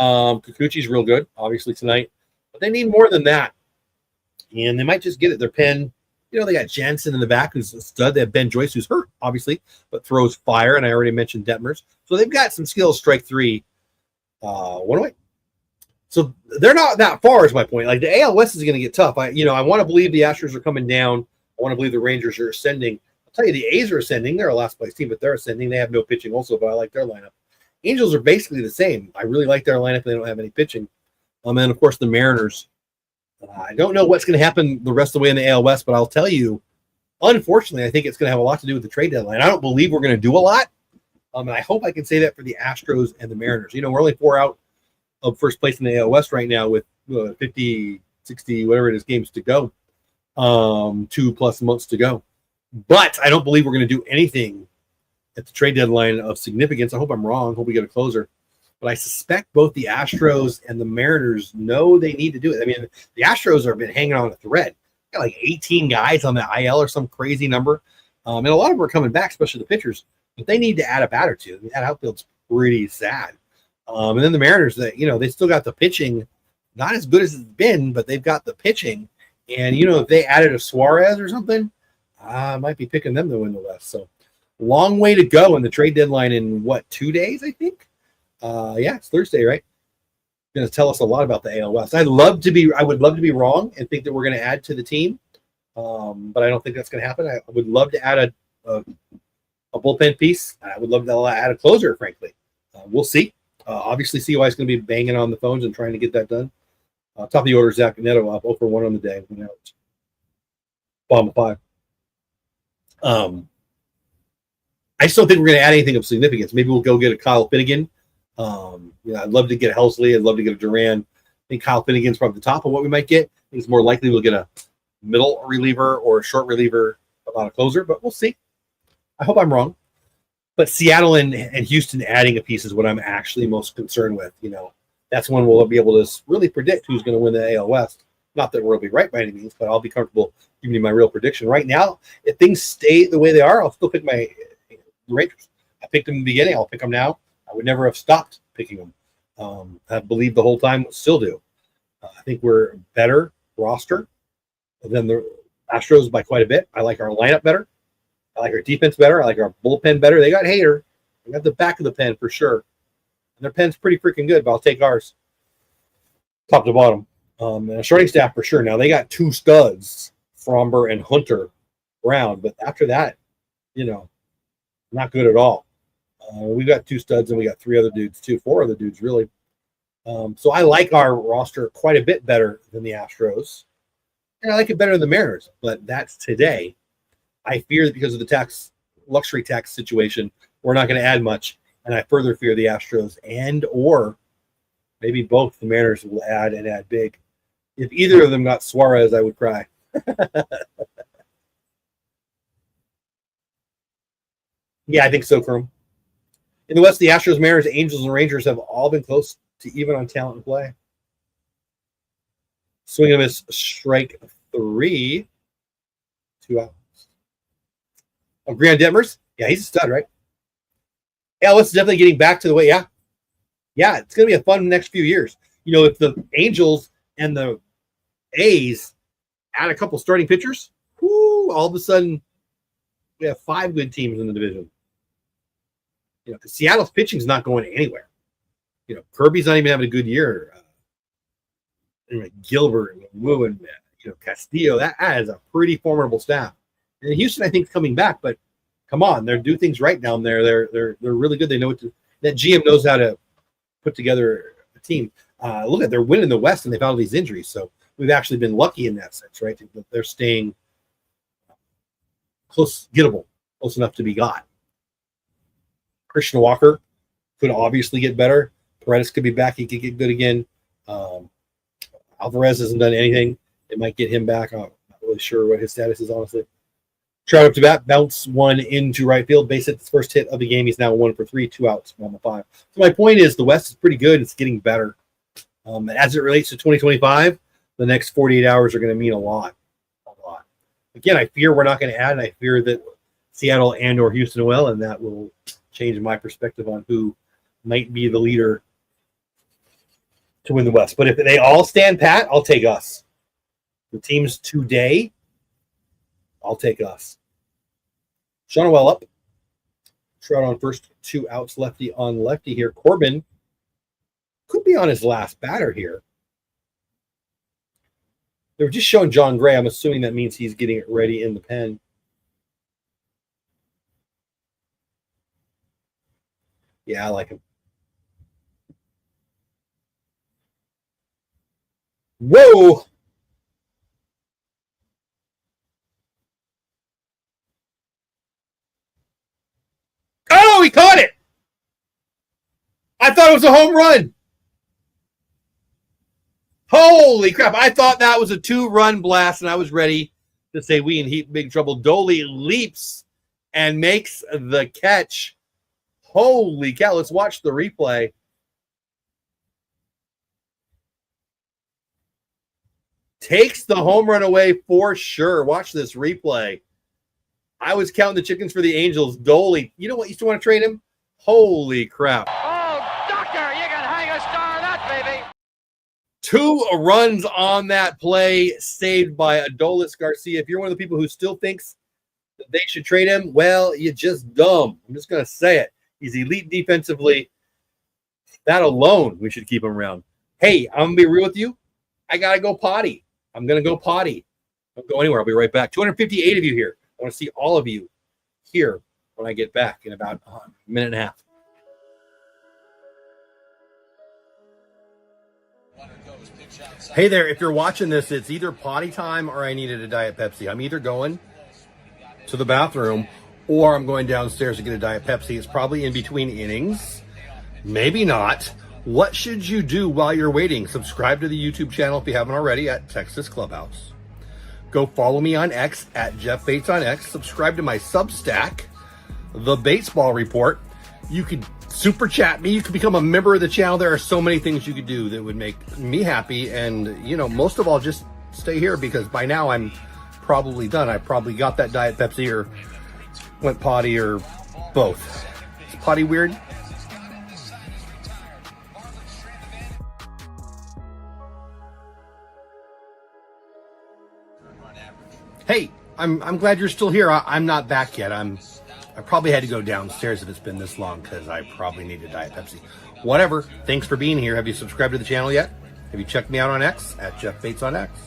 Kikuchi's real good, obviously, tonight. But they need more than that. And they might just get it. Their pen, they got Jansen in the back, who's a stud. They have Ben Joyce, who's hurt, obviously, but throws fire. And I already mentioned Detmers. So they've got some skills. Strike 3. One away. So they're not that far, is my point. Like, the AL West is going to get tough. I want to believe the Astros are coming down. I want to believe the Rangers are ascending. I'll tell you, the A's are ascending. They're a last place team, but they're ascending. They have no pitching also, but I like their lineup. Angels are basically the same. I really like their lineup. They don't have any pitching. And of course, the Mariners. I don't know what's going to happen the rest of the way in the AL West, but I'll tell you, unfortunately, I think it's going to have a lot to do with the trade deadline. I don't believe we're going to do a lot. And I hope I can say that for the Astros and the Mariners. We're only 4 out of first place in the AL West right now with 50, 60, whatever it is, games to go. 2+ months to go. But I don't believe we're going to do anything at the trade deadline of significance. I hope I'm wrong. Hope we get a closer. But I suspect both the Astros and the Mariners know they need to do it. I mean, the Astros have been hanging on a thread. Got like 18 guys on the IL or some crazy number. And a lot of them are coming back, especially the pitchers. But they need to add a bat or two. That outfield's pretty sad. And then the Mariners, they still got the pitching. Not as good as it's been, but they've got the pitching. And, if they added a Suarez or something, I might be picking them to win the West. So, long way to go in the trade deadline in, 2 days, I think? Yeah, it's Thursday, right? Going to tell us a lot about the AL West. I would love to be wrong and think that we're going to add to the team, but I don't think that's going to happen. I would love to add a bullpen piece. I would love to add a closer, frankly. We'll see. Obviously, CY is going to be banging on the phones and trying to get that done. Top of the order, Zach Neto up 0-for-1 on the day. Bottom of 5. I just don't think we're going to add anything of significance. Maybe we'll go get a Kyle Finnegan. I'd love to get a Helsley. I'd love to get a Duran. I think Kyle Finnegan's probably the top of what we might get. I think it's more likely we'll get a middle reliever or a short reliever, but not a closer, but we'll see. I hope I'm wrong. But Seattle and Houston adding a piece is what I'm actually most concerned with. That's when we'll be able to really predict who's going to win the AL West. Not that we'll be right by any means, but I'll be comfortable giving you my real prediction. Right now, if things stay the way they are, I'll still pick my Rangers. I picked them in the beginning. I'll pick them now. I would never have stopped picking them. I've believed the whole time, still do. I think we're better roster than the Astros by quite a bit. I like our lineup better. I like our defense better. I like our bullpen better. They got Hader. They got the back of the pen for sure. And their pen's pretty freaking good, but I'll take ours. Top to bottom. And a starting staff for sure. Now, they got 2 studs, Fromber and Hunter Brown. But after that, not good at all. We've got 2 studs and we got 3 other dudes too. 4 other dudes, really. So I like our roster quite a bit better than the Astros. And I like it better than the Mariners. But that's today. I fear that because of the luxury tax situation, we're not going to add much. And I further fear the Astros or maybe both the Mariners will add and add big. If either of them got Suarez, I would cry. Yeah, I think so, In the West, the Astros, Mariners, Angels, and Rangers have all been close to even on talent and play. Swing and a miss, strike 3. 2 outs. Oh, Grant Detmers? Yeah, he's a stud, right? Ellis is definitely getting back to the way. Yeah. Yeah, it's going to be a fun next few years. You know, if the Angels and the A's add a couple starting pitchers, whoo, all of a sudden we have 5 good teams in the division. You know, Seattle's pitching is not going anywhere. You know, Kirby's not even having a good year. Gilbert and Wu and Castillo, that is a pretty formidable staff. And Houston, I think, is coming back, but come on, they're doing things right down there. They're really good. They know what to. That GM knows how to put together a team. Look at they're winning the West, and they've had all these injuries. So we've actually been lucky in that sense, right? They're staying close enough to be got. Christian Walker could obviously get better. Paredes could be back. He could get good again. Alvarez hasn't done anything. It might get him back. I'm not really sure what his status is, honestly. Trout up to bat, bounce one into right field. Base hit, the first hit of the game. He's now 1 for 3, 2 outs, 1 for 5. So my point is the West is pretty good. It's getting better. As it relates to 2025, the next 48 hours are going to mean a lot. A lot. Again, I fear we're not going to add, and I fear that Seattle and or Houston will, and that will change my perspective on who might be the leader to win the West. But if they all stand pat, I'll take us. The teams today, I'll take us. Shonwell up. Trout on first, 2 outs, lefty on lefty here. Corbin could be on his last batter here. They were just showing John Gray. I'm assuming that means he's getting it ready in the pen. Yeah, I like him. Whoa! Oh, he caught it! I thought it was a home run. Holy crap. I thought that was a 2-run blast, and I was ready to say we in big trouble. Dolly leaps and makes the catch. Holy cow. Let's watch the replay. Takes the home run away for sure. Watch this replay. I was counting the chickens for the Angels. Dolly, you know what? You still want to trade him? Holy crap.
Oh, doctor, you can hang a star on that, baby.
2 runs on that play, saved by Adolis Garcia. If you're one of the people who still thinks that they should trade him, well, you're just dumb. I'm just going to say it. He's elite defensively. That alone, we should keep him around. Hey, I'm going to be real with you. I got to go potty. I'm going to go potty. Don't go anywhere. I'll be right back. 258 of you here. I want to see all of you here when I get back in about a minute and a half. Hey there, if you're watching this, it's either potty time or I needed a Diet Pepsi. I'm either going to the bathroom or I'm going downstairs to get a Diet Pepsi. It's probably in between innings. Maybe not. What should you do while you're waiting? Subscribe to the YouTube channel if you haven't already at Texas Clubhouse. Go follow me on X at Jeff Bates on X. Subscribe to my Substack, The Baseball Report. You could super chat me. You could become a member of the channel. There are so many things you could do that would make me happy. And, you know, most of all, just stay here because by now I'm probably done. I probably got that Diet Pepsi or went potty or both. Is potty weird? Hey, I'm glad you're still here. I'm not back yet. I probably had to go downstairs if it's been this long because I probably need a Diet Pepsi. Whatever. Thanks for being here. Have you subscribed to the channel yet? Have you checked me out on X at Jeff Bates on X?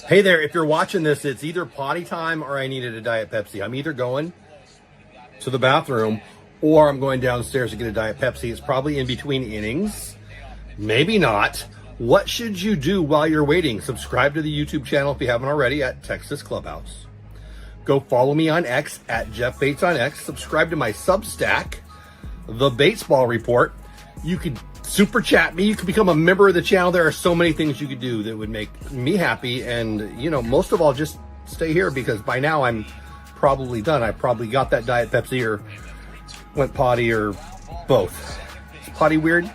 Hey there, if you're watching this, it's either potty time or I needed a Diet Pepsi. I'm either going to the bathroom or I'm going downstairs to get a Diet Pepsi. It's probably in between innings. Maybe not. What should you do while you're waiting? Subscribe to the YouTube channel if you haven't already at Texas Clubhouse. Go follow me on X at Jeff Bates on X. Subscribe to my Substack, The Baseball Report. You could super chat me. You could become a member of the channel. There are so many things you could do that would make me happy. And, you know, most of all, just
stay here because by now I'm probably done. I probably got that Diet Pepsi or went potty or both. Is potty weird?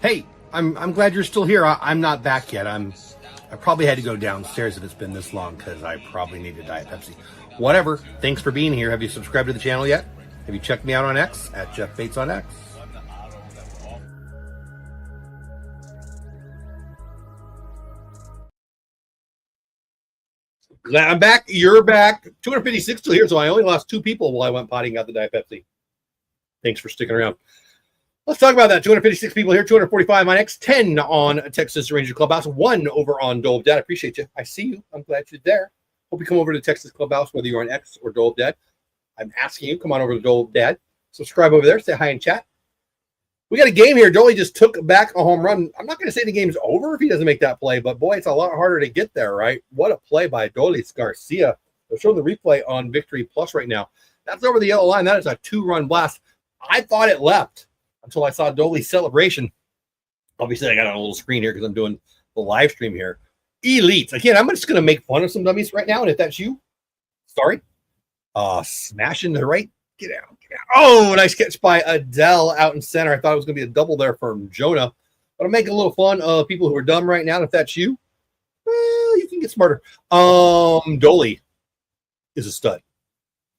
Hey, I'm glad you're still here. I'm not back yet. I probably had to go downstairs if it's been this long because I probably need a Diet Pepsi. Whatever. Thanks for being here. Have you subscribed to the channel yet? Have you checked me out on X at Jeff Bates on X?
Glad I'm back. You're back. 256 still here, so I only lost 2 people while I went potty and got the Diet Pepsi. Thanks for sticking around. Let's talk about that. 256 people here, 245 on X, 10 on Texas Ranger Clubhouse, 1 over on Dole of Dead. I appreciate you. I see you. I'm glad you're there. Hope you come over to Texas Clubhouse, whether you're on X or Dole of Dead. I'm asking you, come on over to Dole of Dead. Subscribe over there. Say hi in chat. We got a game here. Dolly just took back a home run. I'm not going to say the game's over if he doesn't make that play, but boy, it's a lot harder to get there, right? What a play by Dolis Garcia. They're showing the replay on Victory Plus right now. That's over the yellow line. That is a 2-run blast. I thought it left until I saw Dolly's celebration. Obviously, I got on a little screen here because I'm doing the live stream here. Elite. Again, I'm just going to make fun of some dummies right now, and if that's you, sorry. Smashing to the right. Get out. Get out. Oh, nice catch by Adele out in center. I thought it was going to be a double there from Jonah. But I'm making a little fun of people who are dumb right now. If that's you, well, you can get smarter. Dolly is a stud.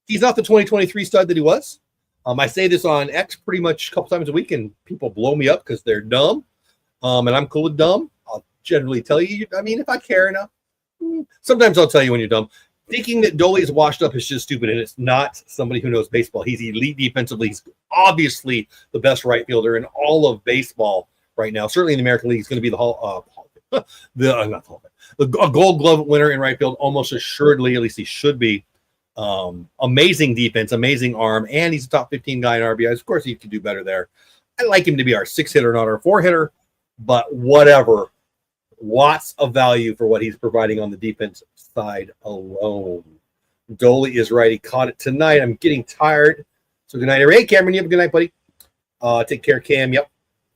He's not the 2023 stud that he was. I say this on X pretty much a couple times a week, and people blow me up because they're dumb. And I'm cool with dumb. I'll generally tell you. I mean, if I care enough, sometimes I'll tell you when you're dumb. Thinking that Dolly is washed up is just stupid, and it's not somebody who knows baseball. He's elite defensively. He's obviously the best right fielder in all of baseball right now. Certainly in the American League, he's going to be a Gold Glove winner in right field, almost assuredly. At least he should be. Amazing defense, amazing arm, and he's a top 15 guy in RBIs. Of course, he could do better there. I like him to be our 6-hitter, not our 4-hitter, but whatever. Lots of value for what he's providing on the defense side alone. Dolly is right. He caught it tonight. I'm getting tired. So good night, everybody. Hey, Cameron, you have a good night, buddy. Take care, Cam. Yep.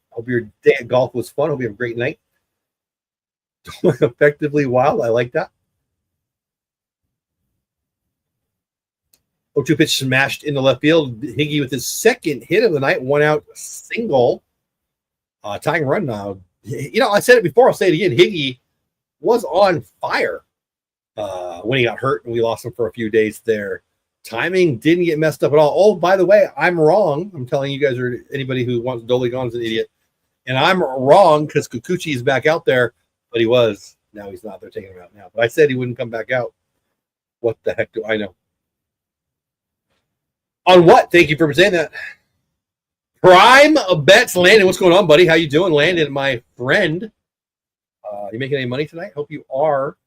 Hope your day at golf was fun. Hope you have a great night. Effectively wild. I like that. 0-2 pitch smashed into left field. Higgy with his second hit of the night. 1-out single. Tying run now. You know, I said it before. I'll say it again. Higgy was on fire when he got hurt, and we lost him for a few days there. Timing didn't get messed up at all. Oh, by the way, I'm wrong. I'm telling you guys, or anybody who wants Dolly gone is an idiot. And I'm wrong because Kikuchi is back out there, but he was. Now he's not. They're taking him out now. But I said he wouldn't come back out. What the heck do I know? On what? Thank you for saying that. Prime Bets, Landon. What's going on, buddy? How you doing, Landon, my friend? You making any money tonight? Hope you are.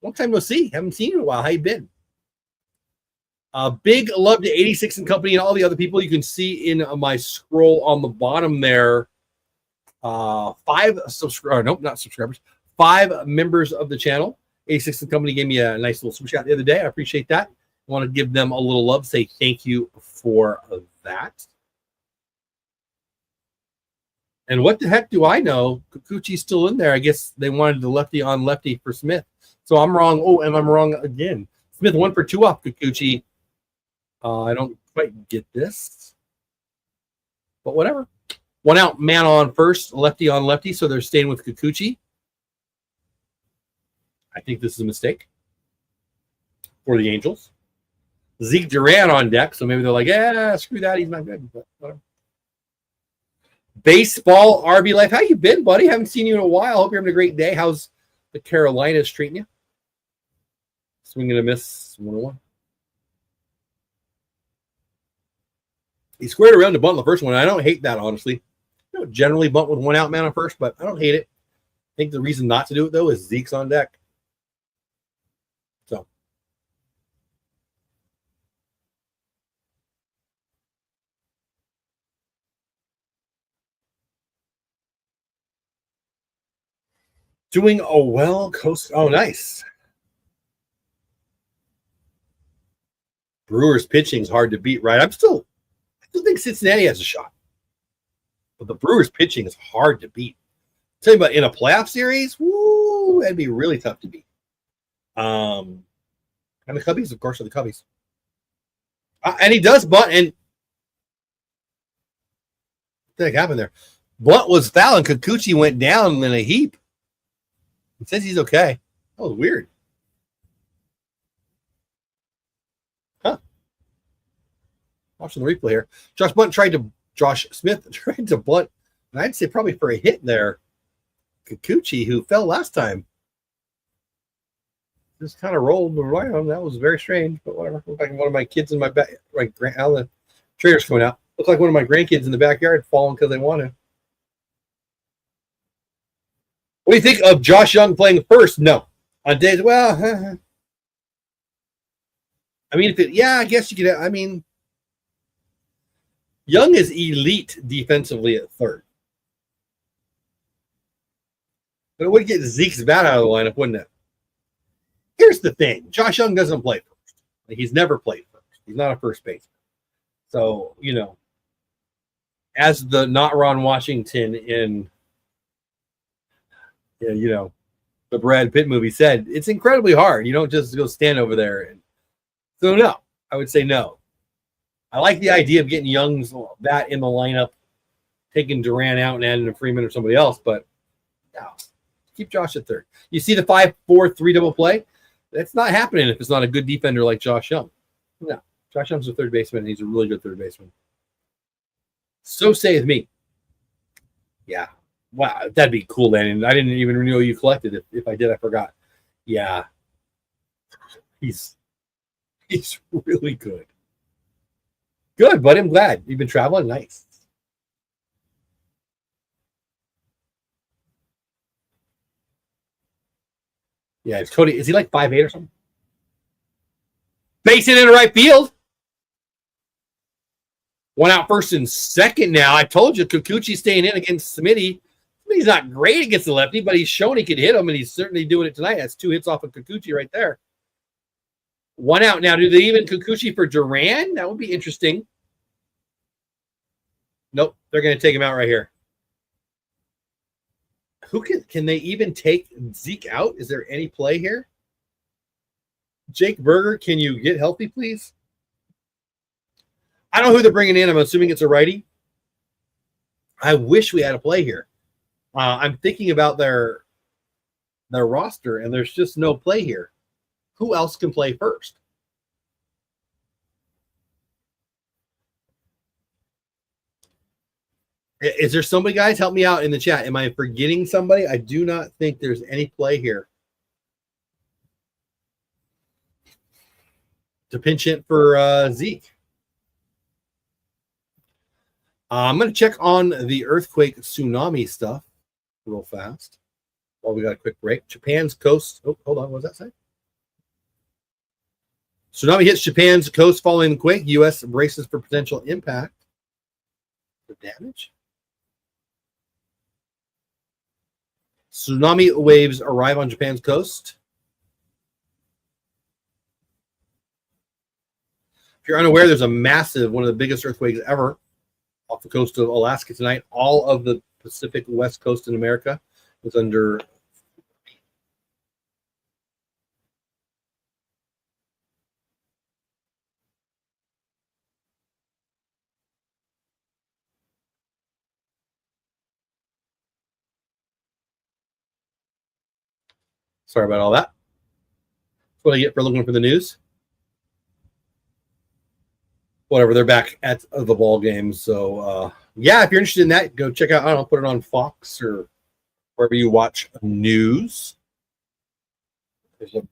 Long time no see. Haven't seen you in a while. How you been? Big love to 86 and Company and all the other people. You can see in my scroll on the bottom there. 5 subscribers. Nope, not subscribers. 5 members of the channel. 86 and Company gave me a nice little super chat the other day. I appreciate that. I want to give them a little love. Say thank you for that. And what the heck do I know? Kikuchi's still in there. I guess they wanted the lefty on lefty for Smith. So I'm wrong. Oh, and I'm wrong again. Smith 1 for 2 off Kikuchi. I don't quite get this. But whatever. 1 out, man on first, lefty on lefty. So they're staying with Kikuchi. I think this is a mistake for the Angels. Zeke Duran on deck. So maybe they're like, yeah, screw that. He's not good. But whatever. Baseball RB Life. How you been, buddy? Haven't seen you in a while. Hope you're having a great day. How's the Carolinas treating you? Swinging a miss 101. He squared around to bunt the first one. I don't hate that, honestly. I don't generally bunt with 1 out man on first, but I don't hate it. I think the reason not to do it, though, is Zeke's on deck. So. Doing a well coast. Oh, nice. Brewers pitching's hard to beat, right? I still think Cincinnati has a shot. But the Brewers pitching is hard to beat. Tell you about in a playoff series, woo, that'd be really tough to beat. And the Cubbies, of course, are the Cubbies. And he does bunt, and what the heck happened there? Bunt was foul, and Kikuchi went down in a heap. He says he's okay. That was weird. Huh. Watching the replay here. Josh Smith tried to bunt, and I'd say probably for a hit there. Kikuchi, who fell last time, just kind of rolled around. That was very strange, but whatever. Looked like one of my kids in my back, like Alan Trader's coming out. Looked like one of my grandkids in the backyard falling because they want to. What do you think of Josh Young playing first? No. On days, well, I mean, I guess you could. I mean, Young is elite defensively at third. But it would get Zeke's bat out of the lineup, wouldn't it? Here's the thing. Josh Young doesn't play first. Like, he's never played first. He's not a first baseman. So, as the not Ron Washington in, the Brad Pitt movie said, it's incredibly hard. You don't just go stand over there. So, no. I would say no. I like the idea of getting Young's bat in the lineup, taking Duran out and adding a Freeman or somebody else, but no. Keep Josh at third. You see the 5-4-3 double play? That's not happening if it's not a good defender like Josh Young. No. Josh Young's a third baseman, and he's a really good third baseman. So saith me. Yeah. Wow, that'd be cool, Landon. I didn't even know you collected. If I did, I forgot. Yeah. He's really good. Good, buddy. I'm glad. You've been traveling? Nice. Yeah, it's Cody. Is he like 5'8" or something? Basing in the right field. One out first and second now. I told you Kikuchi staying in against Smitty. Smitty's not great against the lefty, but he's shown he could hit him, and he's certainly doing it tonight. That's 2 hits off of Kikuchi right there. One out now. Do they even Kikuchi for Duran? That would be interesting. Nope, they're going to take him out right here. Who can they even take Zeke out? Is there any play here? Jake Berger, can you get healthy, please? I don't know who they're bringing in. I'm assuming it's a righty. I wish we had a play here. I'm thinking about their roster, and there's just no play here. Who else can play first? Is there somebody, guys? Help me out in the chat. Am I forgetting somebody? I do not think there's any play here to pinch hit for Zeke. I'm going to check on the earthquake tsunami stuff real fast while we got a quick break. Japan's coast. Oh, hold on. What does that say? Tsunami hits Japan's coast following the quake. U.S. braces for potential impact. The damage. Tsunami waves arrive on Japan's coast. If you're unaware, there's a massive, one of the biggest earthquakes ever off the coast of Alaska tonight. All of the Pacific West Coast in America was under. Sorry about all that. That's what I get for looking for the news. Whatever, they're back at the ball game. So, yeah, if you're interested in that, go check out. I don't know, put it on Fox or wherever you watch news. There's a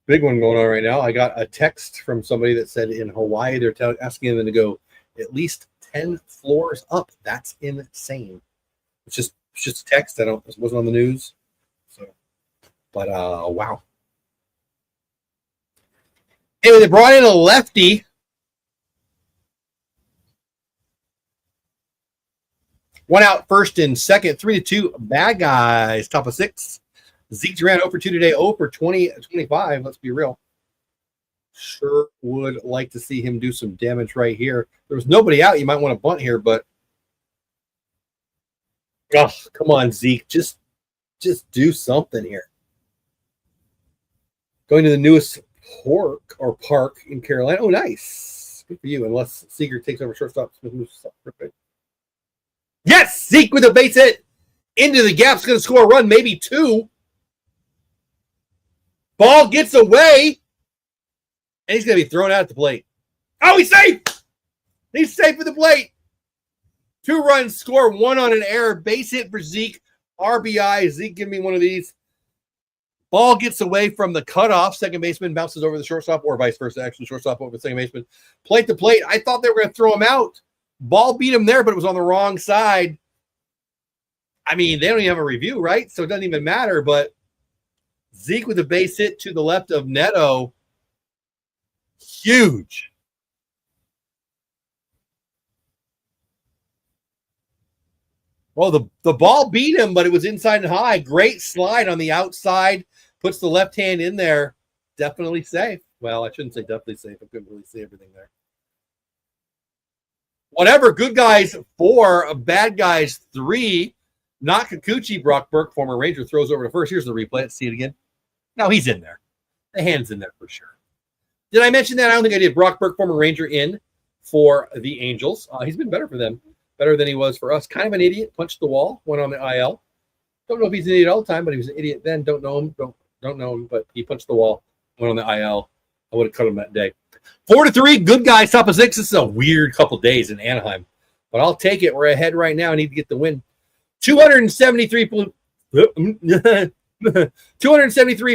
big one going on right now. I got a text from somebody that said in Hawaii they're asking them to go at least 10 floors up. That's insane. It's just a text. It wasn't on the news. So, but wow. Anyway, they brought in a lefty. One out first and second, 3-2. Bad guys, top of 6. Zeke Duran 0 for 2 today, 0 for 25. Let's be real. Sure would like to see him do some damage right here. There was nobody out. You might want to bunt here, but oh, come on, Zeke. Just do something here. Going to the newest park in Carolina. Oh, nice. Good for you. Unless Seager takes over shortstop. Perfect. Yes! Zeke with a base hit. Into the gap's going to score a run, maybe two. Ball gets away. And he's going to be thrown out at the plate. Oh, he's safe. He's safe at the plate. 2 runs, score, 1 on an error. Base hit for Zeke. RBI. Zeke, give me one of these. Ball gets away from the cutoff. Second baseman bounces over the shortstop, or vice versa. Actually, shortstop over the second baseman. Plate to plate. I thought they were going to throw him out. Ball beat him there, but it was on the wrong side. I mean, they don't even have a review, right? So it doesn't even matter. But Zeke with a base hit to the left of Neto. Huge. Well, the ball beat him, but it was inside and high. Great slide on the outside. Puts the left hand in there. Definitely safe. Well, I shouldn't say definitely safe. I couldn't really see everything there. Whatever. Good guys 4, bad guys 3. Not Kikuchi. Brock Burke, former Ranger, throws over to first. Here's the replay. Let's see it again. No, he's in there. The hand's in there for sure. Did I mention that? I don't think I did. Brock Burke, former Ranger, in for the Angels. He's been better for them. Better than he was for us. Kind of an idiot. Punched the wall. Went on the IL. Don't know if he's an idiot all the time, but he was an idiot then. Don't know him. Don't know him, but he punched the wall. Went on the IL. I would have cut him that day. 4-3. Good guys. Top of 6. This is a weird couple days in Anaheim, but I'll take it. We're ahead right now. I need to get the win. 273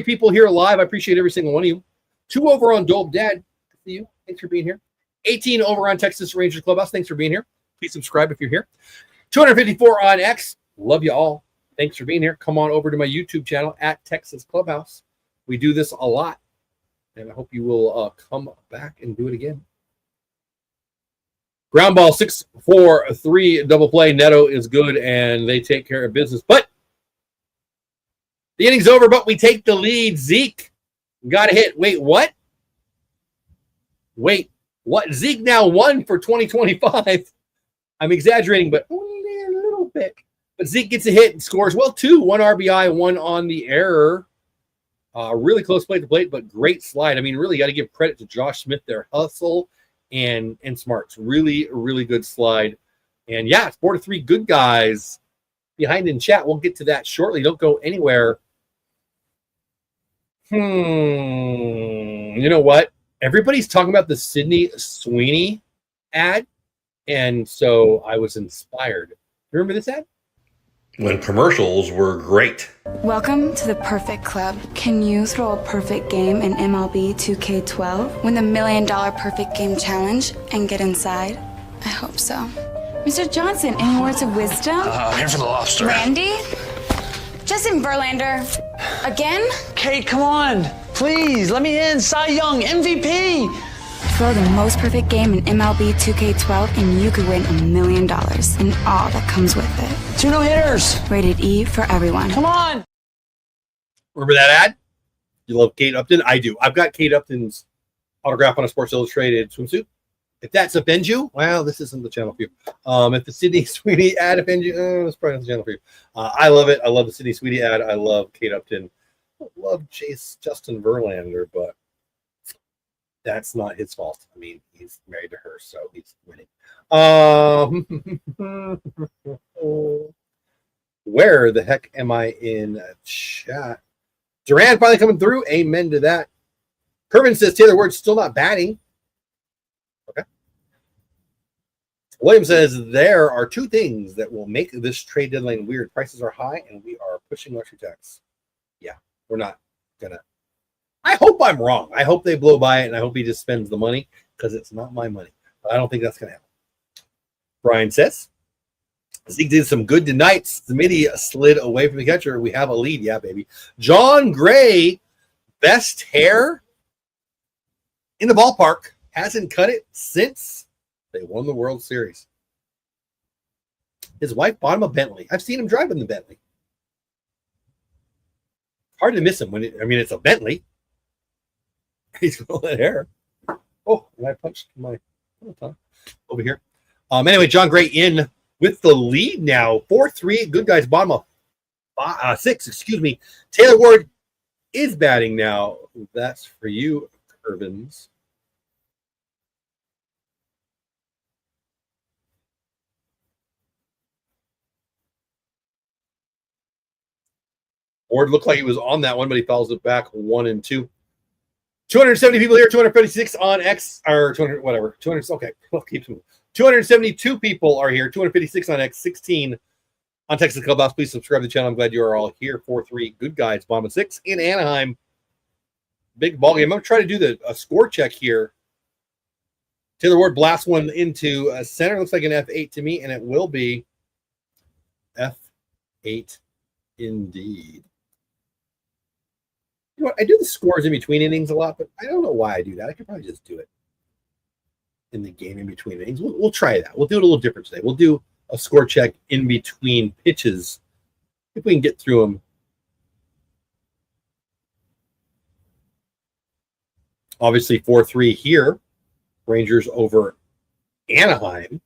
people here live. I appreciate every single one of you. 2 over on Dope Dad. Good for you. Thanks for being here. 18 over on Texas Rangers Clubhouse. Thanks for being here. Please subscribe if you're here. 254 on X. Love you all. Thanks for being here. Come on over to my YouTube channel at Texas Clubhouse. We do this a lot, and I hope you will come back and do it again. Ground ball 6-4-3 double play. Neto is good, and they take care of business. But the inning's over, but we take the lead. Zeke got a hit. Wait, what? Wait, what? Zeke now 1 for 2025. I'm exaggerating, but only a little bit. But Zeke gets a hit and scores. Well, 2. 1 RBI, 1 on the error. Really close plate to plate, but great slide. I mean, really got to give credit to Josh Smith there. Hustle and smarts. Really, really good slide. And yeah, it's 4-3. Good guys behind in chat. We'll get to that shortly. Don't go anywhere. You know what? Everybody's talking about the Sydney Sweeney ad. And so I was inspired. Remember this ad?
When commercials were great.
Welcome to the perfect club. Can you throw a perfect game in MLB 2K12? Win the $1 Million Perfect Game Challenge and get inside? I hope so. Mr. Johnson, any words of wisdom?
Here for the lobster.
Randy? Justin Verlander? Again?
Kate, come on. Please, let me in. Cy Young, MVP.
Throw the most perfect game in MLB 2K12 and you could win $1 million and all that comes with it.
2 no-hitters.
Rated E for everyone.
Come on.
Remember that ad? You love Kate Upton? I do. I've got Kate Upton's autograph on a Sports Illustrated swimsuit. If that offends you, well, this isn't the channel for you. If the Sydney Sweeney ad offends you, it's probably not the channel for you. I love it. I love the Sydney Sweeney ad. I love Kate Upton. I love Justin Verlander, but that's not his fault. I mean, he's married to her, so he's winning. Where the heck am I in chat? Duran finally coming through. Amen to that. Kervin says Taylor Ward's still not batting. Okay. William says there are 2 things that will make this trade deadline weird. Prices are high, and we are pushing luxury tax. Yeah, we're not gonna. I hope I'm wrong. I hope they blow by it, and I hope he just spends the money because it's not my money. But I don't think that's going to happen. Brian says, Zeke did some good tonight. Smitty slid away from the catcher. We have a lead. Yeah, baby. John Gray, best hair in the ballpark. Hasn't cut it since they won the World Series. His wife bought him a Bentley. I've seen him drive in the Bentley. Hard to miss him when it's a Bentley. He's going that hair. Oh, and I punched my over here. Anyway, John Gray in with the lead now. 4-3. Good guys, bottom of 6. Excuse me. Taylor Ward is batting now. That's for you, Irvins. Ward looked like he was on that one, but he fouls it back 1 and 2. 270 people here, 256 on X, or 200, whatever. 200, okay, well, keep moving. 272 people are here, 256 on X, 16 on Texas Clubhouse. Please subscribe to the channel. I'm glad you are all here. 4-3, good guys, bottom of 6 in Anaheim. Big ball game. I'm going to try to do a score check here. Taylor Ward blasts one into center. Looks like an F8 to me, and it will be F8 indeed. You know what? I do the scores in between innings a lot, but I don't know why I do that. I could probably just do it in the game in between innings. We'll try that. We'll do it a little different today. We'll do a score check in between pitches if we can get through them. Obviously, 4-3 here. Rangers over Anaheim.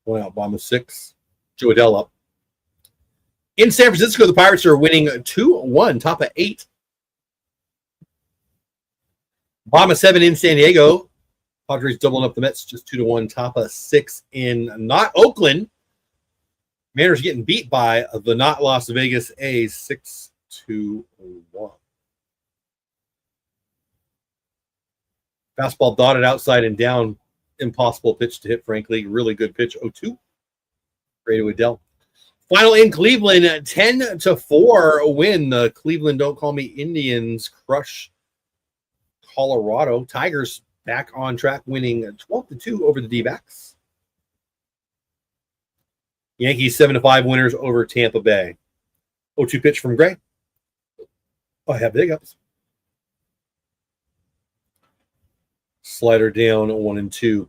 One out, bottom of 6. Joe Adell up. In San Francisco, the Pirates are winning 2-1, top of 8. Bottom of 7 in San Diego. Padres doubling up the Mets, just 2-1, top of 6 in not Oakland. Mariners getting beat by the not Las Vegas A's 6-1. Fastball dotted outside and down. Impossible pitch to hit, frankly. Really good pitch, 0-2. Great to Adell. Final in Cleveland, 10-4 win. The Cleveland Don't Call Me Indians crush Colorado. Tigers back on track, winning 12-2 over the D-backs. Yankees 7-5 winners over Tampa Bay. 0-2 pitch from Gray. Oh, I have big ups. Slider down 1-2.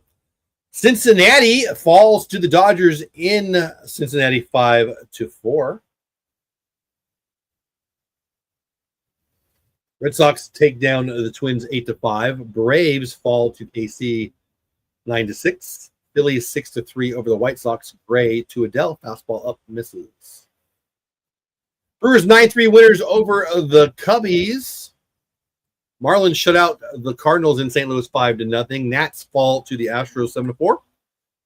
Cincinnati falls to the Dodgers in Cincinnati 5-4. Red Sox take down the Twins 8-5. Braves fall to KC 9-6. Phillies 6-3 over the White Sox. Gray to Adell. Fastball up, misses. Brewers 9-3 winners over the Cubbies. Marlins shut out the Cardinals in St. Louis 5-0. Nats fall to the Astros 7-4.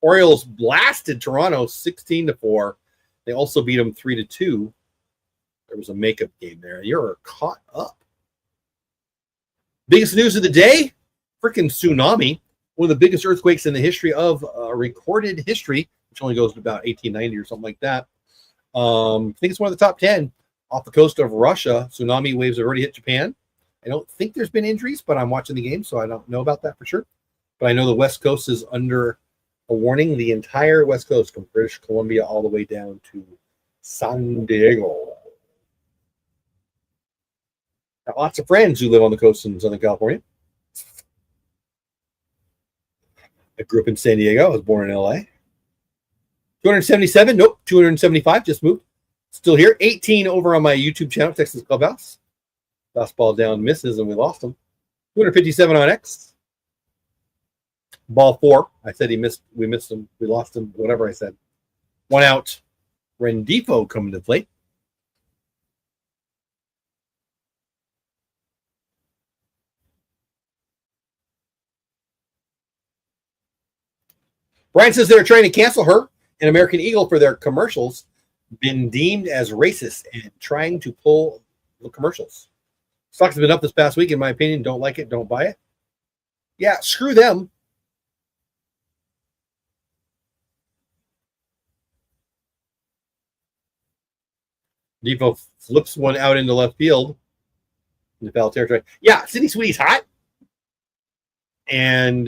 Orioles blasted Toronto 16-4. They also beat them 3-2. There was a makeup game there. You're caught up. Biggest news of the day, freaking tsunami. One of the biggest earthquakes in the history of recorded history, which only goes to about 1890 or something like that. I think it's one of the top 10 off the coast of Russia. Tsunami waves have already hit Japan. I don't think there's been injuries, but I'm watching the game, so I don't know about that for sure. But I know the West Coast is under a warning. The entire West Coast, from British Columbia all the way down to San Diego. Got lots of friends who live on the coast in Southern California. I grew up in San Diego. I was born in LA. 277, nope, 275, just moved. Still here. 18 over on my YouTube channel, Texas Clubhouse. Fastball down, misses, and we lost him. 257 on X. Ball 4. I said he missed. We missed him. We lost him. Whatever I said. 1 out. Rendifo coming to plate. Brian says they're trying to cancel her, an American Eagle, for their commercials. Been deemed as racist and trying to pull the commercials. Stocks have been up this past week, in my opinion. Don't like it. Don't buy it. Yeah, screw them. Defoe flips one out into left field in the foul territory. Yeah, Sydney Sweeney's hot. And,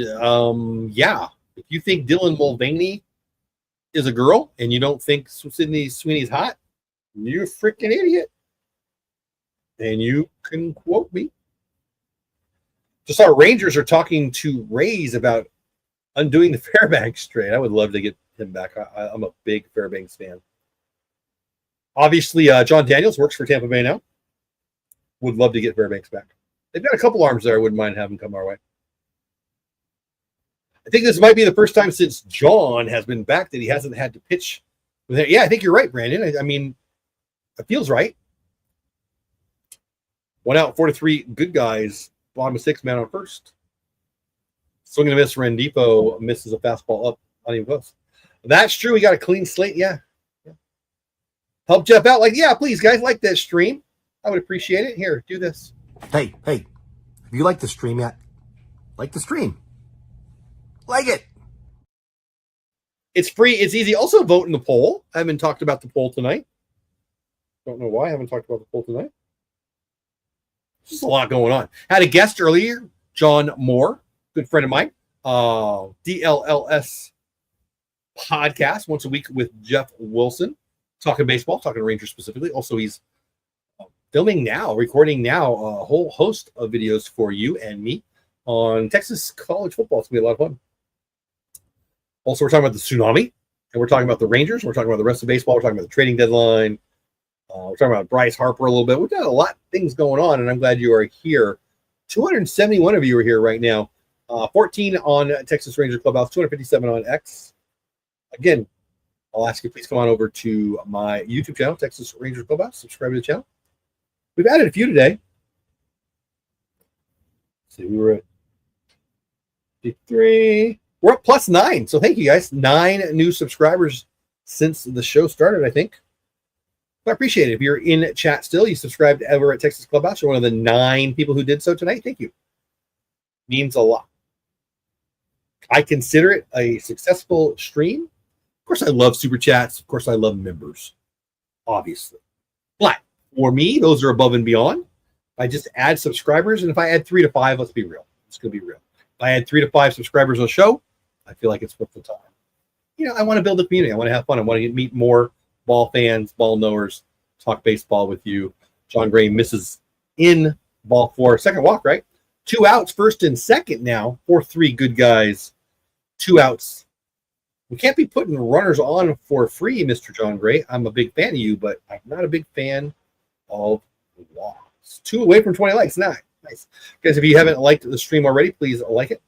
yeah, if you think Dylan Mulvaney is a girl and you don't think Sydney Sweeney's hot, you're a freaking idiot. And you can quote me. Just our Rangers are talking to Rays about undoing the Fairbanks trade. I would love to get him back. I'm a big Fairbanks fan. Obviously, John Daniels works for Tampa Bay now. Would love to get Fairbanks back. They've got a couple arms there. I wouldn't mind having come our way. I think this might be the first time since John has been back that he hasn't had to pitch. Yeah, I think you're right, Brandon. I mean, it feels right. 1 out, 4-3 good guys. Bottom of 6, man on first. Swinging a miss. Rendipo misses a fastball up. Not even close. That's true. We got a clean slate. Yeah. Help Jeff out. Like, yeah, please, guys, like that stream. I would appreciate it. Here, do this.
Hey, have you liked the stream yet? Like the stream. Like it.
It's free. It's easy. Also, vote in the poll. I haven't talked about the poll tonight. Don't know why I haven't talked about the poll tonight. There's a lot going on. Had a guest earlier, John Moore, good friend of mine. DLLS podcast once a week with Jeff Wilson, talking baseball, talking Rangers specifically. Also, he's filming now, recording now, a whole host of videos for you and me on Texas college football. It's going to be a lot of fun. Also, we're talking about the tsunami, and we're talking about the Rangers. We're talking about the rest of baseball. We're talking about the trading deadline. We're talking about Bryce Harper a little bit. We've got a lot of things going on, and I'm glad you are here. 271 of you are here right now. 14 on Texas Ranger Clubhouse, 257 on X. Again, I'll ask you, please come on over to my YouTube channel, Texas Rangers Clubhouse. Subscribe to the channel. We've added a few today. Let's see, we were at 53. We're up plus 9. So thank you, guys. 9 new subscribers since the show started, I think. I appreciate it. If you're in chat still, you subscribed ever at Texas Clubhouse. You're one of the 9 people who did so tonight. Thank you. Means a lot. I consider it a successful stream. Of course, I love super chats. Of course, I love members, obviously. But for me, those are above and beyond. I just add subscribers, and if I add 3 to 5, let's be real. It's going to be real. If I add 3 to 5 subscribers on the show, I feel like it's worth the time. You know, I want to build a community. I want to have fun. I want to meet more ball fans, ball knowers, talk baseball with you. John Gray misses in ball 4. Second walk, right? 2 outs, first and second now. 4-3 good guys. 2 outs. We can't be putting runners on for free, Mr. John Gray. I'm a big fan of you, but I'm not a big fan of walks. 2 away from 20 likes. Nice. Guys, if you haven't liked the stream already, please like it.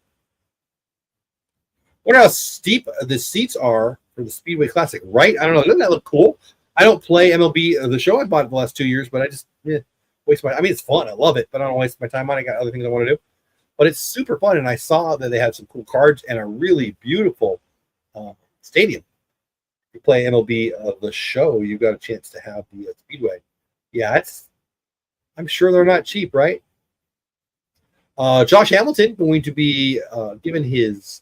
Wonder how steep the seats are for the Speedway Classic, right? I don't know. Doesn't that look cool? I don't play MLB the show. I bought it the last 2 years, but I just waste my. I mean, it's fun. I love it, but I don't waste my time on it. I got other things I want to do. But it's super fun, and I saw that they had some cool cards and a really beautiful stadium. If you play MLB the show, you've got a chance to have the Speedway. Yeah, I'm sure they're not cheap, right? Josh Hamilton going to be given his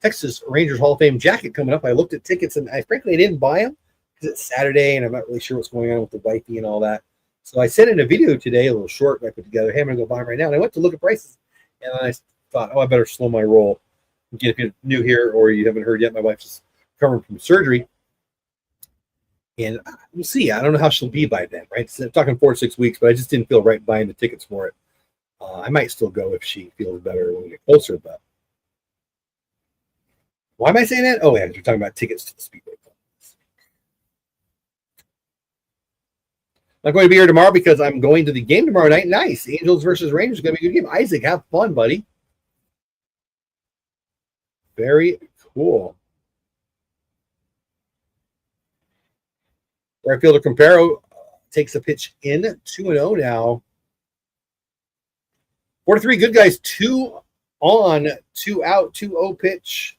Texas Rangers Hall of Fame jacket coming up. I looked at tickets, and frankly, I didn't buy them because it's Saturday, and I'm not really sure what's going on with the wifey and all that. So I sent in a video today, a little short I put together. Hey, I'm going to go buy them right now. And I went to look at prices, and I thought, I better slow my roll. Again, if you're new here or you haven't heard yet, my wife's just recovering from surgery. And we'll see. I don't know how she'll be by then, right? So I'm talking 4 to 6 weeks, but I just didn't feel right buying the tickets for it. I might still go if she feels better when we get closer, but why am I saying that? Oh, yeah, we're talking about tickets to the Speedway. I'm going to be here tomorrow because I'm going to the game tomorrow night. Nice. Angels versus Rangers is going to be a good game. Isaac, have fun, buddy. Very cool. Right fielder Campero takes a pitch in. 2-0 now. 4-3 good guys. 2 on, 2 out, 2-0 pitch.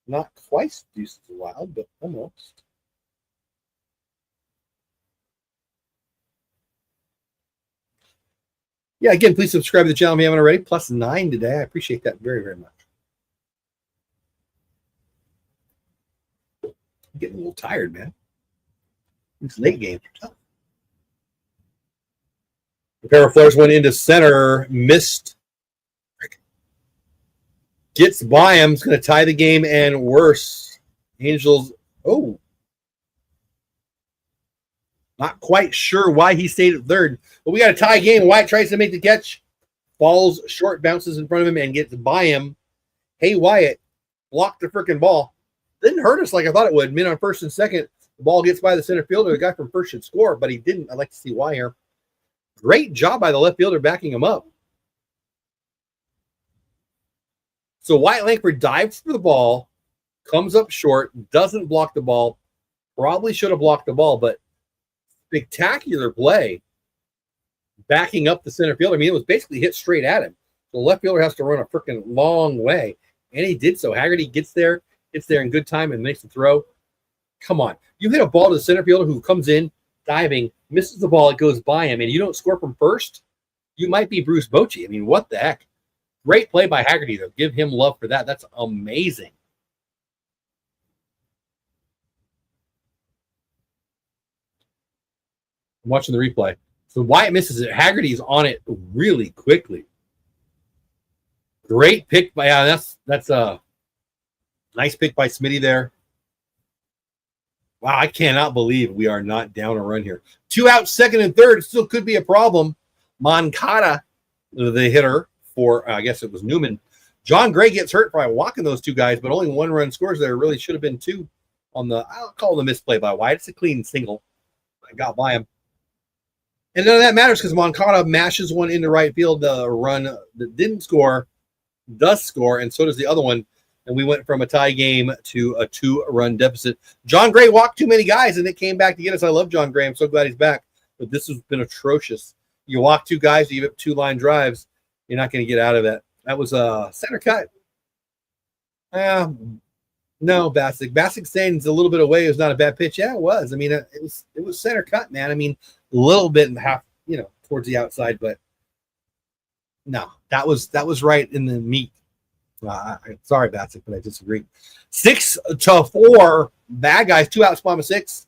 Not quite as loud, but almost. Yeah, again, please subscribe to the channel if you haven't already. Plus 9 today. I appreciate that very, very much. I'm getting a little tired, man. These late games are tough. The pair of flares went into center, missed. Gets by him. It's going to tie the game and worse. Angels. Oh. Not quite sure why he stayed at third. But we got a tie game. Wyatt tries to make the catch. Falls short, bounces in front of him, and gets by him. Hey, Wyatt. Blocked the freaking ball. Didn't hurt us like I thought it would. Men on first and second. The ball gets by the center fielder. The guy from first should score, but he didn't. I'd like to see why here. Great job by the left fielder backing him up. So Wyatt Langford dives for the ball, comes up short, doesn't block the ball. Probably should have blocked the ball, but spectacular play backing up the center fielder. I mean, it was basically hit straight at him. The left fielder has to run a freaking long way, and he did so. Haggerty gets there in good time and makes the throw. Come on. You hit a ball to the center fielder who comes in, diving, misses the ball, it goes by him, and you don't score from first, you might be Bruce Bochy. I mean, what the heck? Great play by Haggerty, though. Give him love for that. That's amazing. I'm watching the replay. So Wyatt misses it. Haggerty's on it really quickly. Great pick by that's a nice pick by Smitty there. Wow, I cannot believe we are not down a run here. 2 outs, second and third. It still could be a problem. Moncada, the hitter for, I guess it was Newman. John Gray gets hurt by walking those two guys, but only 1 run scores there. Really should have been 2 on the, I'll call the misplay by Wyatt. It's a clean single. I got by him. And none of that matters because Moncada mashes one into right field. The run that didn't score does score, and so does the other one. And we went from a tie game to a 2-run deficit. John Gray walked too many guys, and it came back to get us. I love John Gray. I'm so glad he's back. But this has been atrocious. You walk 2 guys, you give up 2-line drives, you're not going to get out of it. That was a center cut. No, Bassick. Bassick saying it's a little bit away. It was not a bad pitch. Yeah, it was. I mean, it was center cut, man. I mean, a little bit and half, towards the outside, but no, that was right in the meat. Sorry, Bassick, but I disagree. 6-4, bad guys, 2 outs, bottom of 6.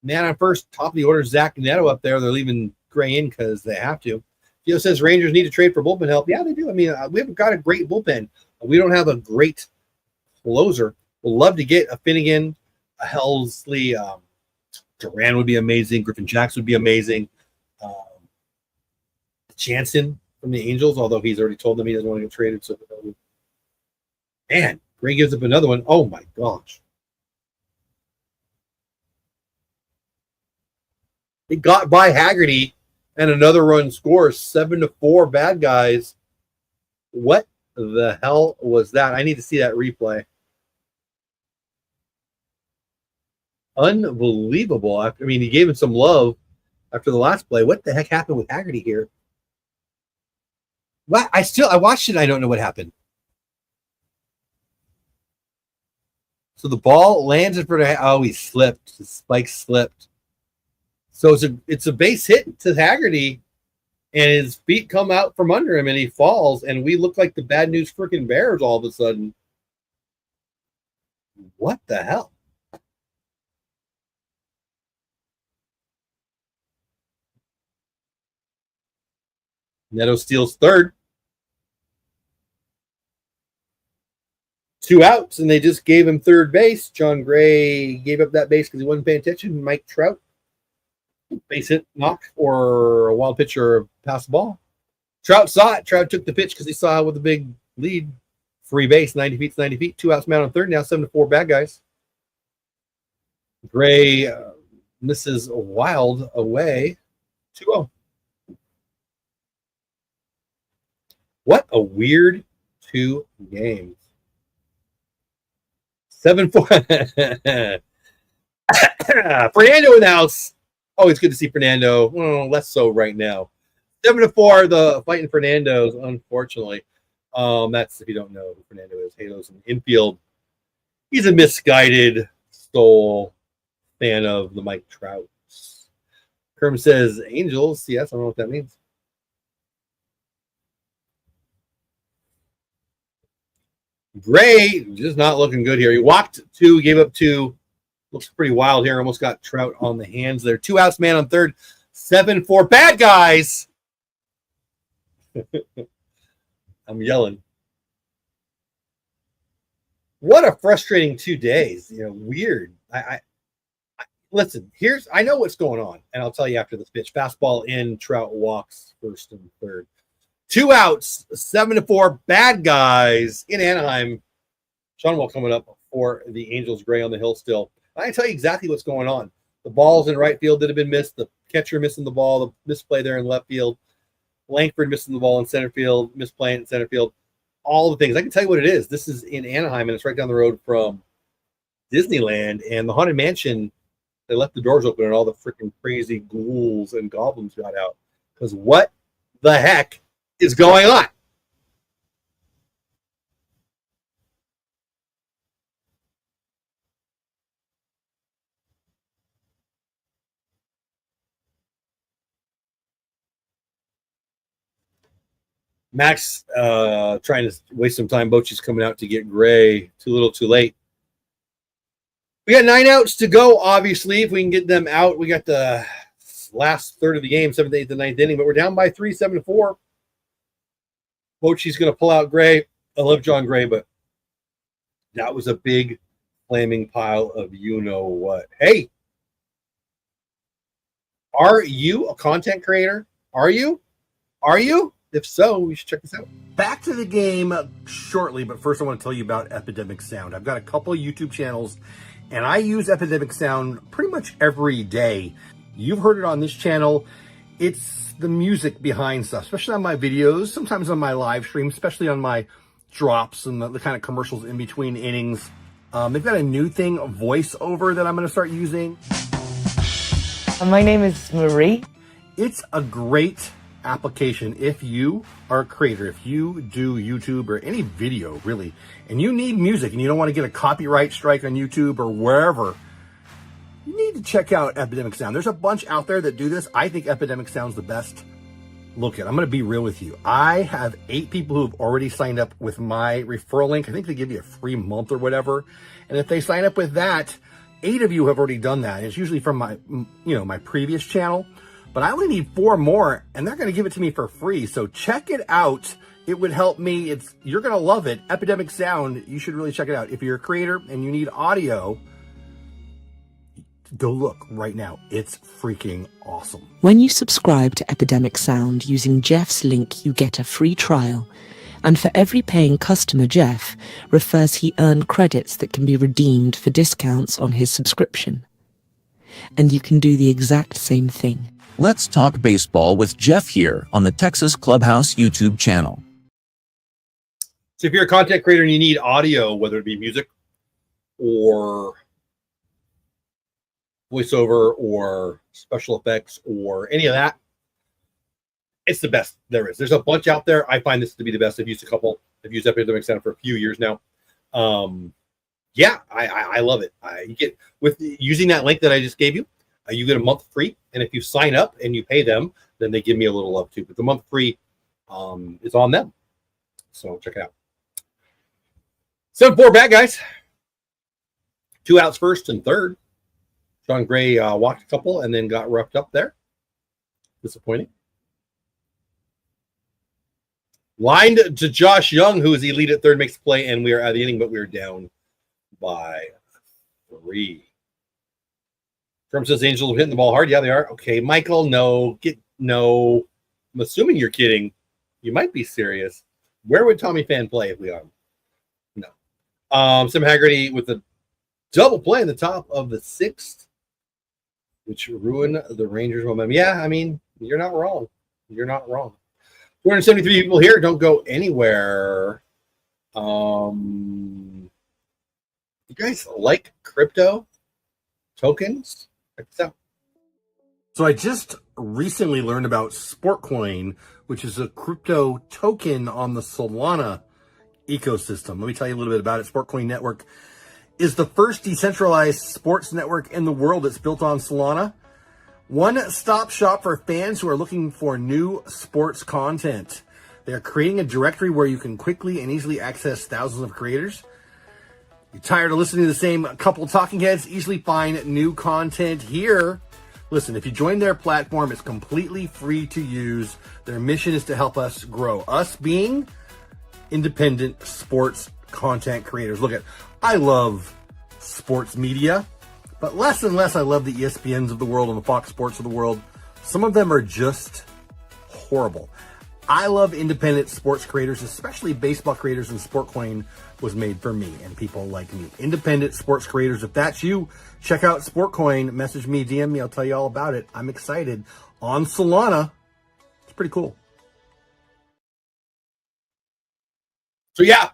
Man on first, top of the order, Zach Neto up there. They're leaving Gray in because they have to. Gio says Rangers need to trade for bullpen help. Yeah, they do. I mean, we haven't got a great bullpen. We don't have a great closer. We'll love to get a Finnegan, a Helsley. Duran would be amazing. Griffin Jackson would be amazing. Jansen from the Angels, although he's already told them he doesn't want to get traded. So, man, Gray gives up another one. Oh, my gosh. It got by Haggerty, and another run scores. 7-4, bad guys. What the hell was that? I need to see that replay. Unbelievable. I mean, he gave him some love after the last play. What the heck happened with Haggerty here? What? I watched it. I don't know what happened. So the ball lands in front of, he slipped. The spike slipped. So it's a base hit to Haggerty, and his feet come out from under him, and he falls, and we look like the bad news freaking Bears all of a sudden. What the hell? Neto steals third. 2 outs, and they just gave him third base. John Gray gave up that base because he wasn't paying attention. Mike Trout, base hit, knock, or a wild pitch or pass the ball. Trout saw it. Trout took the pitch because he saw it with a big lead. Free base, 90 feet, 90 feet. 2 outs, man on third. Now 7-4, bad guys. Gray misses a wild away. 2-0. What a weird 2 games. 7-4. Fernando in the house. Always good to see Fernando. Well, less so right now. 7-4, the fighting Fernandos, unfortunately. That's, if you don't know who Fernando is, Halo's in the infield. He's a misguided soul fan of the Mike Trout. Kerm says Angels. Yes, I don't know what that means. Gray just not looking good here. He walked 2, gave up 2. Looks pretty wild here. Almost got Trout on the hands there. 2 outs, man on third. 7-4, bad guys. I'm yelling. What a frustrating 2 days. Weird. I listen, I know what's going on, and I'll tell you after this pitch. Fastball in, Trout walks first and third. 2 outs, 7-4, bad guys in Anaheim. Sean Wall coming up for the Angels. Gray on the hill still. I can tell you exactly what's going on. The balls in right field that have been missed. The catcher missing the ball. The misplay there in left field. Langford missing the ball in center field. Misplaying in center field. all the things. I can tell you what it is. This is in Anaheim, and it's right down the road from Disneyland. And the Haunted Mansion, they left the doors open, and all the freaking crazy ghouls and goblins got out. Because what the heck is going on? Max trying to waste some time. Bochy's coming out to get Gray. Too little, too late. We got 9 outs to go, obviously. If we can get them out, we got the last third of the game, 7th, 8th, and 9th inning, but we're down by 3, 7-4. Bochy's going to pull out Gray. I love John Gray, but that was a big flaming pile of you-know-what. Hey, are you a content creator? Are you? Are you? If so, we should check this out.
Back to the game shortly, but first I want to tell you about Epidemic Sound. I've got a couple of YouTube channels, and I use Epidemic Sound pretty much every day. You've heard it on this channel. It's the music behind stuff, especially on my videos, sometimes on my live stream, especially on my drops and the kind of commercials in between innings. They've got a new thing, a voiceover, that I'm going to start using.
My name is Marie.
It's a great application if you are a creator, if you do YouTube or any video really, and you need music and you don't want to get a copyright strike on YouTube or wherever, you need to check out Epidemic Sound. There's a bunch out there that do this. I think Epidemic Sound's the best. Look, I'm going to be real with you. I have 8 people who've already signed up with my referral link. I think they give you a free month or whatever. And if they sign up with that, 8 of you have already done that. It's usually from my, my previous channel. But I only need 4 more, and they're going to give it to me for free. So check it out. It would help me. You're going to love it. Epidemic Sound, you should really check it out. If you're a creator and you need audio, go look right now. It's freaking awesome.
When you subscribe to Epidemic Sound using Jeff's link, you get a free trial. And for every paying customer Jeff refers, he earned credits that can be redeemed for discounts on his subscription. And you can do the exact same thing.
Let's talk baseball with Jeff here on the Texas Clubhouse YouTube channel.
So if you're a content creator and you need audio, whether it be music or voiceover or special effects or any of that, it's the best there is. There's a bunch out there. I find this to be the best. I've used a couple. I've used Epidemic Sound for a few years now. Yeah, I love it. You get with using that link that I just gave you. You get a month free, and if you sign up and you pay them, then they give me a little love too. But the month free is on them. So check it out. 7-4 back, guys. 2 outs first and third. John Gray walked a couple and then got roughed up there. Disappointing. Lined to Josh Young, who is elite at third, makes the play, and we are out of the inning, but we're down by 3. Trump says Angels are hitting the ball hard. Yeah, they are. Okay, Michael, no. I'm assuming you're kidding. You might be serious. Where would Tommy Pham play if we are? No. Sam Haggerty with a double play in the top of the 6th, which ruined the Rangers' momentum. Yeah, I mean, you're not wrong. You're not wrong. 273 people here. Don't go anywhere. You guys like crypto tokens? Check this out.
So I just recently learned about Sportcoin, which is a crypto token on the Solana ecosystem. Let me tell you a little bit about it. Sportcoin Network is the first decentralized sports network in the world that's built on Solana. One-stop shop for fans who are looking for new sports content. They're creating a directory where you can quickly and easily access thousands of creators. You're tired of listening to the same couple talking heads? Easily find new content here. Listen, if you join their platform, it's completely free to use. Their mission is to help us grow. Us being independent sports content creators. Look at, I love sports media, but less and less I love the ESPNs of the world and the Fox Sports of the world. Some of them are just horrible. I love independent sports creators, especially baseball creators, and Sportcoin was made for me and people like me. Independent sports creators, if that's you, check out Sportcoin. Message me, DM me, I'll tell you all about it. I'm excited. On Solana, it's pretty cool.
So yeah,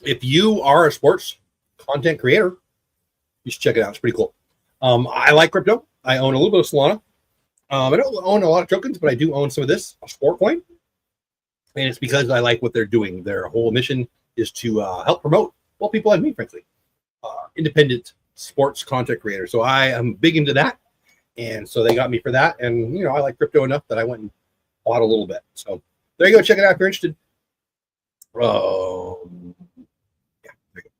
if you are a sports content creator, you should check it out. It's pretty cool. I like crypto. I own a little bit of Solana. I don't own a lot of tokens, but I do own some of this, a Sportcoin. And it's because I like what they're doing. Their whole mission is to help promote, well, people like me, frankly, independent sports content creators. So I am big into that. And so they got me for that. And, I like crypto enough that I went and bought a little bit. So there you go. Check it out if you're interested. Yeah, there you go.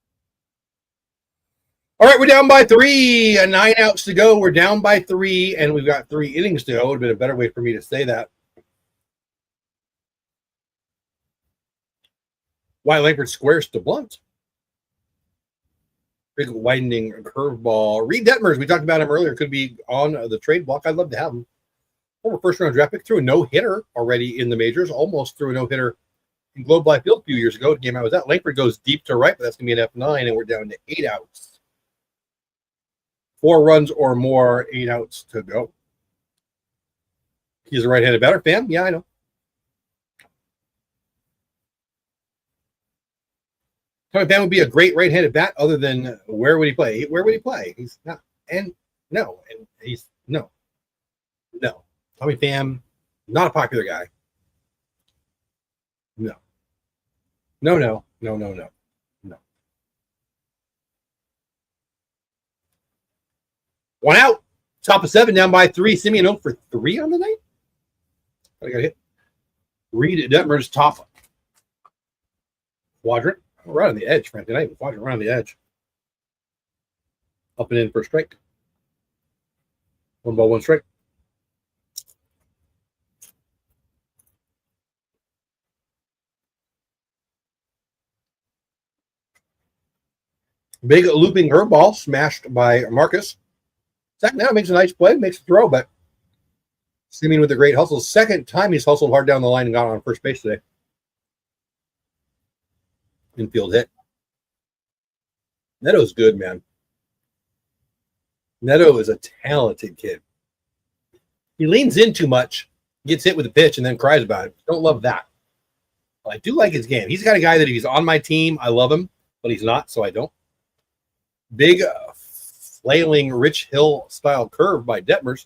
All right, we're down by 3. 9 outs to go. We're down by 3, and we've got 3 innings to go. It would have been a better way for me to say that. Wyatt Langford squares to Blunt. Big widening curveball. Reed Detmers, we talked about him earlier, could be on the trade block. I'd love to have him. Former first-round draft pick, threw a no-hitter already in the majors. Almost threw a no-hitter in Globe Life Field a few years ago. The game I was at. Langford goes deep to right, but that's going to be an F9, and we're down to 8 outs. 4 runs or more, 8 outs to go. He's a right-handed batter fan. Yeah, I know. Tommy Pham would be a great right-handed bat. Other than where would he play? Where would he play? He's not. And no. And he's no. Tommy Pham, not a popular guy. No. 1 out. Top of 7, down by 3. Simeon 0 for 3 on the night. I got hit. Reed Detmer's top quadrant. Right on the edge, frankly. Not even quadrant, right on the edge. Up and in for a strike. 1 ball, 1 strike. Big looping curveball smashed by Marcus. Second now makes a nice play, makes a throw, but Simeon with a great hustle. Second time he's hustled hard down the line and got on first base today. Infield hit. Neto's good, man. Neto is a talented kid. He leans in too much, gets hit with a pitch, and then cries about it. Don't love that. But I do like his game. He's got a guy that if he's on my team, I love him, but he's not, so I don't. Big flailing Rich Hill style curve by Detmers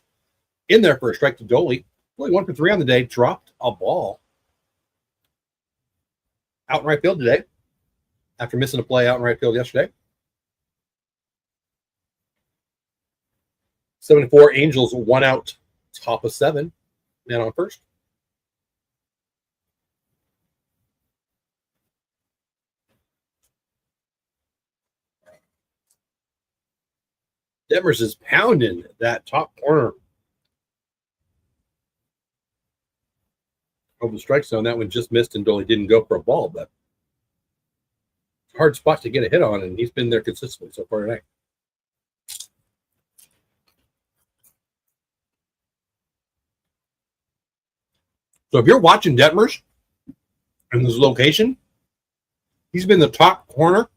in there for a strike to Doley. Only 1 for 3 on the day. Dropped a ball out in right field today after missing a play out in right field yesterday. 7-4 Angels, 1 out, top of 7. Man on first. Detmers is pounding that top corner of the strike zone. That one just missed and Doley didn't go for a ball, but hard spot to get a hit on, and he's been there consistently so far tonight. So if you're watching Detmers in this location, he's been the top corner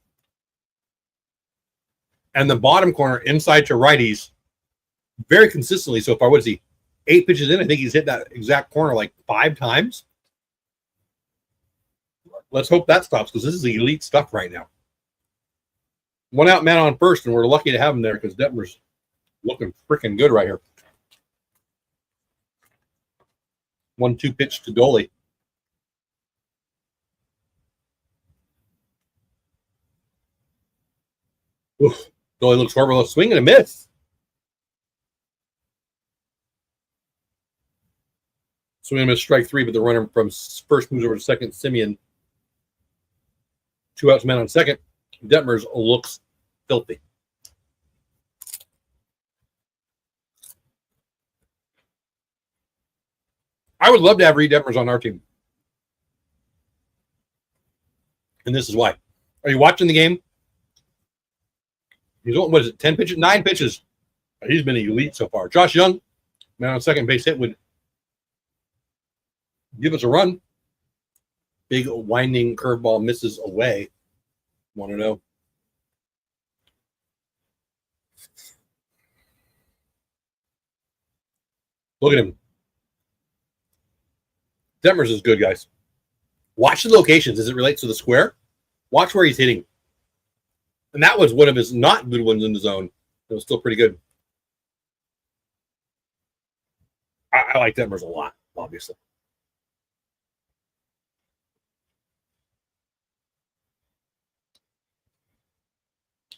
and the bottom corner inside to righties very consistently so far. What is he? 8 pitches in. I think he's hit that exact corner like 5 times. Let's hope that stops because this is elite stuff right now. 1 out, man on first, and we're lucky to have him there because Detmers looking freaking good right here. 1-2 pitch to Doley. Oof. Doley looks horrible. Swing and a miss. Swing and a miss, strike 3, but the runner from first moves over to second. Simeon. 2 outs, man on second. Detmers looks filthy. I would love to have Reed Detmers on our team. And this is why. Are you watching the game? He's on, what is it, 10 pitches? 9 pitches. He's been elite so far. Josh Young, man on second base hit, would give us a run. Big winding curveball misses away. Want to know? Look at him. Detmers is good, guys. Watch the locations as it relates to the square. Watch where he's hitting. And that was one of his not good ones in the zone. It was still pretty good. I like Detmers a lot, obviously.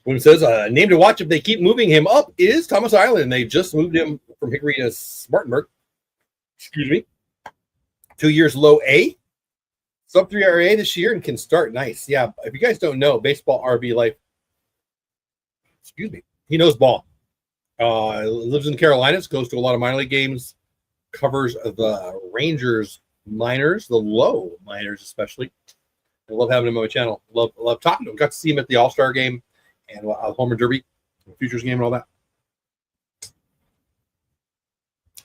When it says name to watch if they keep moving him up is Thomas Island. They just moved him from Hickory to Spartanburg. Excuse me. 2 years low A. Sub 3 RA this year and can start nice. Yeah, if you guys don't know, baseball RB life. Excuse me. He knows ball. Lives in the Carolinas, goes to a lot of minor league games, covers the Rangers minors, the low minors especially. I love having him on my channel. Love talking to him. Got to see him at the All-Star game and Homer Derby, Futures game and all that.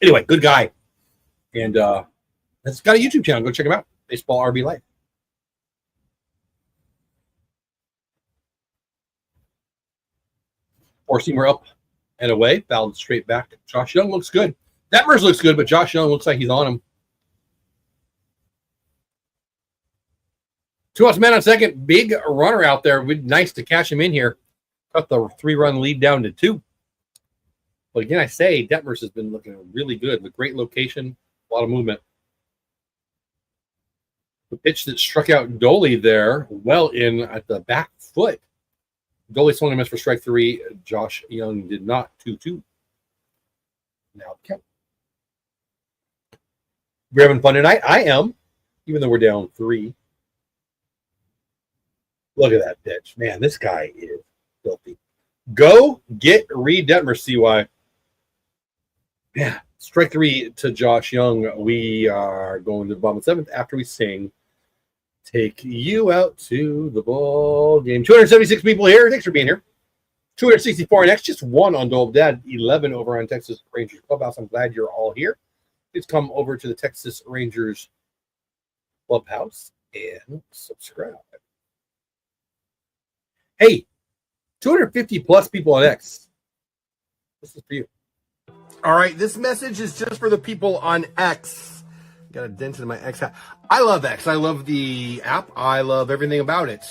Anyway, good guy. And it's got a YouTube channel. Go check him out. Baseball RB Life. Or Seymour up and away. Fouled straight back. Josh Young looks good. Detmers looks good, but Josh Young looks like he's on him. 2 outs, man on second. Big runner out there. Nice to catch him in here. Cut the 3-run lead down to 2. But again, I say Detmers has been looking really good. The great location, a lot of movement. The pitch that struck out Dolly there, well in at the back foot. Dolly swung and missed for strike 3. Josh Young did not. 2-2. Now count. We're having fun tonight. I am, even though we're down 3. Look at that pitch. Man, this guy is filthy. Go get Reed Detmer, CY. Yeah, strike 3 to Josh Young. We are going to the bottom of the 7th after we sing Take You Out to the Ball Game. 276 people here. Thanks for being here. 264 on X, just 1 on Dole Dad, 11 over on Texas Rangers Clubhouse. I'm glad you're all here. Please come over to the Texas Rangers Clubhouse and subscribe. Hey, 250 plus people on X. This is for you.
All right, this message is just for the people on X. Got a dent in my X hat. I love X. I love the app. I love everything about it.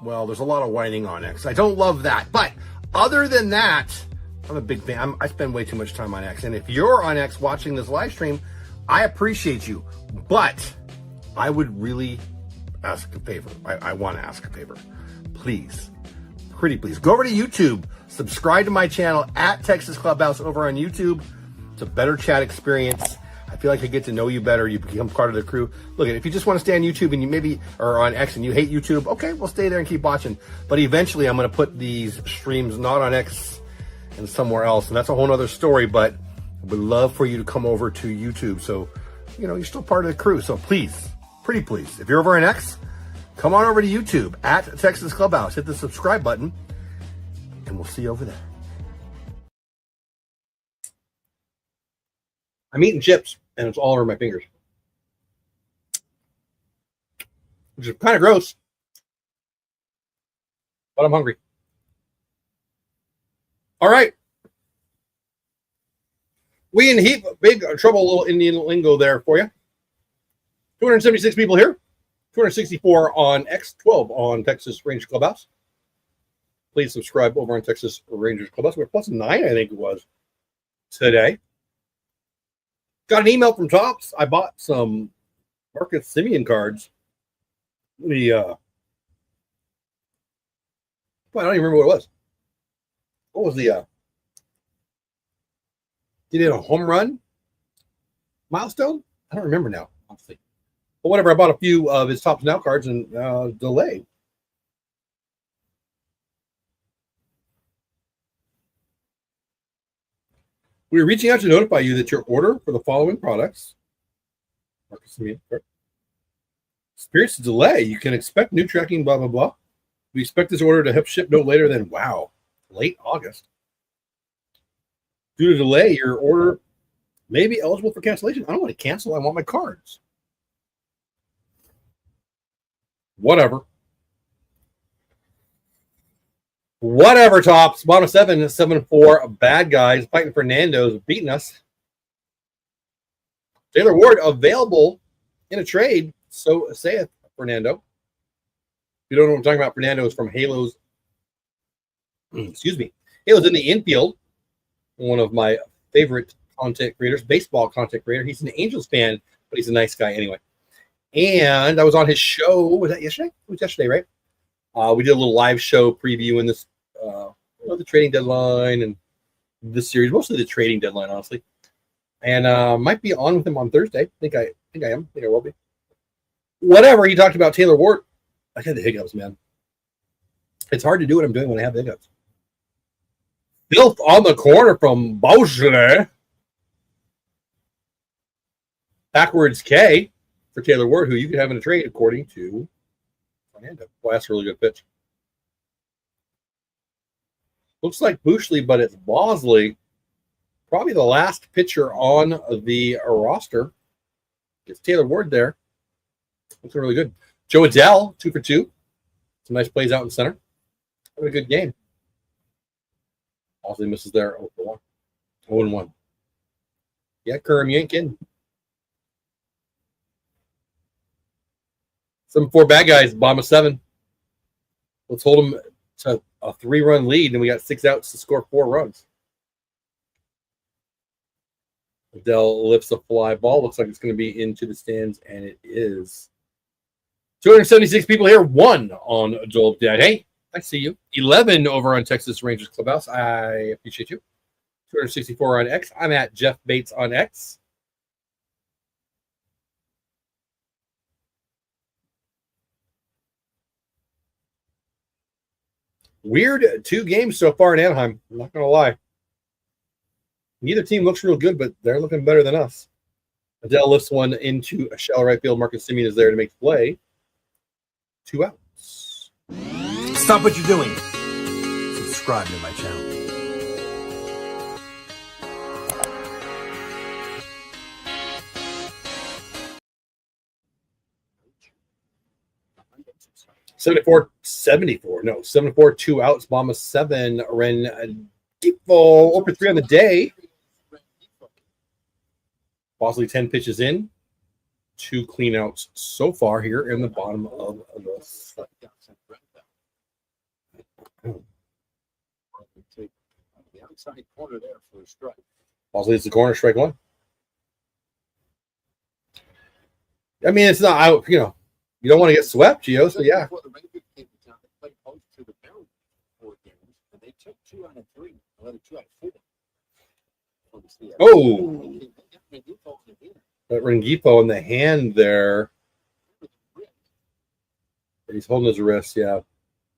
Well, there's a lot of whining on X. I don't love that. But other than that, I'm a big fan. I spend way too much time on X. And if you're on X watching this live stream, I appreciate you. But I would really ask a favor. I want to ask a favor. Please, pretty please, go over to YouTube. Subscribe to my channel at Texas Clubhouse over on YouTube. It's a better chat experience. I feel like I get to know you better. You become part of the crew. Look, if you just want to stay on YouTube and you maybe are on X and you hate YouTube, okay, we'll stay there and keep watching. But eventually I'm going to put these streams not on X and somewhere else. And that's a whole other story, but I would love for you to come over to YouTube. So, you know, you're still part of the crew. So please, pretty please, if you're over on X, come on over to YouTube at Texas Clubhouse. Hit the subscribe button and we'll see you over there.
I'm eating chips, and it's all over my fingers, which is kind of gross, but I'm hungry. All right. We in heap big trouble, little Indian lingo there for you. 276 people here, 264 on X, 12 on Texas Rangers Clubhouse. Please subscribe over on Texas Rangers Clubhouse. We're plus 9, I think it was, today. Got an email from Tops. I bought some Marcus Simeon cards. I don't even remember what it was. What was the did it a home run milestone? I don't remember now, honestly. But whatever, I bought a few of his Tops Now cards and delay. We are reaching out to notify you that your order for the following products experienced a delay. You can expect new tracking, blah, blah, blah. We expect this order to ship no later than, late August. Due to delay, your order may be eligible for cancellation. I don't want to cancel. I want my cards. Whatever, Tops. Bottom 7, 7-4. Bad guys fighting for Nando's, beating us. Taylor Ward available in a trade. So saith Fernando. If you don't know what I'm talking about, Fernando is from Halo's. Excuse me. Halo's in the infield. One of my favorite content creators, baseball content creator. He's an Angels fan, but he's a nice guy anyway. And I was on his show. Was that yesterday? It was yesterday, right? We did a little live show previewing this, the trading deadline and this series, mostly the trading deadline, honestly. And might be on with him on Thursday. I think I am. I think I will be. Whatever. He talked about Taylor Ward. I had the hiccups, man. It's hard to do what I'm doing when I have the hiccups. Filth on the corner from Bauschler. Backwards K for Taylor Ward, who you could have in a trade, according to Fernando. Well, that's a really good pitch. Looks like Bushley, but it's Bosley. Probably the last pitcher on the roster. It's Taylor Ward there. Looking really good. Joe Adell, 2 for 2. Some nice plays out in center. Have a good game. Bosley misses there 0 for 1. 0 1. Yeah, Kerm, you ain't kidding. 7-4 bad guys, bottom of 7. Let's hold them to a 3-run lead, and we got 6 outs to score 4 runs. Adele lifts a fly ball. Looks like it's going to be into the stands, and it is. 276 people here. 1 on Joel Dad. Hey, I see you. 11 over on Texas Rangers Clubhouse. I appreciate you. 264 on X. I'm at Jeff Bates on X. Weird 2 games so far in Anaheim. I'm not going to lie. Neither team looks real good, but they're looking better than us. Adele lifts one into a shallow right field. Marcus Semien is there to make the play. 2 outs.
Stop what you're doing. Subscribe to my channel.
No, 74, 2 outs. Bomba 7. Ren Gifo over 3 on the day. Bosley 10 pitches in. 2 clean outs so far here in the bottom of the Bosley hits the corner, strike 1. I mean, it's not out, you don't want to get swept, Gio, so yeah. Oh, that Rengifo in the hand there. He's holding his wrist, yeah.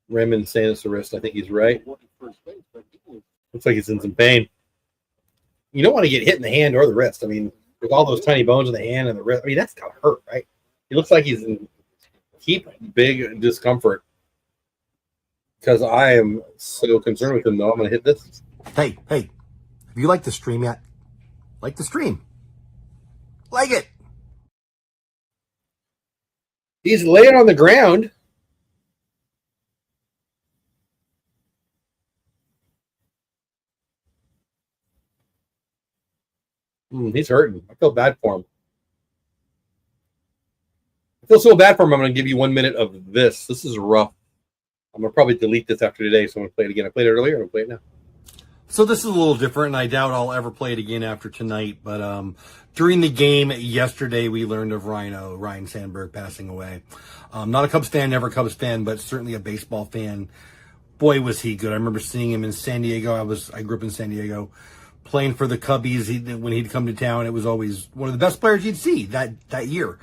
Raymond saying it's the wrist. I think he's right. Looks like he's in some pain. You don't want to get hit in the hand or the wrist. I mean, with all those tiny bones in the hand and the wrist, I mean, that's gotta hurt, right? He looks like he's in big discomfort. Because I am so concerned with him, though. I'm going to hit this.
Hey, have you liked the stream yet? Like the stream. Like it.
He's laying on the ground. He's hurting. I feel bad for him. I feel so bad for him. I'm going to give you 1 minute of this. This is rough. I'm going to probably delete this after today, so I'm going to play it again. I played it earlier. I'm going to play it now.
So this is a little different, and I doubt I'll ever play it again after tonight. But during the game yesterday, we learned of Ryan Sandberg passing away. Not a Cubs fan, never a Cubs fan, but certainly a baseball fan. Boy, was he good. I remember seeing him in San Diego. I grew up in San Diego, playing for the Cubbies. When he'd come to town, it was always one of the best players you'd see that year.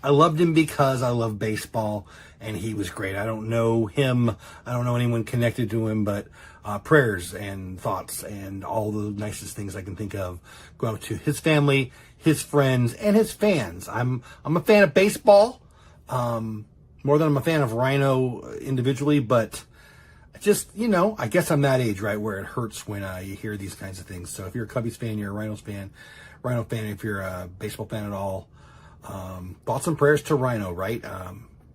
I loved him because I love baseball, and he was great. I don't know him. I don't know anyone connected to him, but prayers and thoughts and all the nicest things I can think of go out to his family, his friends, and his fans. I'm a fan of baseball, more than I'm a fan of Rhino individually, but just, I guess I'm that age, right, where it hurts when you hear these kinds of things. So if you're a Cubbies fan, you're a Rhino fan, if you're a baseball fan at all, thoughts and prayers to Rhino, right?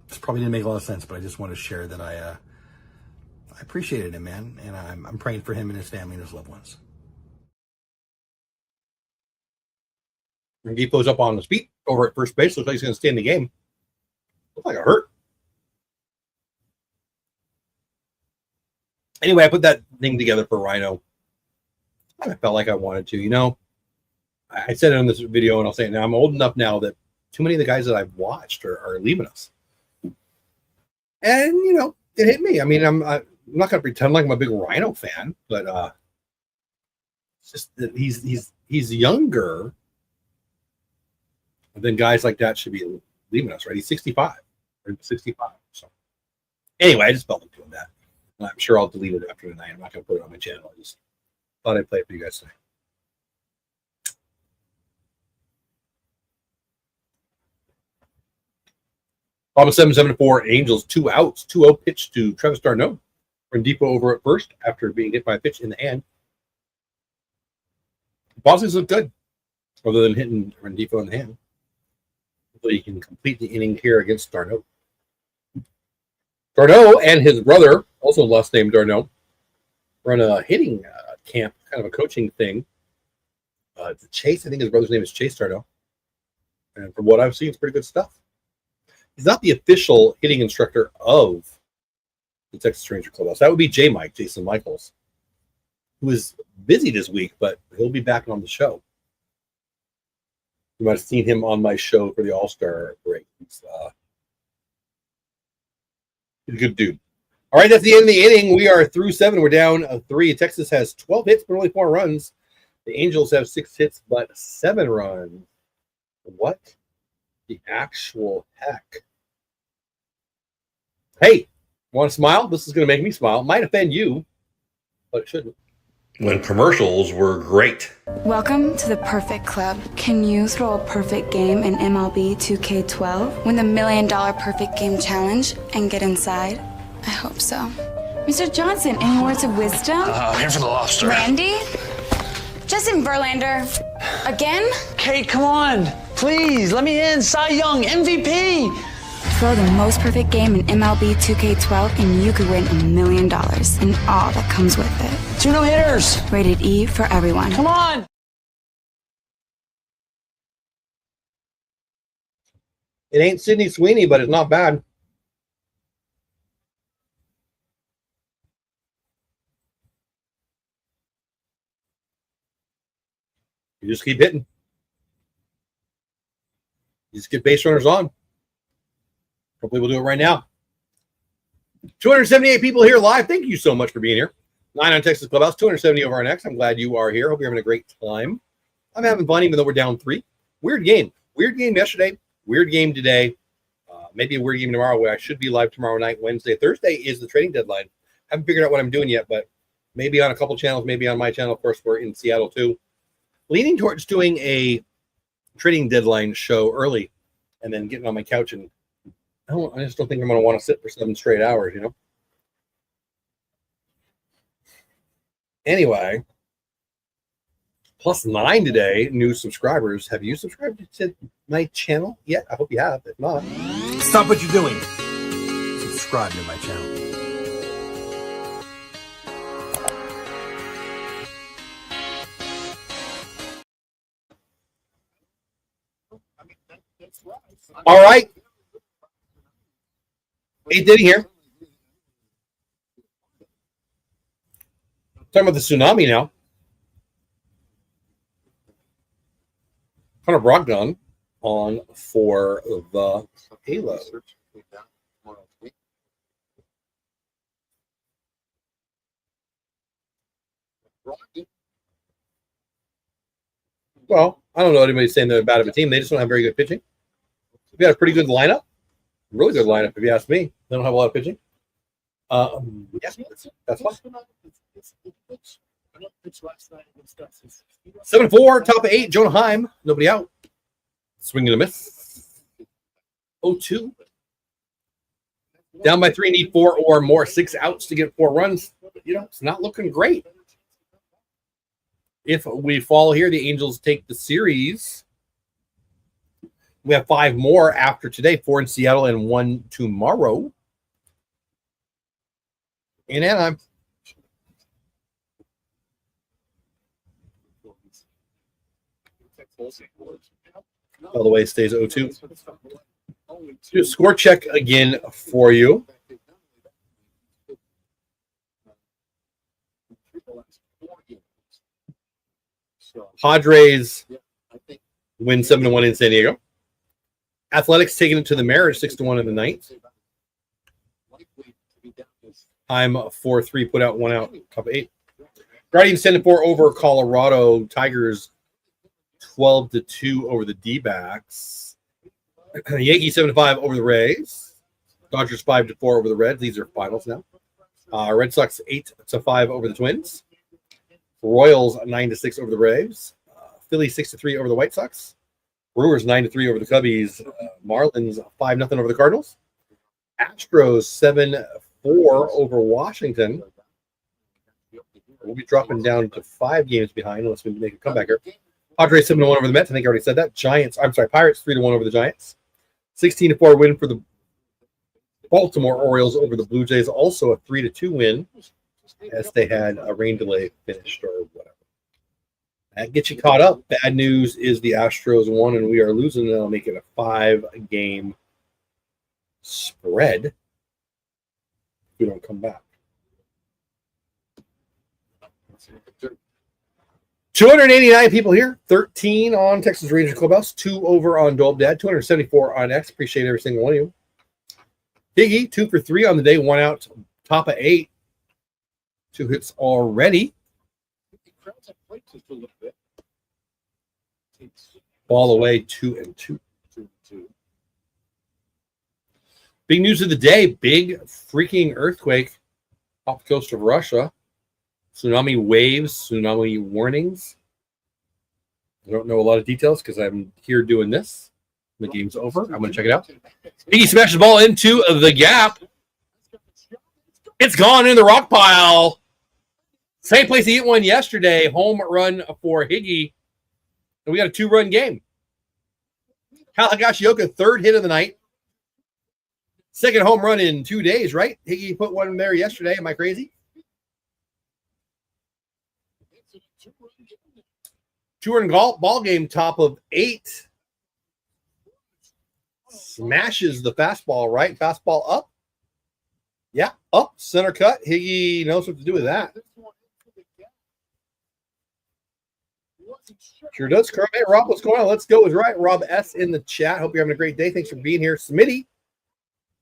This probably didn't make a lot of sense, but I just want to share that I appreciated him, man, and I'm praying for him and his family and his loved ones.
Rengifo's up on his feet over at first base. Looks like he's going to stay in the game. Looks like it hurt. Anyway, I put that thing together for Rhino. I felt like I wanted to. You know, I said it in this video, and I'll say it now. I'm old enough now that too many of the guys that I've watched are leaving us. And, you know, it hit me. I mean, I'm not going to pretend like I'm a big Rhino fan, but it's just that he's younger than guys like that should be leaving us, right? He's 65 or 65. So anyway, I just felt like doing that. And I'm sure I'll delete it after tonight. I'm not going to put it on my channel. I just thought I'd play it for you guys tonight. Bottom 7-7-4 Angels, 2 outs, 2-0 pitch to Travis d'Arnaud. Rendipo over at first after being hit by a pitch in the hand. Bosses look good, other than hitting Rendipo in the hand. Hopefully he can complete the inning here against d'Arnaud. d'Arnaud and his brother, also last name d'Arnaud, run a hitting camp, kind of a coaching thing. Chase, I think his brother's name is Chase d'Arnaud. And from what I've seen, it's pretty good stuff. He's not the official hitting instructor of the Texas Ranger Clubhouse. That would be J-Mike, Jason Michaels, who is busy this week, but he'll be back on the show. You might have seen him on my show for the All-Star break. He's a good dude. All right, that's the end of the inning. We are through 7. We're down 3. Texas has 12 hits, but only 4 runs. The Angels have 6 hits, but 7 runs. What the actual heck? Hey, want to smile? This is going to make me smile. Might offend you, but it shouldn't.
When commercials were great.
Welcome to the perfect club. Can you throw a perfect game in MLB 2K12? Win the $1 million perfect game challenge and get inside? I hope so. Mr. Johnson, any words of wisdom?
Here for the lobster.
Randy? Justin Verlander? Again?
Kate, come on. Please, let me in. Cy Young, MVP.
Throw the most perfect game in MLB 2K12 and you could win $1 million and all that comes with it.
2 no-hitters.
Rated E for everyone.
Come on.
It ain't Sydney Sweeney, but it's not bad. You just keep hitting. You just get base runners on. Hopefully we'll do it right now. 278 people here live. Thank you so much for being here. 9 on Texas Clubhouse, 270 over our next. I'm glad you are here. Hope you're having a great time. I'm having fun even though we're down 3. Weird game. Weird game yesterday. Weird game today. Maybe a weird game tomorrow where I should be live tomorrow night, Wednesday. Thursday is the trading deadline. Haven't figured out what I'm doing yet, but maybe on a couple channels, maybe on my channel. Of course, we're in Seattle too. Leaning towards doing a trading deadline show early and then getting on my couch and I just don't think I'm going to want to sit for 7 straight hours, you know? Anyway, +9 today, new subscribers. Have you subscribed to my channel yet? I hope you have. If not,
Stop what you're doing. Subscribe to my channel.
all right. 8th inning here. Talking about the tsunami now. Hunter Brogdon on for the Halo. Well, I don't know anybody saying they're bad of a team. They just don't have very good pitching. We got a pretty good lineup. Really good lineup, if you ask me. They don't have a lot of pitching. Yeah, that's fine. 7-4, top of 8. Jonah Heim, nobody out. Swing and a miss. 0-2. Down by 3, need 4 or more. 6 outs to get 4 runs. You know, it's not looking great. If we fall here, the Angels take the series. We have 5 more after today, 4 in Seattle and 1 tomorrow in Anaheim. By the way, it stays 0-2. Do a score check again for you. Padres win 7-1 in San Diego. Athletics taking it to the Mariners 6-1 in the ninth. Time 4-3, put out 1 out, top 8. Guardians 10-4 over Colorado. Tigers 12-2 over the D-backs. Yankees 7-5 over the Rays. Dodgers 5-4 over the Reds. These are finals now. Red Sox 8-5 over the Twins. Royals 9-6 over the Braves. Phillies 6-3 over the White Sox. Brewers 9-3 over the Cubbies. Marlins 5-0 over the Cardinals. Astros 7-4 over Washington. We'll be dropping down to 5 games behind unless we make a comeback here. Padres 7-1 over the Mets. I think I already said that. Pirates 3-1 over the Giants. 16-4 win for the Baltimore Orioles over the Blue Jays. Also a 3-2 win as they had a rain delay finished or whatever. That gets you caught up. Bad news is the Astros won and we are losing. That'll make it a 5-game spread if we don't come back. 289 people here, 13 on Texas Rangers Clubhouse, 2 over on Dolb Dad, 274 on X. Appreciate every single one of you. Higgy, 2 for 3 on the day, 1 out, top of 8. 2 hits already. Ball away, 2-2. Big news of the day, big freaking earthquake off the coast of Russia. Tsunami waves, tsunami warnings. I don't know a lot of details because I'm here doing this. The game's over. I'm going to check it out. Biggie smashes the ball into the gap. It's gone in the rock pile. Same place he hit one yesterday. Home run for Higgy. And we got a 2-run game. Kyle Higashioka, 3rd hit of the night. 2nd home run in 2 days, right? Higgy put one there yesterday. Am I crazy? 2-run ball game, top of 8. Smashes the fastball, right? Fastball up. Yeah, up. Center cut. Higgy knows what to do with that. Sure does. Hey, Rob, what's going on? Let's go is right. Rob S. in the chat. Hope you're having a great day. Thanks for being here. Smitty,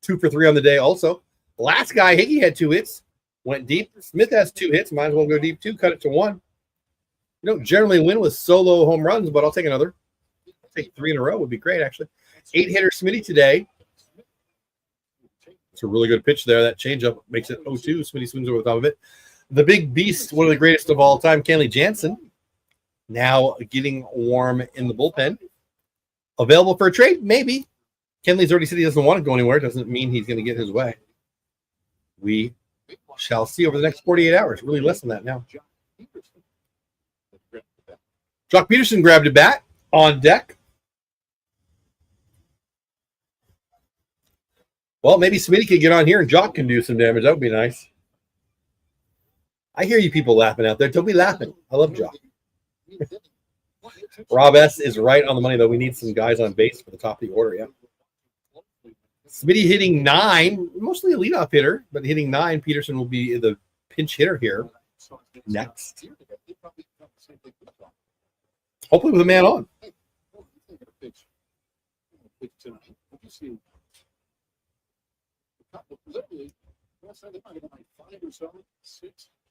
2 for 3 on the day also. Last guy, Higgy had 2 hits. Went deep. Smith has 2 hits. Might as well go deep, too. Cut it to 1. You don't generally win with solo home runs, but I'll take another. I'll take 3 in a row would be great, actually. 8-hitter Smitty today. It's a really good pitch there. That changeup makes it 0-2. Smitty swings over the top of it. The big beast, one of the greatest of all time, Kenley Jansen, now getting warm in the bullpen. Available for a trade? Maybe. Kenley's already said he doesn't want to go anywhere. Doesn't mean he's going to get his way. We shall see over the next 48 hours. Really less than that now. Jock Peterson grabbed a bat on deck. Well, maybe Smitty could get on here and Jock can do some damage. That would be nice. I hear you people laughing out there. Don't be laughing. I love Jock. Rob S. is right on the money, though. We need some guys on base for the top of the order, yeah. Smitty hitting 9, mostly a leadoff hitter, but hitting 9. Peterson will be the pinch hitter here next. Hopefully with a man on.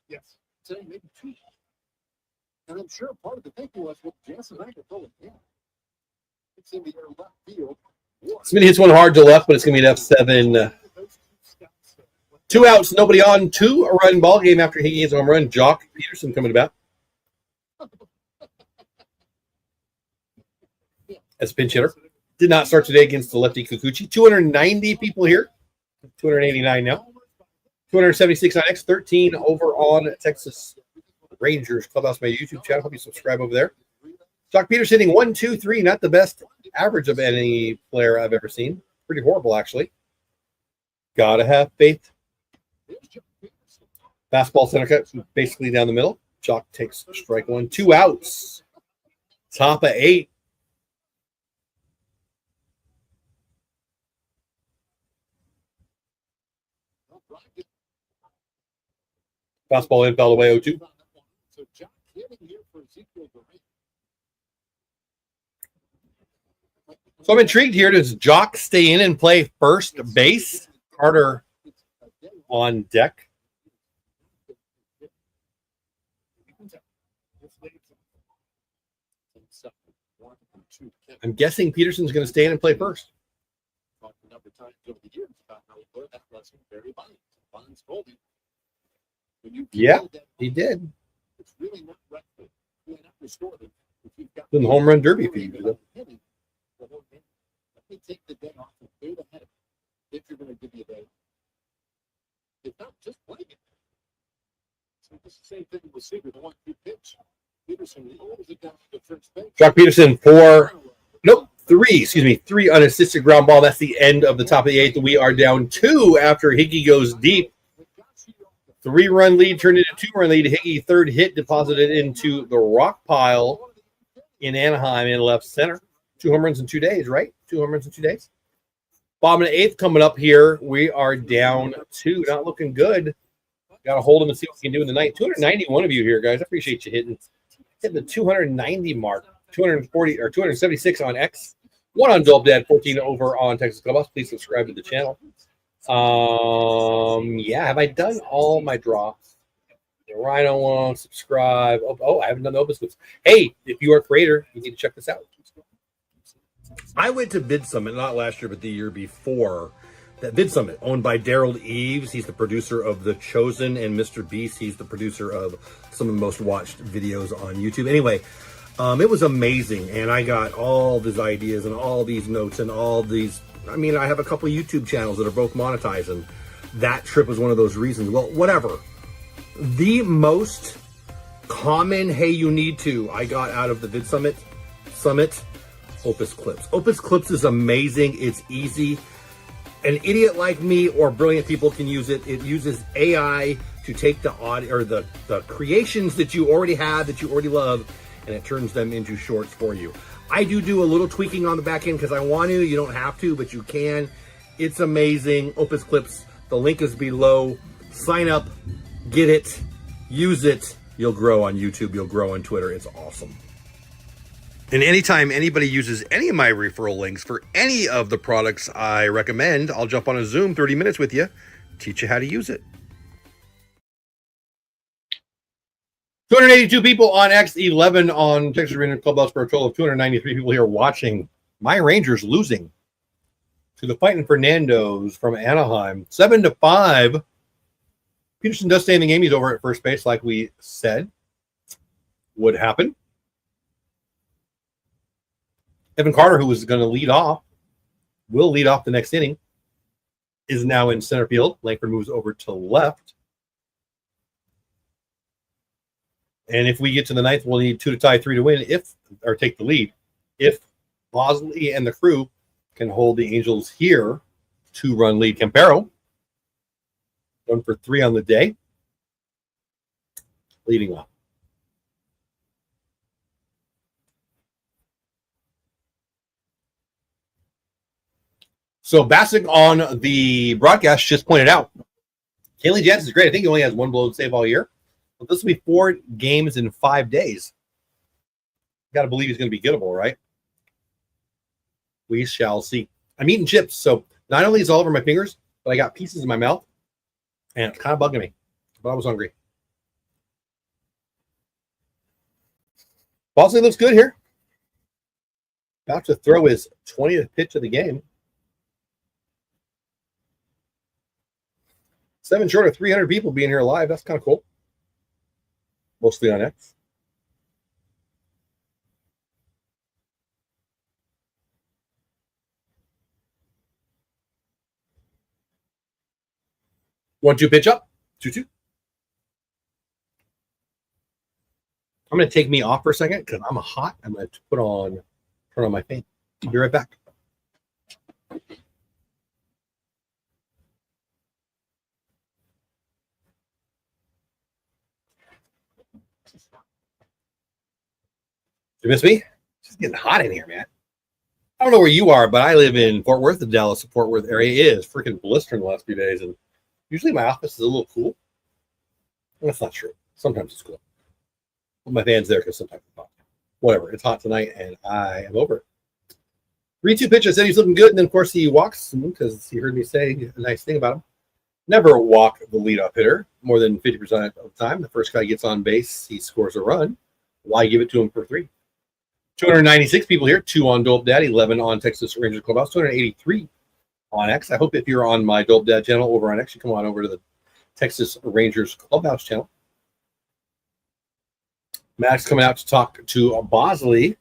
Yes. Maybe 2. And I'm sure part of the thinking was, well, Jansen, I could throw it down. It's in the air left field.
Smitty hits one hard to left, but it's going to be an F7. 2 outs, nobody on. 2-run ball game after he hits a home run. Jock Peterson coming about as a pinch hitter. Did not start today against the lefty Kikuchi. 290 people here. 289 now. 276 on X, 13 over on Texas Rangers Clubhouse, my YouTube channel. Hope you subscribe over there. Jock Peterson hitting 1, 2, 3. Not the best average of any player I've ever seen. Pretty horrible, actually. Gotta have faith. Fastball center cut, basically down the middle. Jock takes strike 1. 2 outs. Top of 8. Fastball in, foul away, 0-2. So I'm intrigued here. Does Jock stay in and play first base? Carter on deck. I'm guessing Peterson's going to stay in and play first. Yeah, he did. In the home run derby for you. Take the day off and wait ahead if you're going to give you a day. If not, just play it. So it's the same thing with Seager, the 1-2 pitch. Peterson holds it down to first base. Jock Peterson three unassisted ground ball. That's the end of the top of the eighth. We are down 2 after Hickey goes deep. 3-run lead turned into 2-run lead. Hickey third hit deposited into the rock pile in Anaheim in left center. 2 home runs in 2 days, right? 2 home runs in 2 days. Bottom of the eighth coming up here. We are down 2. Not looking good. Got to hold him and see what we can do in the ninth. 291 of you here, guys. I appreciate you hitting the 290 mark. 240 or 276 on X. 1 on Dad, 14 over on Texas Clubhouse. Please subscribe to the channel. Yeah, have I done all my drops? The Rhino one, subscribe. Oh, I haven't done the Opus Clips. Hey, if you are a creator, you need to check this out. I went to Vid Summit, not last year, but the year before. That Vid Summit, owned by Daryl Eves. He's the producer of The Chosen, and Mr. Beast. He's the producer of some of the most watched videos on YouTube. Anyway, it was amazing, and I got all these ideas and all these notes and all these. I mean, I have a couple of YouTube channels that are both monetized, and that trip was one of those reasons. Well, whatever. The most common, hey, you need to, I got out of the Vid Summit, Opus Clips. Opus Clips is amazing. It's easy. An idiot like me or brilliant people can use it. It uses AI to take the audio or the creations that you already have, that you already love, and it turns them into shorts for you. I do a little tweaking on the back end because I want to. You don't have to, but you can. It's amazing. Opus Clips. The link is below. Sign up. Get it. Use it. You'll grow on YouTube. You'll grow on Twitter. It's awesome.
And anytime anybody uses any of my referral links for any of the products I recommend, I'll jump on a Zoom 30 minutes with you, teach you how to use it.
282 people on X, 11 on Texas Arena Clubhouse for a total of 293 people here watching. My Rangers losing to the Fighting Fernandos from Anaheim, 7-5. Peterson does stay in the game. He's over at first base, like we said would happen. Evan Carter, who was going to lead off, will lead off the next inning, is now in center field. Langford moves over to left. And if we get to the ninth, we'll need 2 to tie, 3 to win, or take the lead. If Bosley and the crew can hold the Angels here, 2-run lead. Campero, 1 for 3 on the day, leading off. So Bassick on the broadcast just pointed out, Kenley Jansen is great. I think he only has 1 blown save all year. But this will be 4 games in 5 days. Got to believe he's going to be gettable, right? We shall see. I'm eating chips, so not only is it all over my fingers, but I got pieces in my mouth, and it's kind of bugging me. But I was hungry. Bosley looks good here. About to throw his 20th pitch of the game. 7 short of 300 people being here live. That's kind of cool. Mostly on X. One, two, pitch up. 2-2. I'm going to take me off for a second because I'm hot. I'm going to turn on my fan. Be right back. You miss me? It's getting hot in here, man. I don't know where you are, but I live in Fort Worth. The Dallas-Fort Worth area is freaking blistering the last few days, and usually my office is a little cool. That's not true. Sometimes it's cool. But my fan's there because sometimes it's hot. Whatever. It's hot tonight, and I am over it. 3-2 pitch. I said he's looking good, and then, of course, he walks because he heard me say a nice thing about him. Never walk the leadoff hitter more than 50% of the time. The first guy gets on base, he scores a run. Why give it to him for 3? 296 people here, 2 on Dope Dad, 11 on Texas Rangers Clubhouse, 283 on X. I hope if you're on my Dope Dad channel over on X, you come on over to the Texas Rangers Clubhouse channel. Max coming out to talk to Bosley.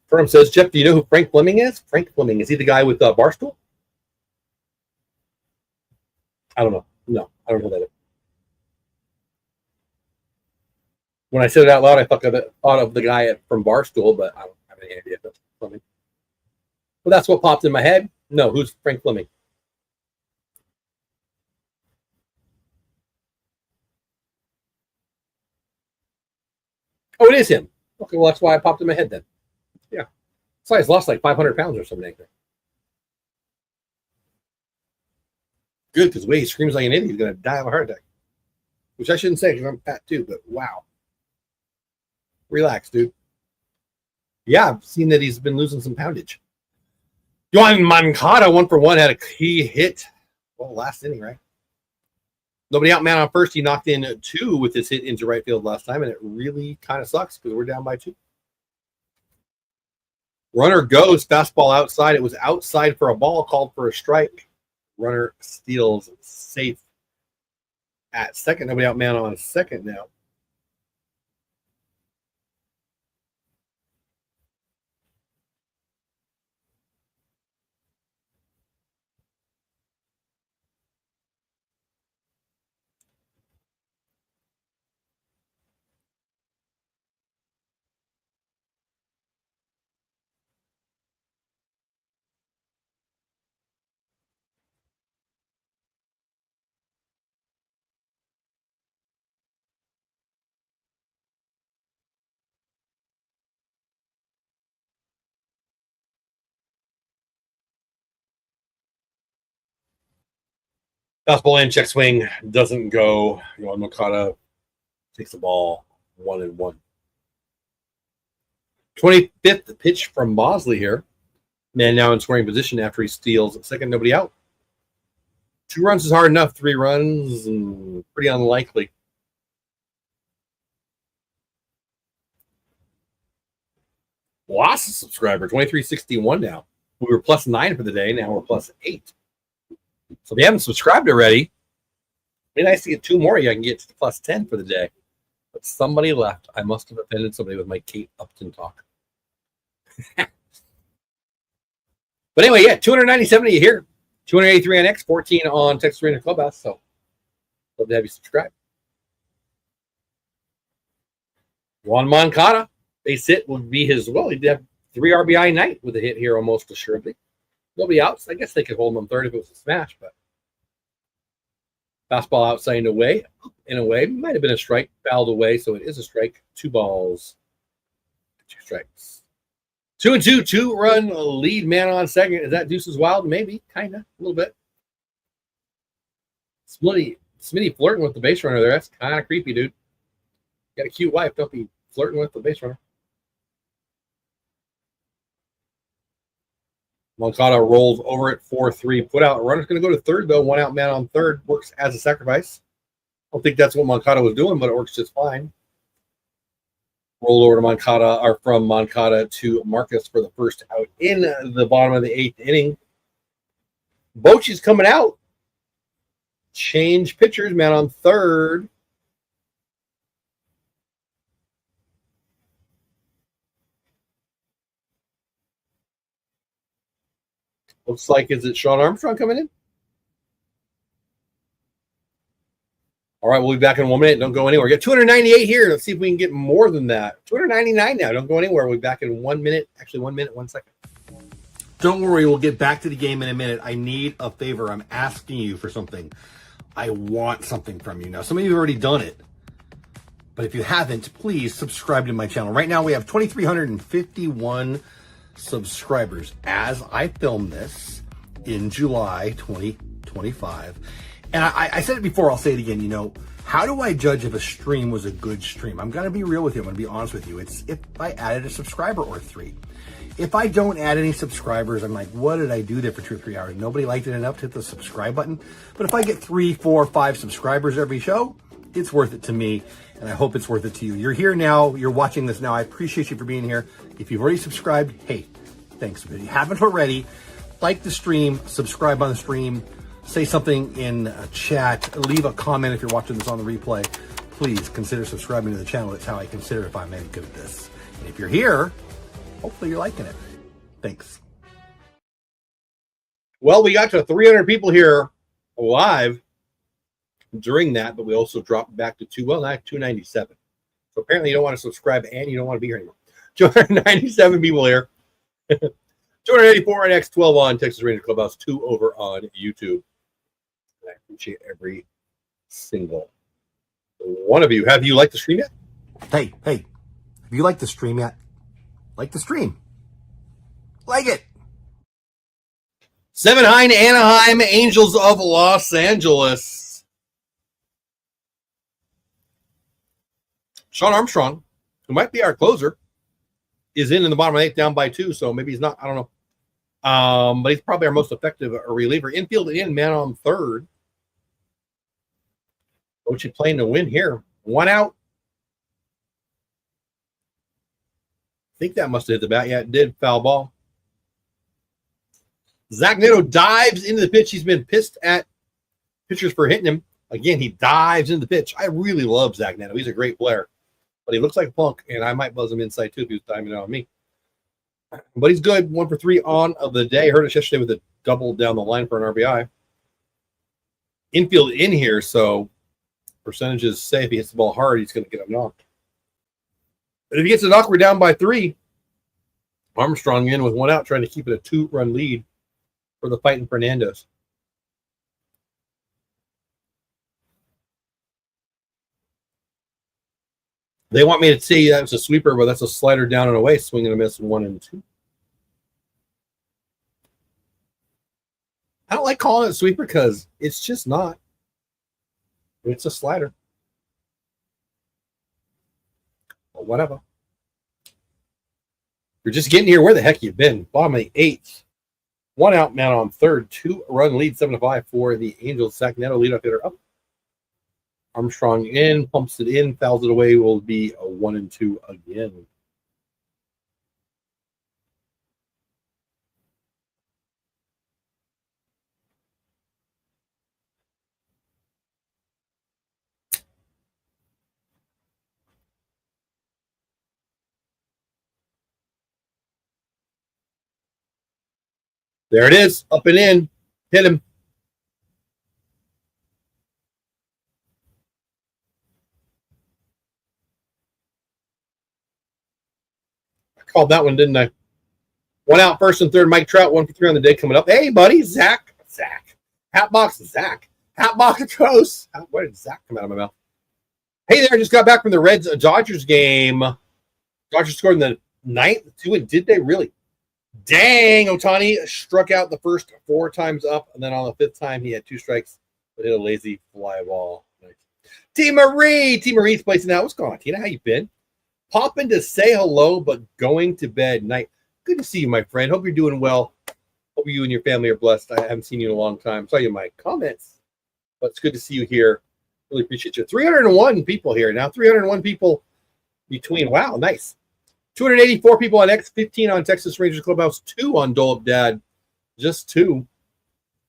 Firm says, Jeff, do you know who Frank Fleming is? Frank Fleming. Is he the guy with Barstool? I don't know. No, I don't know who that is. When I said it out loud, I thought of the guy from Barstool, but I don't have any idea if that's Fleming. Well, that's what popped in my head. No, who's Frank Fleming? Oh, it is him. Okay, well, that's why I popped in my head then. Yeah. So he's lost like 500 pounds or something. Good, because the way he screams like an idiot, he's going to die of a heart attack. Which I shouldn't say because I'm fat too, but wow. Relax, dude. Yeah, I've seen that he's been losing some poundage. Yohan Moncada, 1-for-1, had a key hit. Well, last inning, right? Nobody out, man on first. He knocked in 2 with his hit into right field last time, and it really kind of sucks because we're down by 2. Runner goes, fastball outside. It was outside for a ball, called for a strike. Runner steals safe at second. Nobody out, man on second now. Fastball in, check swing, doesn't go. Yohan Moncada takes the ball 1-1. 25th pitch from Bosley here. Man now in scoring position after he steals second, nobody out. 2 runs is hard enough. 3 runs, pretty unlikely. Lost a subscriber, 2361 now. We were +9 for the day. Now we're +8. So if you haven't subscribed already, it'd be nice to get 2 more. I can get to +10 for the day. But somebody left. I must have offended somebody with my Kate Upton talk. But anyway, yeah, 297 of you here. 283 on X, 14 on Texas Rangers Clubhouse. So love to have you subscribe. Yohan Moncada, base hit would be his, well, he'd have 3 RBI night with a hit here almost assuredly. Nobody out. I guess they could hold him on third if it was a smash, but fastball outside and away. In a way, might have been a strike, fouled away, so it is a strike. 2 balls, 2 strikes. 2-2, 2-run lead, man on second. Is that Deuces Wild? Maybe, kind of, a little bit. Smitty flirting with the base runner there. That's kind of creepy, dude. You got a cute wife. Don't be flirting with the base runner. Moncada rolls over it 4-3. Put out. Runner's going to go to third, though. 1 out, man on third. Works as a sacrifice. I don't think that's what Moncada was doing, but it works just fine. Roll over to Moncada, or from Moncada to Marcus for the first out in the bottom of the 8th inning. Bochy's coming out. Change pitchers, man on third. Looks like, is it Sean Armstrong coming in? All right, we'll be back in 1 minute. Don't go anywhere. We got 298 here. Let's see if we can get more than that. 299 now. Don't go anywhere. We'll be back in 1 minute. Actually, 1 minute, 1 second. Don't worry. We'll get back to the game in a minute. I need a favor. I'm asking you for something. I want something from you. Now, some of you have already done it. But if you haven't, please subscribe to my channel. Right now, we have 2,351 subscribers as I film this in July 2025.
And I said it before, I'll say it again, you know, how do I judge if a stream was a good stream? I'm going to be real with you. I'm going to be honest with you. It's if I added a subscriber or 3. If I don't add any subscribers, I'm like, what did I do there for 2 or 3 hours? Nobody liked it enough to hit the subscribe button. But if I get 3, 4, 5 subscribers every show, it's worth it to me. And I hope it's worth it to you. You're here now. You're watching this now. I appreciate you for being here. If you've already subscribed, hey, thanks. If you haven't already, like the stream, subscribe on the stream, say something in a chat, leave a comment if you're watching this on the replay. Please consider subscribing to the channel. It's how I consider if I'm any good at this. And if you're here, hopefully you're liking it. Thanks.
Well, we got to 300 people here live during that, but we also dropped back to 297. So apparently you don't want to subscribe and you don't want to be here anymore. 297 people here. 284 on X12 on Texas Ranger Clubhouse, 2 over on YouTube. And I appreciate every single one of you. Have you liked the stream yet?
Hey, have you liked the stream yet? Like the stream. Like it.
7 Anaheim Angels of Los Angeles. Sean Armstrong, who might be our closer, is in the bottom of the 8th, down by 2, so maybe he's not. I don't know. But he's probably our most effective reliever. Infield in, man on third. Bochy playing to win here. 1 out. I think that must have hit the bat. Yeah, it did. Foul ball. Zach Neto dives into the pitch. He's been pissed at pitchers for hitting him. Again, he dives into the pitch. I really love Zach Neto. He's a great player. But he looks like a punk, and I might buzz him inside, too, if he was timing it on me. But he's good. 1 for 3 on of the day. Heard us yesterday with a double down the line for an RBI. Infield in here, so percentages say if he hits the ball hard, he's going to get him knocked. But if he gets a knock, we're down by 3. Armstrong in with 1 out, trying to keep it a 2-run lead for the fighting Fernandez. They want me to say that was a sweeper, but that's a slider down and away, swing and a miss, 1 and 2. I don't like calling it a sweeper because it's just not. It's a slider. But whatever. You're just getting here. Where the heck you been? Bottom of the 8th. 1 out, man on third. 2-run lead, 7-5 for the Angels. Zach Neto, leadoff hitter up. Armstrong in, pumps it in, fouls it away. Will be a 1 and 2 again. There it is, up and in. Hit him. Called that one, didn't I? 1 out, first and third. Mike Trout, 1 for 3 on the day coming up. Hey, buddy, Zach. Hatbox, Zach. Hatbox Coast. Where did Zach come out of my mouth? Hey there, just got back from the Reds Dodgers game. Dodgers scored in the 9th. 2 and did they really? Dang, Ohtani struck out the first 4 times up, and then on the 5th time he had 2 strikes, but hit a lazy fly ball. Nice. T. Marie's placing out. What's going on, Tina? How you been? Popping to say hello, but going to bed. Night. Good to see you, my friend. Hope you're doing well. Hope you and your family are blessed. I haven't seen you in a long time. Saw you in my comments, but it's good to see you here. Really appreciate you. 301 people here now. 301 people between. Wow, nice. 284 people on X, 15 on Texas Rangers Clubhouse, 2 on Dole Up Dad. Just 2.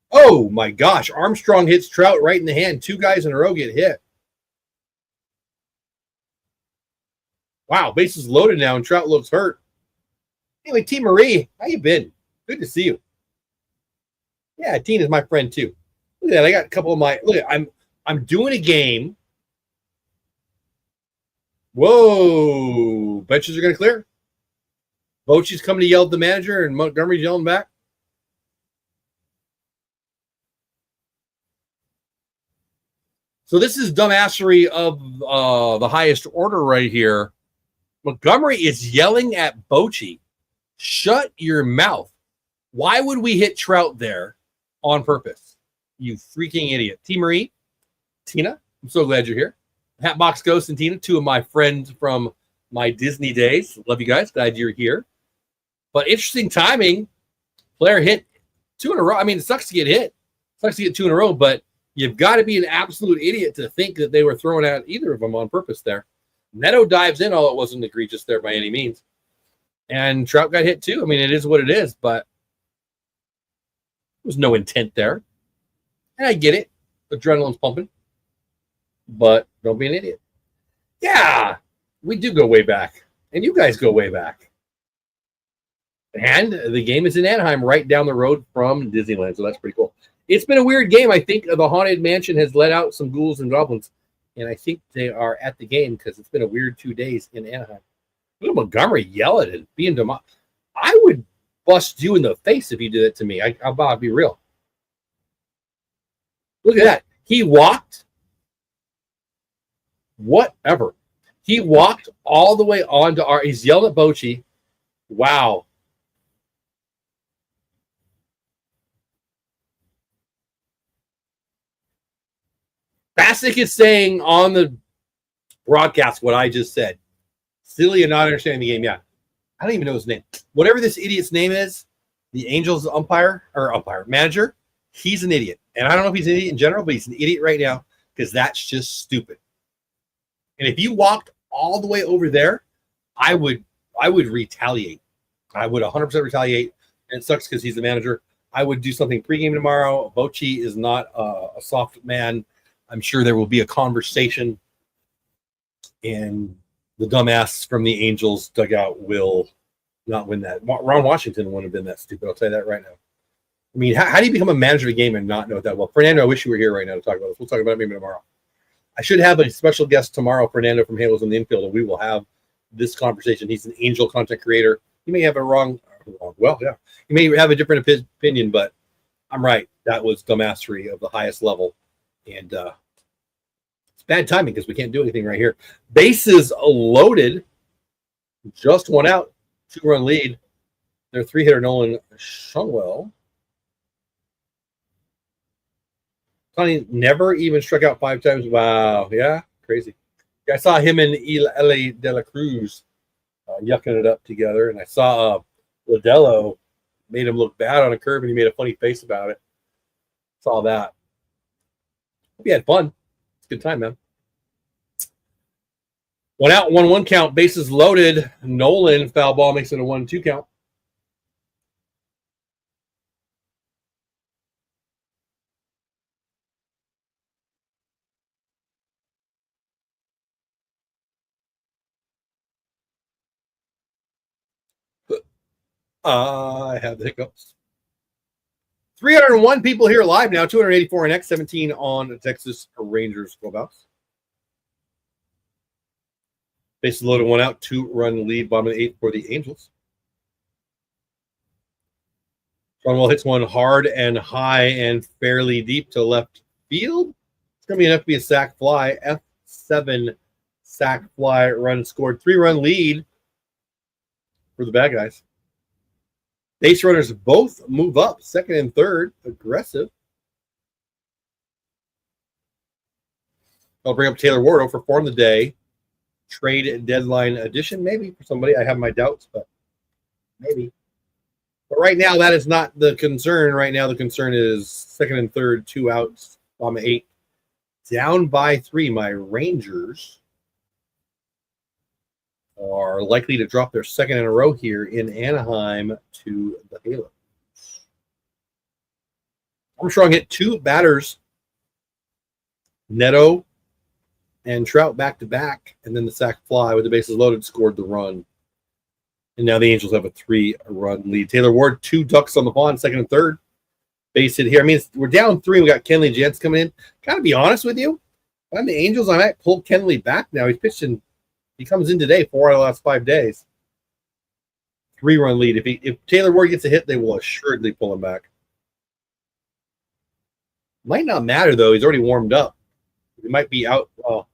Oh, my gosh. Armstrong hits Trout right in the hand. 2 guys in a row get hit. Wow, bases loaded now, and Trout looks hurt. Anyway, T. Marie, how you been? Good to see you. Yeah, Tina's my friend too. Look at that. I got a couple of my. Look at. I'm doing a game. Whoa! Benches are going to clear. Bochy's coming to yell at the manager, and Montgomery's yelling back. So this is dumbassery of the highest order right here. Montgomery is yelling at Bochy. Shut your mouth. Why would we hit Trout there on purpose? You freaking idiot. T. Marie, Tina, I'm so glad you're here. Hatbox Ghost and Tina, two of my friends from my Disney days. Love you guys. Glad you're here. But interesting timing. Player hit 2 in a row. I mean, it sucks to get hit. It sucks to get 2 in a row, but you've got to be an absolute idiot to think that they were throwing at either of them on purpose there. Neto dives in, although it wasn't egregious there by any means. And Trout got hit too. I mean, it is what it is, but there was no intent there. And I get it. Adrenaline's pumping. But don't be an idiot. Yeah, we do go way back. And you guys go way back. And the game is in Anaheim, right down the road from Disneyland. So that's pretty cool. It's been a weird game. I think the Haunted Mansion has let out some ghouls and goblins. And I think they are at the game because it's been a weird 2 days in Anaheim. Look at Montgomery yelling and being demonic. I would bust you in the face if you did it to me. I'll be real. Look at that. He walked. Whatever. He walked all the way onto our. He's yelling at Bochy. Wow. Bassick is saying on the broadcast what I just said. Silly and not understanding the game. Yeah. I don't even know his name. Whatever this idiot's name is, the Angels manager, he's an idiot. And I don't know if he's an idiot in general, but he's an idiot right now because that's just stupid. And if you walked all the way over there, I would retaliate. I would 100% retaliate. And it sucks because he's the manager. I would do something pregame tomorrow. Bochy is not a soft man. I'm sure there will be a conversation, and the dumbass from the Angels dugout will not win that. Ron Washington wouldn't have been that stupid. I'll tell you that right now. I mean, how do you become a manager of a game and not know it that well? Fernando, I wish you were here right now to talk about this. We'll talk about it maybe tomorrow. I should have a special guest tomorrow, Fernando from Halos in the Infield, and we will have this conversation. He's an Angel content creator. You may have a wrong. Well, yeah. You may have a different opinion, but I'm right. That was dumbassery of the highest level. And it's bad timing because we can't do anything right here. Bases loaded. Just one out. 2-run lead. Their 3-hitter, Nolan Shungwell. Connie never even struck out 5 times. Wow. Yeah. Crazy. I saw him and Eli De La Cruz yucking it up together. And I saw Ladello made him look bad on a curve, and he made a funny face about it. Saw that. Hope you had fun. It's a good time, man. 1 out, 1-1 count. Bases loaded. Nolan, foul ball, makes it a 1-2 count. I have the hiccups. 301 people here live now. 284 on X, 17 on the Texas Rangers clubhouse. Bases loaded, 1 out, 2-run lead, bottom of the 8th for the Angels. Shungwell hits one hard and high and fairly deep to left field. It's going to be enough to be a sac fly. F7 sac fly run scored. 3-run lead for the bad guys. Base runners both move up, 2nd and 3rd. Aggressive. I'll bring up Taylor Wardo for Form the Day. Trade deadline edition, maybe for somebody. I have my doubts, but maybe. But right now, that is not the concern. Right now, the concern is 2nd and 3rd, 2 outs, bottom of 8. Down by 3, my Rangers are likely to drop their 2nd in a row here in Anaheim to the Halos. Armstrong hit 2 batters, Neto and Trout back-to-back, and then the sac fly with the bases loaded scored the run. And now the Angels have a 3-run lead. Taylor Ward, 2 ducks on the pond, 2nd and 3rd. Base hit here. I mean, we're down 3. We got Kenley Jets coming in. Gotta be honest with you. If I'm the Angels, I might pull Kenley back now. He's pitching. He comes in today, 4 out of the last 5 days. 3-run lead. If Taylor Ward gets a hit, they will assuredly pull him back. Might not matter, though. He's already warmed up. He might be out. Well,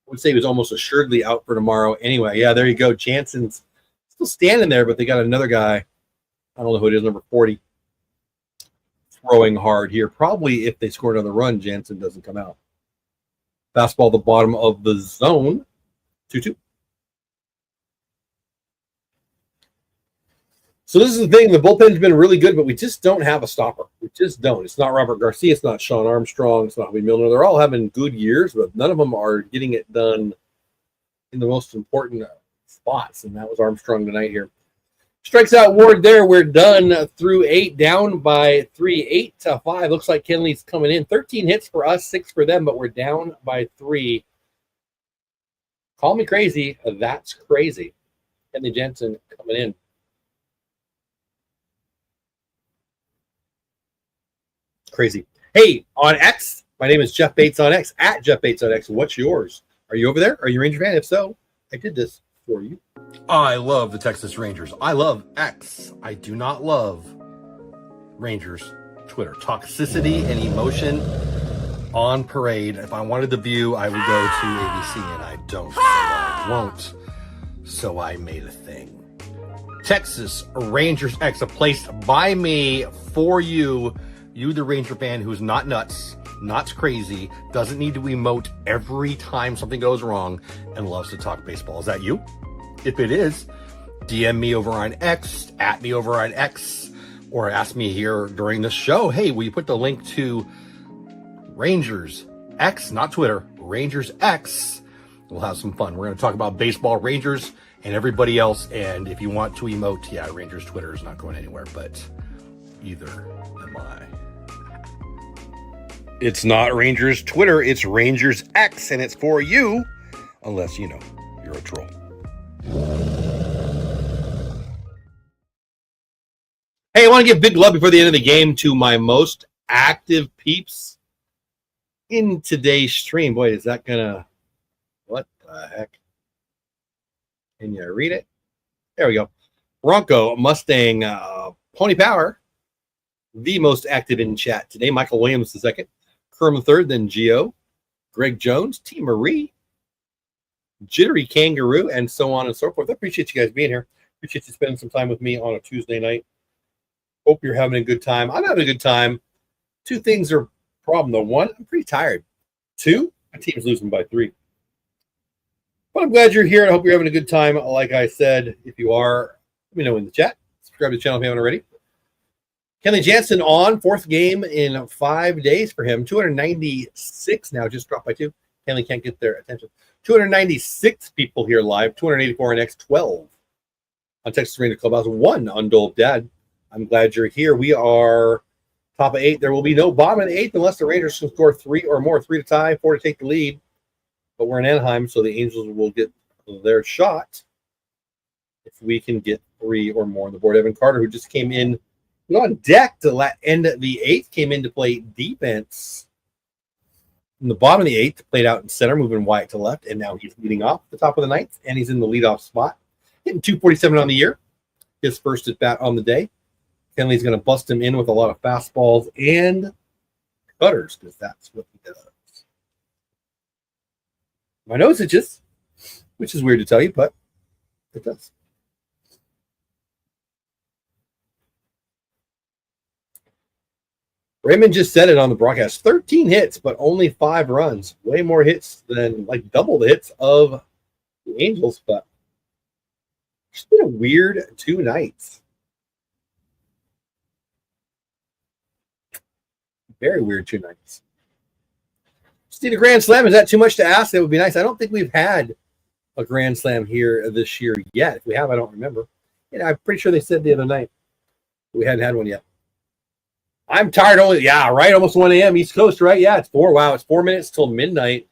I would say he was almost assuredly out for tomorrow anyway. Yeah, there you go. Jansen's still standing there, but they got another guy. I don't know who it is, number 40. throwing hard here. Probably if they score another run, Jansen doesn't come out. Fastball the bottom of the zone. 2-2. So this is the thing. The bullpen's been really good, but we just don't have a stopper. We just don't. It's not Robert Garcia. It's not Sean Armstrong. It's not Javi Milner. They're all having good years, but none of them are getting it done in the most important spots, and that was Armstrong tonight here. Strikes out Ward there. We're done through 8, down by 3, 8-5. Looks like Kenley's coming in. 13 hits for us, 6 for them, but we're down by 3. Call me crazy. That's crazy. Kenley Jansen coming in. Crazy. Hey, on X, my name is Jeff Bates on X, at Jeff Bates on X. What's yours? Are you over there? Are you a Ranger fan? If so, I did this for you.
I love the Texas Rangers. I love X. I do not love Rangers Twitter. Toxicity and emotion on parade. If I wanted the view, I would go to ABC, and I don't, so I won't. So I made a thing. Texas Rangers X, a place by me for you. You, the Ranger fan who's not nuts, not crazy, doesn't need to emote every time something goes wrong, and loves to talk baseball. Is that you? If it is, DM me over on X, at me over on X, or ask me here during the show, hey, will you put the link to Rangers X, not Twitter, Rangers X? We'll have some fun. We're going to talk about baseball, Rangers, and everybody else. And if you want to emote, yeah, Rangers Twitter is not going anywhere, but either am I.
It's not Rangers Twitter, it's Rangers X, and it's for you, unless, you know, you're a troll.
Hey, I want to give big love before the end of the game to my most active peeps in today's stream. Boy, is that gonna... What the heck? Can you read it? There we go. Bronco, Mustang, Pony Power, the most active in chat today. Michael Williams the second. Kerm the third, then Gio, Greg Jones, T. Marie, Jittery Kangaroo, and so on and so forth. I appreciate you guys being here. Appreciate you spending some time with me on a Tuesday night. Hope you're having a good time. I'm having a good time. 2 things are a problem, though. 1, I'm pretty tired. 2, my team's losing by 3. But I'm glad you're here, and I hope you're having a good time. Like I said, if you are, let me know in the chat. Subscribe to the channel if you haven't already. Kenley Jansen on, 4th game in 5 days for him. 296 now, just dropped by 2. Kenley can't get their attention. 296 people here live. 284 on X12 on Texas Ranger Clubhouse. 1 on Dole Dad. I'm glad you're here. We are top of 8. There will be no bottom in the 8th unless the Rangers can score 3 or more. 3 to tie, 4 to take the lead. But we're in Anaheim, so the Angels will get their shot if we can get 3 or more on the board. Evan Carter, who just came in on deck to end the 8th, came in to play defense in the bottom of the 8th, played out in center, moving Wyatt to left, and now he's leading off the top of the 9th, and he's in the leadoff spot. Hitting 247 on the year. His first at bat on the day. Kenley's going to bust him in with a lot of fastballs and cutters, because that's what he does. My nose itches, which is weird to tell you, but it does. Raymond just said it on the broadcast. 13 hits, but only 5 runs. Way more hits than, like, double the hits of the Angels, but it's been a weird 2 nights. Very weird 2 nights. Just need a Grand Slam. Is that too much to ask? That would be nice. I don't think we've had a Grand Slam here this year yet. If we have, I don't remember. I'm pretty sure they said the other night we hadn't had one yet. I'm tired only. Yeah, right. Almost 1 a.m. East Coast, right? Yeah, it's 4. Wow, it's 4 minutes till midnight.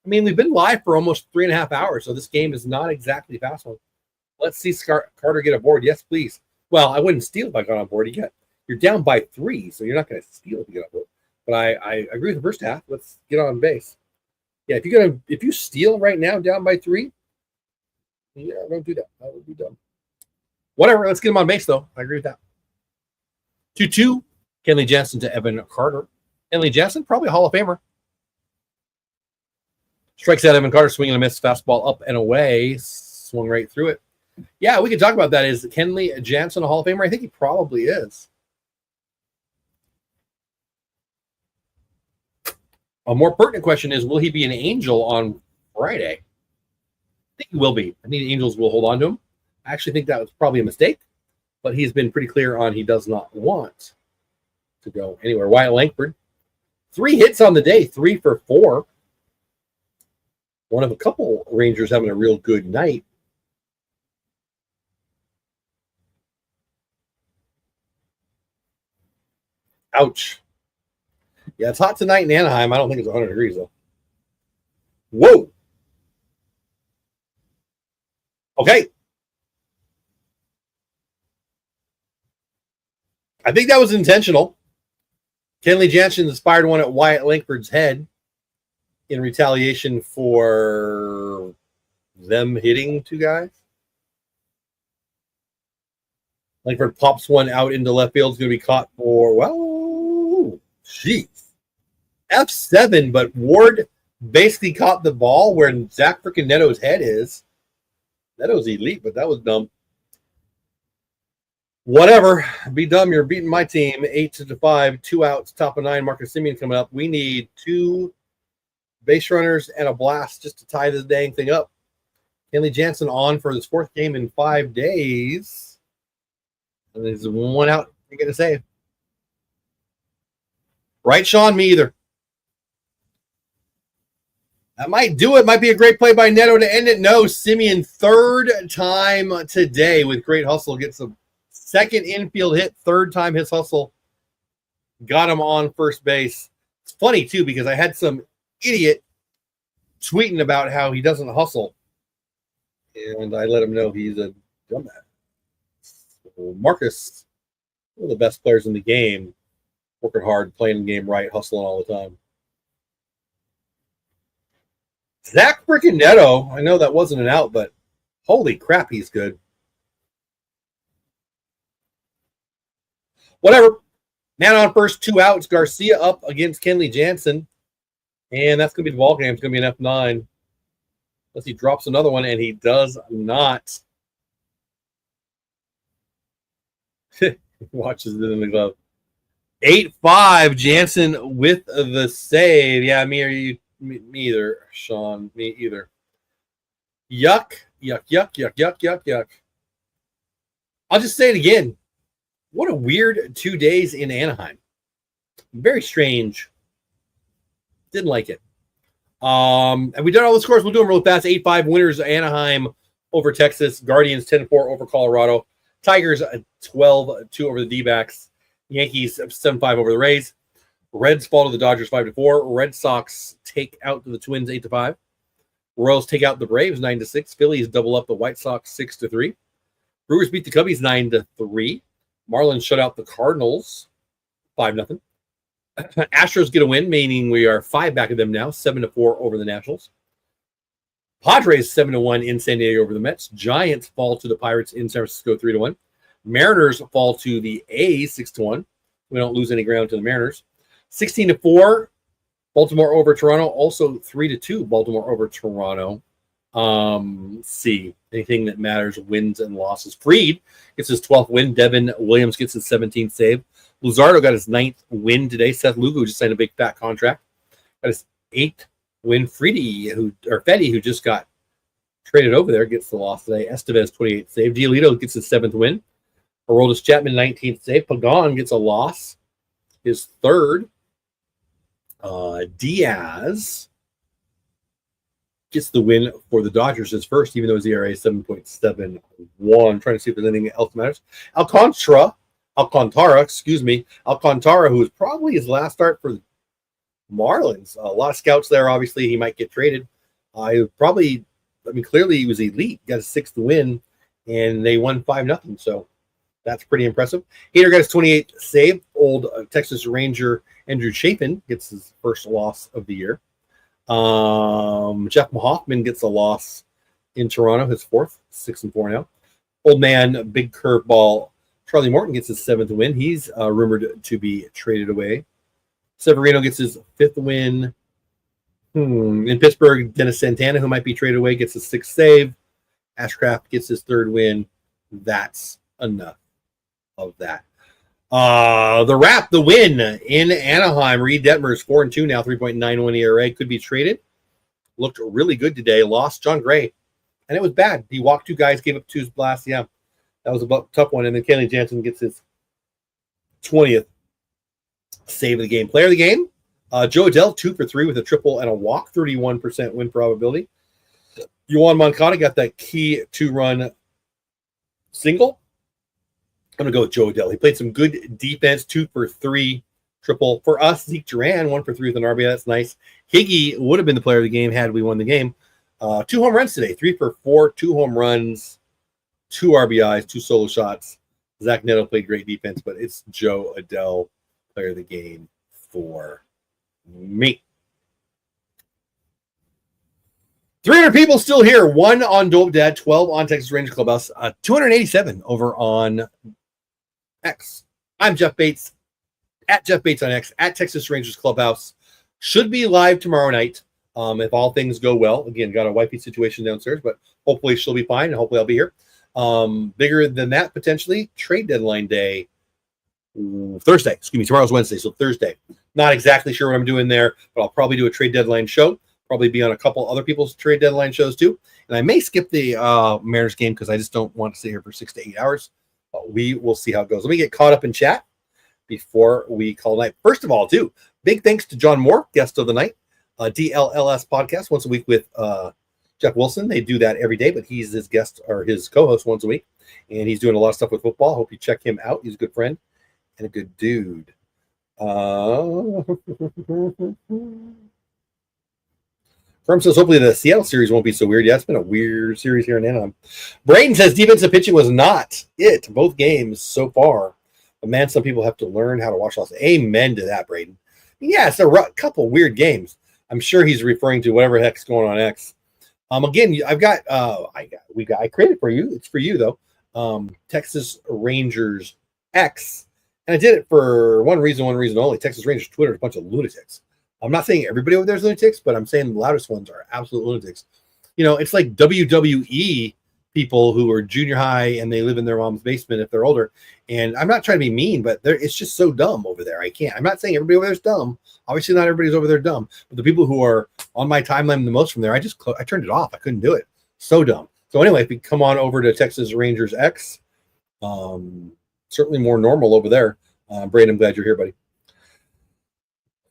I mean, we've been live for almost 3.5 hours, so this game is not exactly fast one. Let's see Carter get aboard. Yes, please. Well, I wouldn't steal if I got on board. You're down by 3, so you're not going to steal if you get on board. But I agree with the first half. Let's get on base. Yeah, if you steal right now down by 3, yeah, don't do that. That would be dumb. Whatever. Let's get him on base, though. I agree with that. 2-2. Kenley Jansen to Evan Carter. Kenley Jansen, probably a Hall of Famer. Strikes out Evan Carter, swinging a miss, fastball up and away. Swung right through it. Yeah, we could talk about that. Is Kenley Jansen a Hall of Famer? I think he probably is. A more pertinent question is, will he be an Angel on Friday? I think he will be. I think the Angels will hold on to him. I actually think that was probably a mistake, but he's been pretty clear on he does not want to go anywhere. Wyatt Langford, 3 hits on the day, 3 for 4. One of a couple Rangers having a real good night. Ouch. Yeah, it's hot tonight in Anaheim. I don't think it's 100 degrees, though. Whoa. Okay. I think that was intentional. Kenley Jansen inspired one at Wyatt Langford's head in retaliation for them hitting 2 guys. Langford pops one out into left field. It's going to be caught for, well, jeez. F7, but Ward basically caught the ball where Zach freaking Neto's head is. Neto's elite, but that was dumb. Whatever. Be dumb. You're beating my team 8-5, 2 outs, top of 9. Marcus Semien coming up. We need 2 base runners and a blast just to tie this dang thing up. Kenley Jansen on for his 4th game in 5 days. And there's 1 out. You're going to save. Right, Sean? Me either. That might do it. Might be a great play by Neto to end it. No, Semien, 3rd time today with great hustle. Gets a 2nd infield hit, 3rd time his hustle. Got him on first base. It's funny, too, because I had some idiot tweeting about how he doesn't hustle. And I let him know he's a dumbass. So Marcus, one of the best players in the game, working hard, playing the game right, hustling all the time. Zach freaking Neto, I know that wasn't an out, but holy crap, he's good. Whatever. Man on first, 2 outs. Garcia up against Kenley Jansen. And that's going to be the ball game. It's going to be an F9. Unless he drops another one, and he does not. He watches it in the glove. 8-5. Jansen with the save. Yeah, me either, Sean. Me either. Yuck. Yuck. I'll just say it again. What a weird 2 days in Anaheim. Very strange. Didn't like it. And we done all the scores. We'll do them real fast. 8-5 winners, Anaheim over Texas. Guardians 10-4 over Colorado. Tigers 12-2 over the D-backs. Yankees 7-5 over the Rays. Reds fall to the Dodgers 5-4. Red Sox take out the Twins 8-5. Royals take out the Braves 9-6. Phillies double up the White Sox 6-3. Brewers beat the Cubbies 9-3. Marlins shut out the Cardinals 5-0. Astros get a win, meaning we are 5 back of them now, 7-4 over the Nationals. Padres 7-1 in San Diego over the Mets. Giants fall to the Pirates in San Francisco 3-1. Mariners fall to the A's 6-1. We don't lose any ground to the Mariners. 16-4, Baltimore over Toronto. Also 3-2, Baltimore over Toronto. Let's see. Anything that matters, wins and losses. Freed gets his 12th win. Devin Williams gets his 17th save. Luzardo got his 9th win today. Seth Lugo just signed a big fat contract. Got his 8th win. Fetty, who just got traded over there, gets the loss today. Estevez 28th save. Giolito gets his 7th win. Aroldis Chapman 19th save. Pagan gets a loss, his 3rd. Diaz gets the win for the Dodgers, his 1st, even though his ERA is 7.71. Trying to see if there's anything else that matters. Alcantara, who is probably his last start for the Marlins. A lot of scouts there. Obviously, he might get traded. Clearly he was elite. Got his 6th win, and they won 5-0. So that's pretty impressive. Hader got his 28th save. Old Texas Ranger Andrew Chapin gets his 1st loss of the year. Jeff Hoffman gets a loss in Toronto, his 4th, 6-4 now. Old man, big curveball. Charlie Morton gets his 7th win. He's rumored to be traded away. Severino gets his 5th win. In Pittsburgh, Dennis Santana, who might be traded away, gets his 6th save. Ashcraft gets his 3rd win. That's enough of that. The win in Anaheim. Reed Detmers 4-2 now, 3.91 ERA. Could be traded. Looked really good today. Lost John Gray, and it was bad. He walked 2 guys, gave up 2 blasts. Yeah, that was a tough one. And then Kenley Jansen gets his 20th save of the game. Player of the game, Joe Adell, 2 for 3 with a triple and a walk, 31% win probability. Yohan Moncada got that key 2-run single. I'm going to go with Joe Adell. He played some good defense, 2 for 3 triple. For us, Zeke Duran, 1 for 3 with an RBI. That's nice. Higgy would have been the player of the game had we won the game. 2 home runs today, 3 for 4, 2 home runs, 2 RBIs, 2 solo shots. Zach Neto played great defense, but it's Joe Adell, player of the game for me. 300 people still here. 1 on Dope Dad, 12 on Texas Rangers Clubhouse, 287 over on X. I'm Jeff Bates, at Jeff Bates on X, at Texas Rangers Clubhouse. Should be live tomorrow night if all things go well. Again, got a wifey situation downstairs, but hopefully she'll be fine, and hopefully I'll be here. Bigger than that, potentially, trade deadline day, Thursday. Excuse me, tomorrow's Wednesday, so Thursday. Not exactly sure what I'm doing there, but I'll probably do a trade deadline show. Probably be on a couple other people's trade deadline shows too. And I may skip the Mariners game because I just don't want to stay here for 6 to 8 hours. But we will see how it goes. Let me get caught up in chat before we call it night. First of all, too, big thanks to John Moore, guest of the night. DLLS podcast once a week with Jeff Wilson. They do that every day, but he's his guest or his co-host once a week. And he's doing a lot of stuff with football. Hope you check him out. He's a good friend and a good dude. Firm says hopefully the Seattle series won't be so weird. Yeah, it's been a weird series here in Anaheim. Braden says defensive pitching was not it both games so far. But man, some people have to learn how to watch losses. Amen to that, Braden. Yeah, it's a couple weird games. I'm sure he's referring to whatever the heck's going on X. Again, I've got I created for you. It's for you though. Texas Rangers X, and I did it for one reason only. Texas Rangers Twitter is a bunch of lunatics. I'm not saying everybody over there is lunatics, but I'm saying the loudest ones are absolute lunatics. You know, it's like WWE people who are junior high and they live in their mom's basement if they're older. And I'm not trying to be mean, but it's just so dumb over there. I'm not saying everybody over there is dumb. Obviously, not everybody's over there dumb. But the people who are on my timeline the most from there, I turned it off. I couldn't do it. So dumb. So anyway, if you come on over to Texas Rangers X, certainly more normal over there. Brandon, I'm glad you're here, buddy.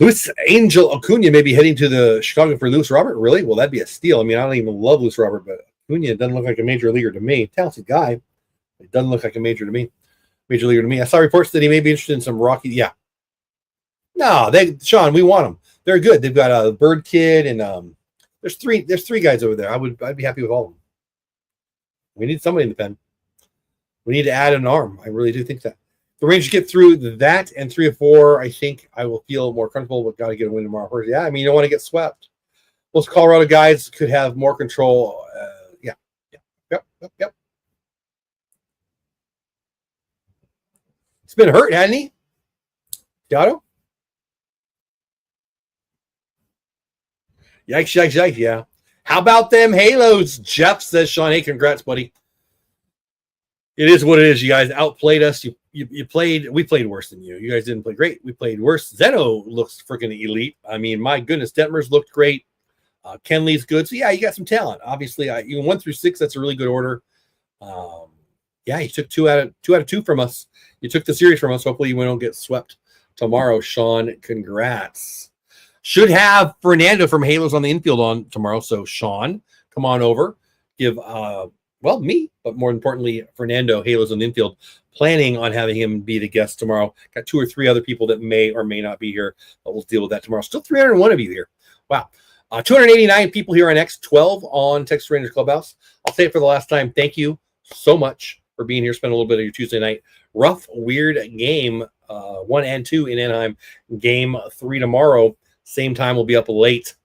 Luis Angel Acuna may be heading to the Chicago for Luis Robert. Really? Well, that'd be a steal. I mean, I don't even love Luis Robert, but Acuna doesn't look like a major leaguer to me. Talented guy. It doesn't look like a major leaguer to me. I saw reports that he may be interested in some Rocky. Yeah. No, Sean, we want them. They're good. They've got a Bird Kid and there's three guys over there. I'd be happy with all of them. We need somebody in the pen. We need to add an arm. I really do think that. The Rangers get through that and 3 or 4, I think I will feel more comfortable. We've got to get a win tomorrow first. Yeah, I mean, you don't want to get swept. Most Colorado guys could have more control. Yep. He's been hurt, hasn't he? Gatto? Yikes, yeah. How about them Halos? Jeff says, Sean, hey, congrats, buddy. It is what it is. You guys outplayed us. We played worse than you. You guys didn't play great. We played worse. Zeno looks freaking elite. I mean, my goodness, Detmers looked great. Kenley's good. So yeah, you got some talent. Obviously, you 1 through 6. That's a really good order. Yeah, you took 2 out of 2 from us. You took the series from us. Hopefully, we don't get swept tomorrow. Sean, congrats. Should have Fernando from Halos on the infield on tomorrow. So Sean, come on over. Give me, but more importantly, Fernando, Halos on the infield. Planning on having him be the guest tomorrow. Got 2 or 3 other people that may or may not be here, but we'll deal with that tomorrow. Still 301 of you here. Wow. 289 people here on X, 12 on Texas Rangers Clubhouse. I'll say it for the last time. Thank you so much for being here. Spend a little bit of your Tuesday night. Rough, weird game 1 and 2 in Anaheim. Game 3 tomorrow. Same time, we'll be up late.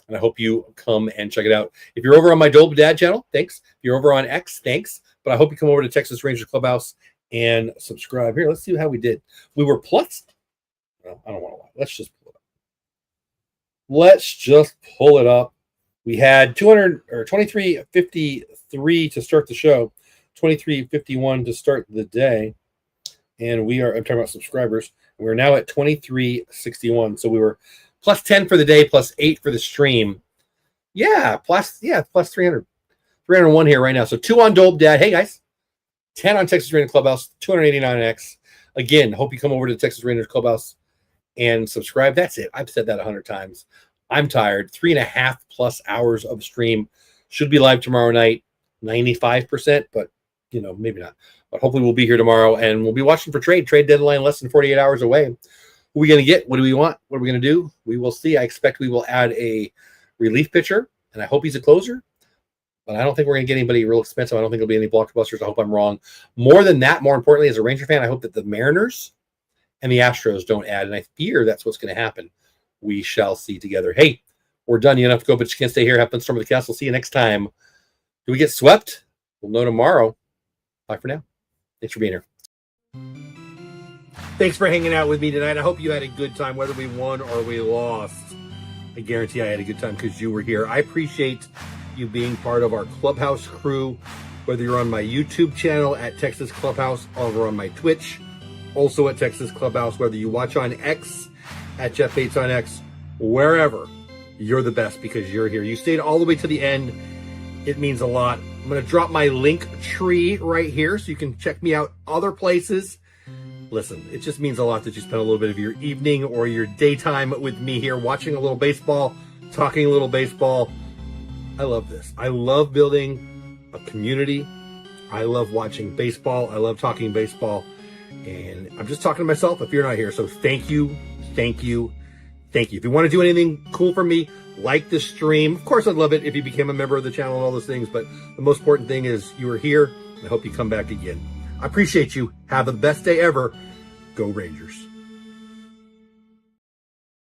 And I hope you come and check it out. If you're over on my Dope Dad channel, thanks. If you're over on X, thanks. But I hope you come over to Texas Rangers Clubhouse and subscribe. Here, let's see how we did. We were plus. Well, I don't want to lie. Let's just pull it up. We had 2353 to start the show, 2351 to start the day, And I'm talking about subscribers. We're now at 2361. So we were plus 10 for the day, plus 8 for the stream. Plus 300. 301 here right now. So 2 on Dope Dad. Hey, guys. 10 on Texas Rangers Clubhouse, 289 on X. Again, hope you come over to the Texas Rangers Clubhouse and subscribe. That's it. I've said that 100 times. I'm tired. 3.5 plus hours of stream. Should be live tomorrow night. 95%, but maybe not. But hopefully we'll be here tomorrow and we'll be watching for trade deadline less than 48 hours away. Who are we going to get? What do we want? What are we going to do? We will see. I expect we will add a relief pitcher, and I hope he's a closer. But I don't think we're going to get anybody real expensive. I don't think there'll be any blockbusters. I hope I'm wrong. More than that, more importantly, as a Ranger fan, I hope that the Mariners and the Astros don't add. And I fear that's what's going to happen. We shall see together. Hey, we're done. You have to go, but you can't stay here. Have fun, Storm of the Castle. See you next time. Do we get swept? We'll know tomorrow. Bye for now. Thanks for being here. Thanks for hanging out with me tonight. I hope you had a good time, whether we won or we lost. I guarantee I had a good time because you were here. I appreciate you being part of our Clubhouse crew, whether you're on my YouTube channel at Texas Clubhouse or over on my Twitch, also at Texas Clubhouse, whether you watch on X at Jeff Bates on X, wherever, you're the best because you're here. You stayed all the way to the end. It means a lot. I'm going to drop my link tree right here so you can check me out other places. Listen, it just means a lot that you spend a little bit of your evening or your daytime with me here, watching a little baseball, talking a little baseball. I love this. I love building a community. I love watching baseball. I love talking baseball. And I'm just talking to myself if you're not here. So thank you, thank you, thank you. If you want to do anything cool for me, like the stream. Of course, I'd love it if you became a member of the channel and all those things. But the most important thing is you are here. I hope you come back again. I appreciate you. Have the best day ever. Go Rangers.